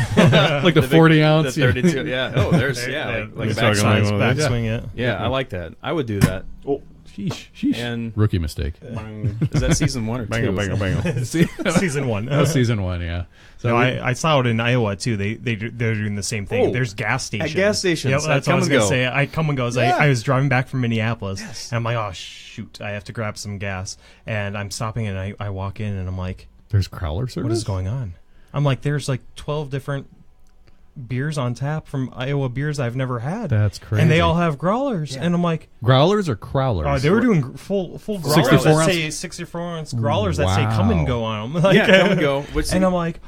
[SPEAKER 1] like the 40 ounce.
[SPEAKER 3] The 32. Yeah. Oh, there's like
[SPEAKER 2] He's
[SPEAKER 3] back
[SPEAKER 2] talking
[SPEAKER 3] size.
[SPEAKER 2] like one of those.
[SPEAKER 4] Backswing it.
[SPEAKER 3] Yeah, I like that. I would do that.
[SPEAKER 2] Oh,
[SPEAKER 1] Sheesh.
[SPEAKER 3] And
[SPEAKER 1] Rookie mistake.
[SPEAKER 3] is that season 1 or 2?
[SPEAKER 2] bango, bango, bango.
[SPEAKER 4] Season 1.
[SPEAKER 1] That was season 1, yeah. So
[SPEAKER 4] No, I saw it in Iowa too. They're doing the same thing.
[SPEAKER 3] Oh,
[SPEAKER 4] There's gas stations.
[SPEAKER 3] at gas stations,
[SPEAKER 4] Yep, that's
[SPEAKER 3] at
[SPEAKER 4] what I was
[SPEAKER 3] Come and
[SPEAKER 4] gonna
[SPEAKER 3] Go.
[SPEAKER 4] say. I come and goes.
[SPEAKER 3] Yeah.
[SPEAKER 4] I was driving back from Minneapolis, and I'm like, oh shoot, I have to grab some gas, and I'm stopping, and I walk in, and I'm like,
[SPEAKER 1] there's crowler service.
[SPEAKER 4] what is going on? I'm like, there's like 12 different beers on tap from Iowa beers I've never had.
[SPEAKER 1] That's crazy.
[SPEAKER 4] And they all have growlers, and I'm like,
[SPEAKER 1] growlers or crowlers?
[SPEAKER 4] they were doing full growlers
[SPEAKER 1] 64
[SPEAKER 4] that
[SPEAKER 1] ounce?
[SPEAKER 4] say 64 ounce growlers that say come and go on them. Like,
[SPEAKER 3] Yeah, Come and Go.
[SPEAKER 4] and I'm like,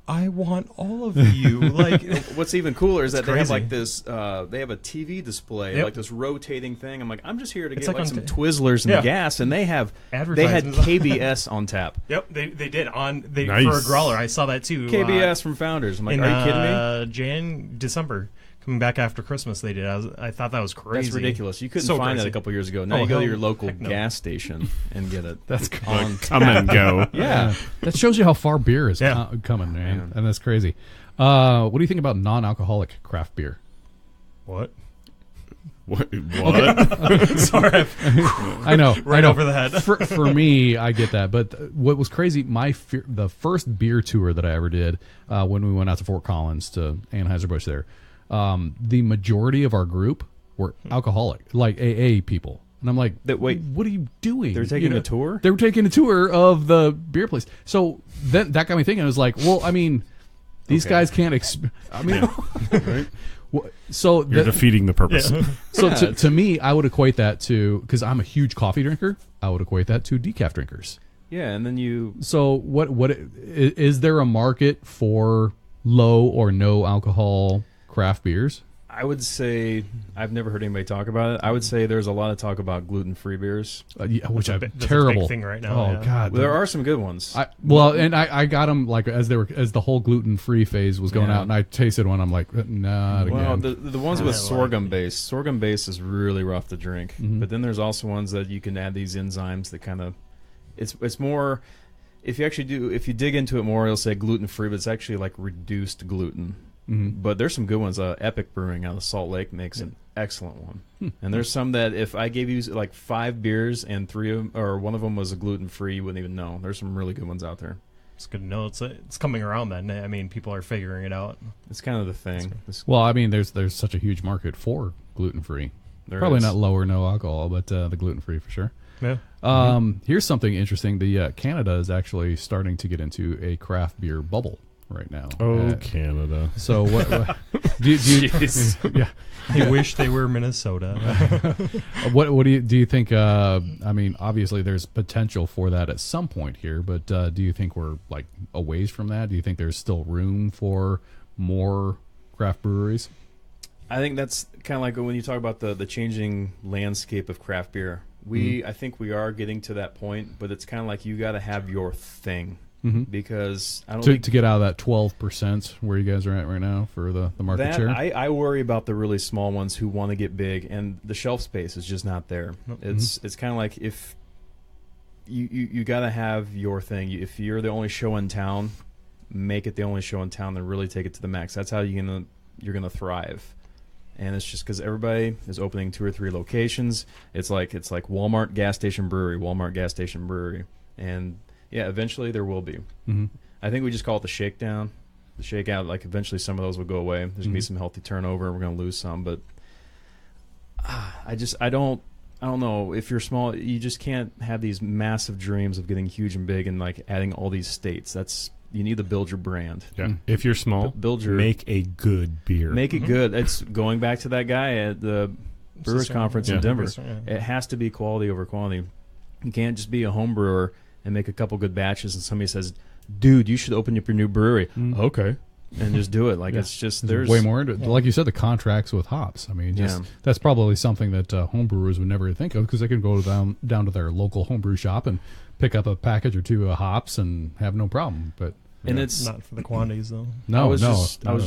[SPEAKER 4] I want all of you. Like,
[SPEAKER 3] What's even cooler is that
[SPEAKER 4] It's
[SPEAKER 3] they have
[SPEAKER 4] crazy.
[SPEAKER 3] like this. They have a TV display,
[SPEAKER 4] Yep.
[SPEAKER 3] like this rotating thing. I'm like, I'm just here to
[SPEAKER 4] It's
[SPEAKER 3] get
[SPEAKER 4] like
[SPEAKER 3] like
[SPEAKER 4] on
[SPEAKER 3] some
[SPEAKER 4] t-
[SPEAKER 3] Twizzlers and
[SPEAKER 4] Yeah.
[SPEAKER 3] gas, and they had
[SPEAKER 4] Advertisements.
[SPEAKER 3] KBS on tap.
[SPEAKER 4] Yep, they did on for a
[SPEAKER 2] Nice.
[SPEAKER 4] growler. I saw that too.
[SPEAKER 3] KBS from Founders. I'm like,
[SPEAKER 4] in
[SPEAKER 3] are you kidding me?
[SPEAKER 4] December, coming back after Christmas, they did. I thought that was crazy.
[SPEAKER 3] That's ridiculous. You couldn't
[SPEAKER 4] So
[SPEAKER 3] find that
[SPEAKER 4] crazy.
[SPEAKER 3] a couple years ago. Now
[SPEAKER 4] Oh,
[SPEAKER 3] you go to
[SPEAKER 4] hell,
[SPEAKER 3] your local
[SPEAKER 4] heck no.
[SPEAKER 3] gas station and get it.
[SPEAKER 1] That's
[SPEAKER 3] on
[SPEAKER 2] Come and go.
[SPEAKER 3] Yeah.
[SPEAKER 1] That shows you how far beer is
[SPEAKER 4] Yeah.
[SPEAKER 1] coming, man.
[SPEAKER 3] Man.
[SPEAKER 1] And that's crazy. What do you think about non-alcoholic craft beer?
[SPEAKER 4] What?
[SPEAKER 2] What?
[SPEAKER 4] Sorry,
[SPEAKER 1] I know,
[SPEAKER 4] right
[SPEAKER 1] I know.
[SPEAKER 4] over the head.
[SPEAKER 1] For me, I get that. But what was crazy, the first beer tour that I ever did when we went out to Fort Collins to Anheuser-Busch there, the majority of our group were alcoholic, like AA people. And I'm like,
[SPEAKER 3] Wait.
[SPEAKER 1] what are you doing?
[SPEAKER 3] They're taking a tour?
[SPEAKER 1] They were taking a tour of the beer place. So then that got me thinking. I was like, well, I mean, these
[SPEAKER 3] Okay.
[SPEAKER 1] guys can't. I mean,
[SPEAKER 2] Right?
[SPEAKER 1] so
[SPEAKER 2] You're defeating the purpose.
[SPEAKER 1] so
[SPEAKER 3] Yeah.
[SPEAKER 1] to me, I would equate that to, because I'm a huge coffee drinker, I would equate that to decaf drinkers.
[SPEAKER 3] Yeah, and then you.
[SPEAKER 1] So what is there a market for low or no alcohol craft beers?
[SPEAKER 3] I would say I've never heard anybody talk about it. I would say there's a lot of talk about gluten-free beers.
[SPEAKER 1] Yeah, which
[SPEAKER 4] That's
[SPEAKER 1] are
[SPEAKER 4] a big
[SPEAKER 1] terrible
[SPEAKER 4] thing right now,
[SPEAKER 1] Oh
[SPEAKER 4] yeah.
[SPEAKER 1] God,
[SPEAKER 3] Well, there are some good ones.
[SPEAKER 1] I got them like as the whole gluten free phase was going
[SPEAKER 3] Yeah.
[SPEAKER 1] out, and I tasted one. I'm like, not
[SPEAKER 3] Well,
[SPEAKER 1] again.
[SPEAKER 3] the ones with
[SPEAKER 4] I like
[SPEAKER 3] sorghum base. Sorghum base is really rough to drink.
[SPEAKER 1] Mhm.
[SPEAKER 3] But then there's also ones that you can add these enzymes that kind of. It's more. If you dig into it more, it'll say gluten free, but it's actually like reduced gluten.
[SPEAKER 1] Mhm.
[SPEAKER 3] But there's some good ones. Epic Brewing out of Salt Lake makes an excellent one. And there's some that if I gave you like 5 beers and 3 of them, or one of them was a gluten free, you wouldn't even know. There's some really good ones out there.
[SPEAKER 4] It's good to know. It's coming around then. I mean, people are figuring it out.
[SPEAKER 3] It's kind of the thing.
[SPEAKER 1] Well, I mean, there's such a huge market for gluten free.
[SPEAKER 3] There
[SPEAKER 1] Probably
[SPEAKER 3] is.
[SPEAKER 1] not low or no alcohol, but the gluten free for sure.
[SPEAKER 4] Yeah.
[SPEAKER 1] Here's something interesting. The Canada is actually starting to get into a craft beer bubble right now.
[SPEAKER 2] Oh, Canada.
[SPEAKER 1] So what do you yeah.
[SPEAKER 4] I wish they were Minnesota.
[SPEAKER 1] What do you think? I mean, obviously, there's potential for that at some point here, but do you think we're like a ways from that? Do you think there's still room for more craft breweries?
[SPEAKER 3] I think that's kind of like when you talk about the changing landscape of craft beer. I think we are getting to that point, but it's kind of like you got to have your thing. Because I don't think
[SPEAKER 1] To get out of that 12% where you guys are at right now for the market
[SPEAKER 3] that
[SPEAKER 1] share.
[SPEAKER 3] I worry about the really small ones who want to get big, and the shelf space is just not there. It's kind of like if you got to have your thing. If you're the only show in town, make it the only show in town, and really take it to the max. That's how you're gonna thrive. And it's just because everybody is opening 2 or 3 locations. It's like Walmart gas station brewery, and yeah, eventually there will be. I think we just call it the shakedown, the shakeout. Like eventually some of those will go away. There's gonna be some healthy turnover, and we're gonna lose some. But I don't I don't know, if you're small, you just can't have these massive dreams of getting huge and big and like adding all these states. You need to build your brand.
[SPEAKER 2] Yeah. If you're small, make a good beer.
[SPEAKER 3] Make it good. It's going back to that guy at the Brewers Conference in Denver. It has to be quality over quantity. You can't just be a home brewer and make a couple good batches and somebody says, dude, you should open up your new brewery. Okay. And just do it. Like it's just there's
[SPEAKER 1] way more into it. Like you said, the contracts with hops. I mean, that's probably something that home brewers would never think of because they can go down to their local homebrew shop and pick up a package or two of hops and have no problem. But
[SPEAKER 3] it's
[SPEAKER 4] not for the quantities though.
[SPEAKER 3] I was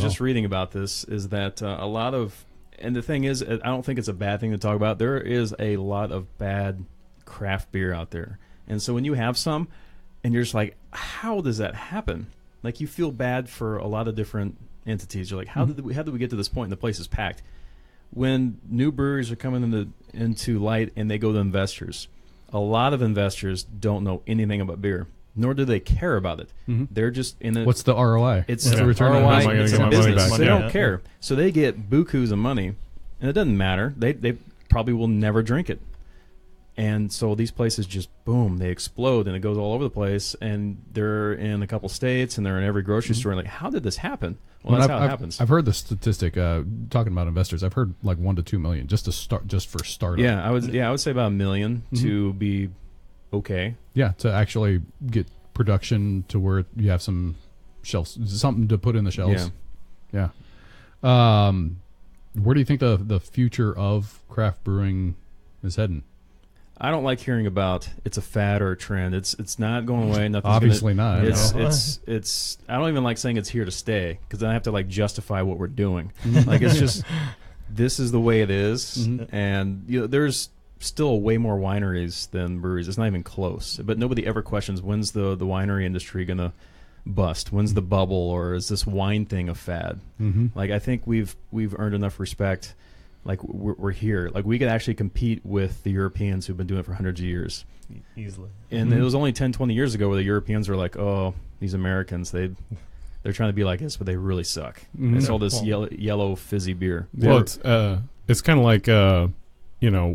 [SPEAKER 3] just reading about this. Is that a lot of, and the thing is, I don't think it's a bad thing to talk about. There is a lot of bad craft beer out there, and so when you have some, and you're just like, how does that happen? Like you feel bad for a lot of different entities. You're like, how did we get to this point? And the place is packed. When new breweries are coming into light and they go to investors, a lot of investors don't know anything about beer, nor do they care about it. They're just in it.
[SPEAKER 1] What's the ROI?
[SPEAKER 3] It's the return on ROI. It's a business. They don't care, so they get bukus of money, and it doesn't matter. They probably will never drink it. And so these places just, boom, they explode, and it goes all over the place, and they're in a couple states, and they're in every grocery store. And like, how did this happen? Well, that's how it happens.
[SPEAKER 1] I've heard the statistic, talking about investors, I've heard like 1 to 2 million just for startup.
[SPEAKER 3] Yeah, I would say about $1 million to be okay.
[SPEAKER 1] Yeah, to actually get production to where you have some shelves, something to put in the shelves. Yeah. Where do you think the future of craft brewing is heading?
[SPEAKER 3] I don't like hearing about it's a fad or a trend. It's not going away. Nothing's
[SPEAKER 1] obviously not.
[SPEAKER 3] It's I don't even like saying it's here to stay because then I have to like justify what we're doing. Like it's just this is the way it is, and there's still way more wineries than breweries. It's not even close. But nobody ever questions when's the winery industry gonna bust? When's the bubble, or is this wine thing a fad? Like I think we've earned enough respect. Like we're here. Like we could actually compete with the Europeans who've been doing it for hundreds of years.
[SPEAKER 4] Easily.
[SPEAKER 3] And it was only 10, 20 years ago where the Europeans were like, oh, these Americans, they're trying to be like us, but they really suck. It's all this yellow fizzy beer.
[SPEAKER 2] Well, it's kind of like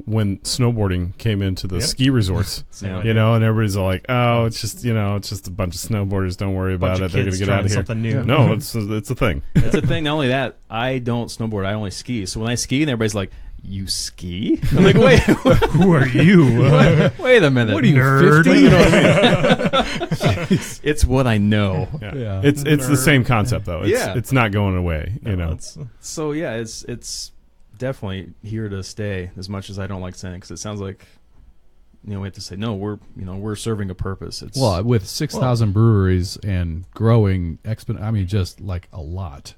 [SPEAKER 2] when snowboarding came into the ski resorts, and everybody's like, oh, it's just a bunch of snowboarders. Don't worry about it. They're gonna get out of here.
[SPEAKER 4] New.
[SPEAKER 2] No, it's a thing.
[SPEAKER 3] It's a thing. Not only that, I don't snowboard. I only ski. So when I ski, and everybody's like, you ski? I'm like, wait,
[SPEAKER 4] who are you?
[SPEAKER 3] Wait a minute.
[SPEAKER 1] What are you,
[SPEAKER 3] nerd?
[SPEAKER 1] 50? You know what I mean?
[SPEAKER 3] It's what I know.
[SPEAKER 2] Yeah. It's the same concept though. It's not going away.
[SPEAKER 3] So yeah, it's definitely here to stay. As much as I don't like saying, because it sounds like we have to say no. We're serving a purpose.
[SPEAKER 1] With 6,000 breweries and growing just like a lot.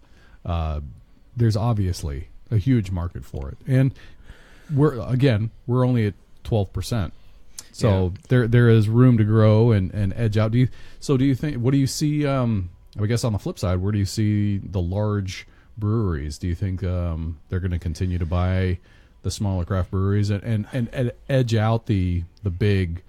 [SPEAKER 1] There's obviously a huge market for it, and we're only at 12%. So there is room to grow and edge out. Do you think? What do you see? I guess on the flip side, where do you see the large breweries? Do you think they're going to continue to buy the smaller craft breweries and edge out the big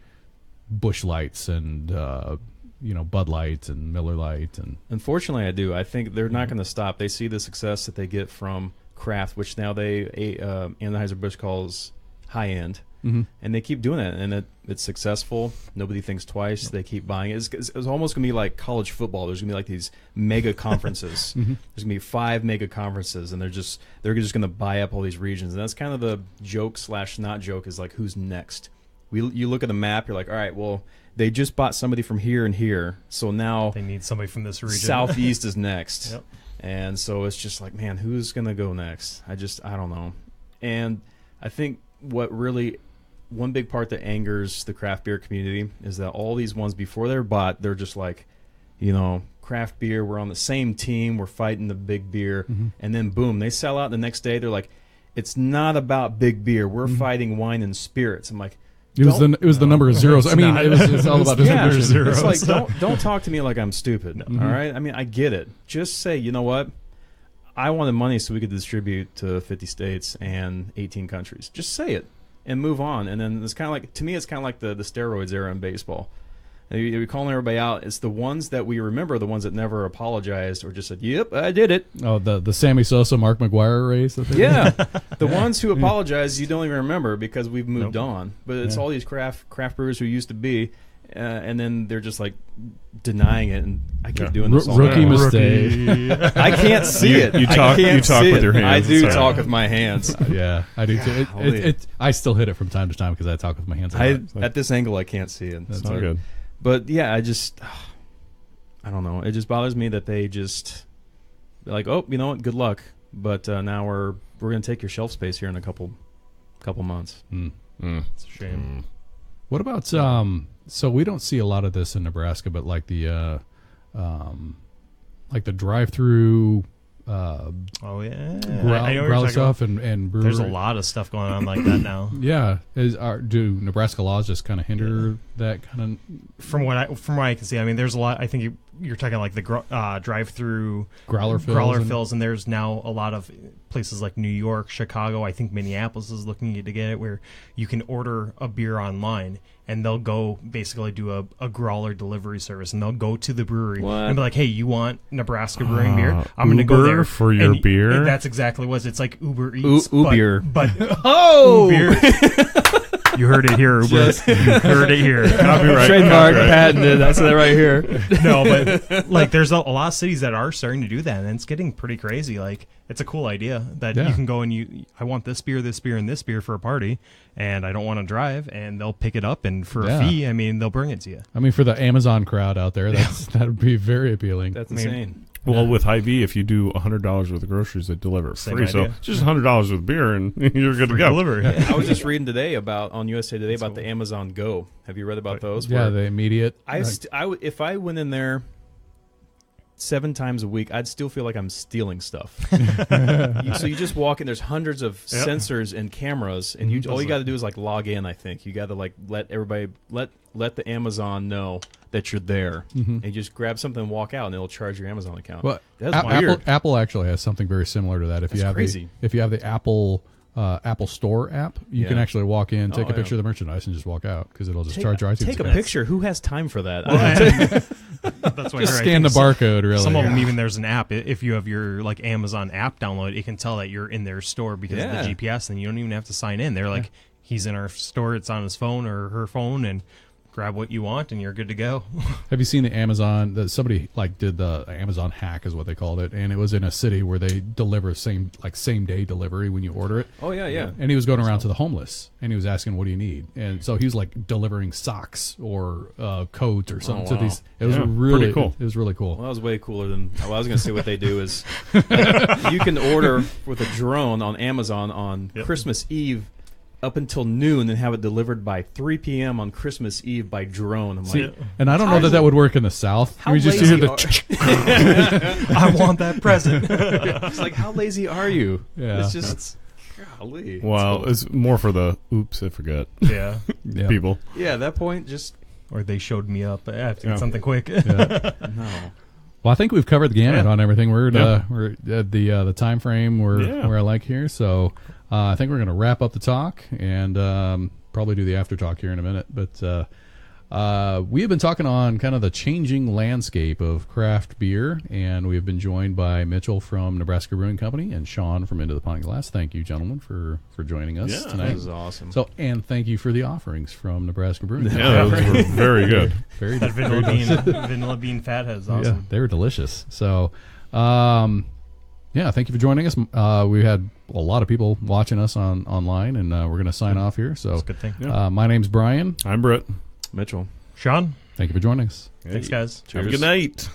[SPEAKER 1] Busch Lights and Bud Light and Miller Lite? And
[SPEAKER 3] unfortunately, I do. I think they're not going to stop. They see the success that they get from craft, which now Anheuser-Busch calls high end. And they keep doing it, and it's successfs Nobody thinks twice. They keep buying it. It's almost going to be like college football. There's going to be like these mega conferences. There's going to be 5 mega conferences, and they're just going to buy up all these regions. And that's kind of the joke / not joke is like, who's next? You look at the map, you're like, all right, well, they just bought somebody from here and here, so now
[SPEAKER 4] they need somebody from this region.
[SPEAKER 3] Southeast is next. Yep. And so it's just like, man, who's going to go next? I don't know. And I think one big part that angers the craft beer community is that all these ones before they're bought, they're just like, craft beer, we're on the same team, we're fighting the big beer, and then boom, they sell out the next day. They're like, it's not about big beer, we're fighting wine and spirits. I'm like,
[SPEAKER 1] it was the number of zeros. It's all about the number of zeros.
[SPEAKER 3] It's like, don't talk to me like I'm stupid. All right, I mean, I get it. Just say, you know what? I wanted money so we could distribute to 50 states and 18 countries. Just say it and move on. And then it's kind of like, to me, it's kind of like the steroids era in baseball. You're calling everybody out. It's the ones that we remember, the ones that never apologized or just said, "Yep, I did it."
[SPEAKER 1] Oh, the Sammy Sosa, Mark McGuire race.
[SPEAKER 3] The ones who apologize, you don't even remember because we've moved on. But it's all these craft brewers who used to be, and then they're just like denying it. And I keep doing this all
[SPEAKER 1] rookie
[SPEAKER 3] the time.
[SPEAKER 1] mistake.
[SPEAKER 3] I can't see it.
[SPEAKER 2] You talk with your hands.
[SPEAKER 3] I do
[SPEAKER 2] Sorry.
[SPEAKER 3] talk with my hands.
[SPEAKER 1] Yeah, I do too. I still hit it from time to time because I talk with my hands.
[SPEAKER 3] At this angle, I can't see it.
[SPEAKER 2] That's not good.
[SPEAKER 3] But yeah, I don't know. It just bothers me that they just like, oh, you know what? Good luck. But now we're going to take your shelf space here in a couple months.
[SPEAKER 4] It's a shame.
[SPEAKER 1] What about so we don't see a lot of this in Nebraska, but like the drive-through
[SPEAKER 4] Oh yeah,
[SPEAKER 1] growler stuff and brewery.
[SPEAKER 4] There's a lot of stuff going on like that now.
[SPEAKER 1] Yeah, do Nebraska laws just kind of hinder that kind of?
[SPEAKER 4] From what I can see, I mean, there's a lot. I think you're talking like the drive-through
[SPEAKER 1] growler
[SPEAKER 4] fills, and there's now a lot of places like New York, Chicago. I think Minneapolis is looking to get it, where you can order a beer online, and they'll go basically do a growler delivery service, and they'll go to the brewery and be like, "Hey, you want Nebraska Brewing beer? I'm going to go there
[SPEAKER 2] for your beer."
[SPEAKER 4] That's exactly what it's like. Uber Eats,
[SPEAKER 3] Uber,
[SPEAKER 4] but
[SPEAKER 3] Uber.
[SPEAKER 4] You heard it here, Uber. You heard it here.
[SPEAKER 2] Copyright.
[SPEAKER 3] Trademark, patented. That's it right here.
[SPEAKER 4] No, but like, there's a lot of cities that are starting to do that, and it's getting pretty crazy. Like, it's a cool idea that you can go and I want this beer, and this beer for a party, and I don't want to drive, and they'll pick it up, and for a fee, I mean, they'll bring it to you.
[SPEAKER 1] I mean, for the Amazon crowd out there, that would be very appealing.
[SPEAKER 3] That's insane.
[SPEAKER 2] Well, with Hy-Vee, if you do $100 worth of groceries, they deliver it free. So just $100 worth of beer, and you're good to go.
[SPEAKER 4] Delivery.
[SPEAKER 3] I was just reading today on USA Today about the Amazon Go. Have you read about those?
[SPEAKER 1] Yeah, the immediate.
[SPEAKER 3] If I went in there 7 times a week, I'd still feel like I'm stealing stuff. So you just walk in. There's hundreds of sensors and cameras, and all you got to do is like log in. I think you got to like let everybody let the Amazon know that you're there, and you just grab something and walk out, and it'll charge your Amazon account.
[SPEAKER 1] Well,
[SPEAKER 3] that's weird.
[SPEAKER 1] Apple actually has something very similar to that. If you have the Apple Store app, you can actually walk in, take a picture of the merchandise, and just walk out because it'll just charge your iTunes.
[SPEAKER 3] Take a picture. Who has time for that?
[SPEAKER 4] That's why
[SPEAKER 1] just scan the barcode. Really,
[SPEAKER 4] some of them even there's an app. If you have your like Amazon app download, it can tell that you're in their store because of the GPS, and you don't even have to sign in. They're like, he's in our store. It's on his phone or her phone, and grab what you want, and you're good to go. Have
[SPEAKER 1] you seen the Amazon? Somebody like did the Amazon hack, is what they called it, and it was in a city where they deliver same day delivery when you order it.
[SPEAKER 3] Oh yeah.
[SPEAKER 1] And he was going around to the homeless, and he was asking, "What do you need?" And so he was like delivering socks or coats or something to these. It was really cool. It was really cool.
[SPEAKER 3] Well, that was way cooler than I was going to say. What they do is you can order with a drone on Amazon on Christmas Eve up until noon and have it delivered by 3 p.m. on Christmas Eve by drone. I'm like,
[SPEAKER 1] and I don't know that would work in the South.
[SPEAKER 3] How lazy hear the
[SPEAKER 4] I want that present.
[SPEAKER 3] It's like, how lazy are you?
[SPEAKER 1] Yeah.
[SPEAKER 3] It's just, golly.
[SPEAKER 2] Well, it's more for the oops, I forgot.
[SPEAKER 4] Yeah.
[SPEAKER 2] People.
[SPEAKER 3] Yeah, at that point, just...
[SPEAKER 4] Or they showed me up. I have to get something quick.
[SPEAKER 3] No.
[SPEAKER 1] Well, I think we've covered the gamut on everything. We're at the time frame where I like here. So I think we're going to wrap up the talk and probably do the after talk here in a minute. But we have been talking on kind of the changing landscape of craft beer, and we have been joined by Mitchell from Nebraska Brewing Company and Sean from Into the Pint Glass. Thank you, gentlemen, for joining us tonight.
[SPEAKER 3] That was awesome.
[SPEAKER 1] So, and thank you for the offerings from Nebraska Brewing Company.
[SPEAKER 2] Yeah, those were very good.
[SPEAKER 1] Very
[SPEAKER 4] that vanilla bean Fathead is awesome.
[SPEAKER 1] Yeah, they were delicious. So, thank you for joining us. We had a lot of people watching us online, and we're going to sign off here. So,
[SPEAKER 4] that's a good thing.
[SPEAKER 1] My name's Brian.
[SPEAKER 2] I'm Britt.
[SPEAKER 3] Mitchell.
[SPEAKER 4] Sean.
[SPEAKER 1] Thank you for joining us.
[SPEAKER 4] Thanks, guys.
[SPEAKER 2] Have a good night.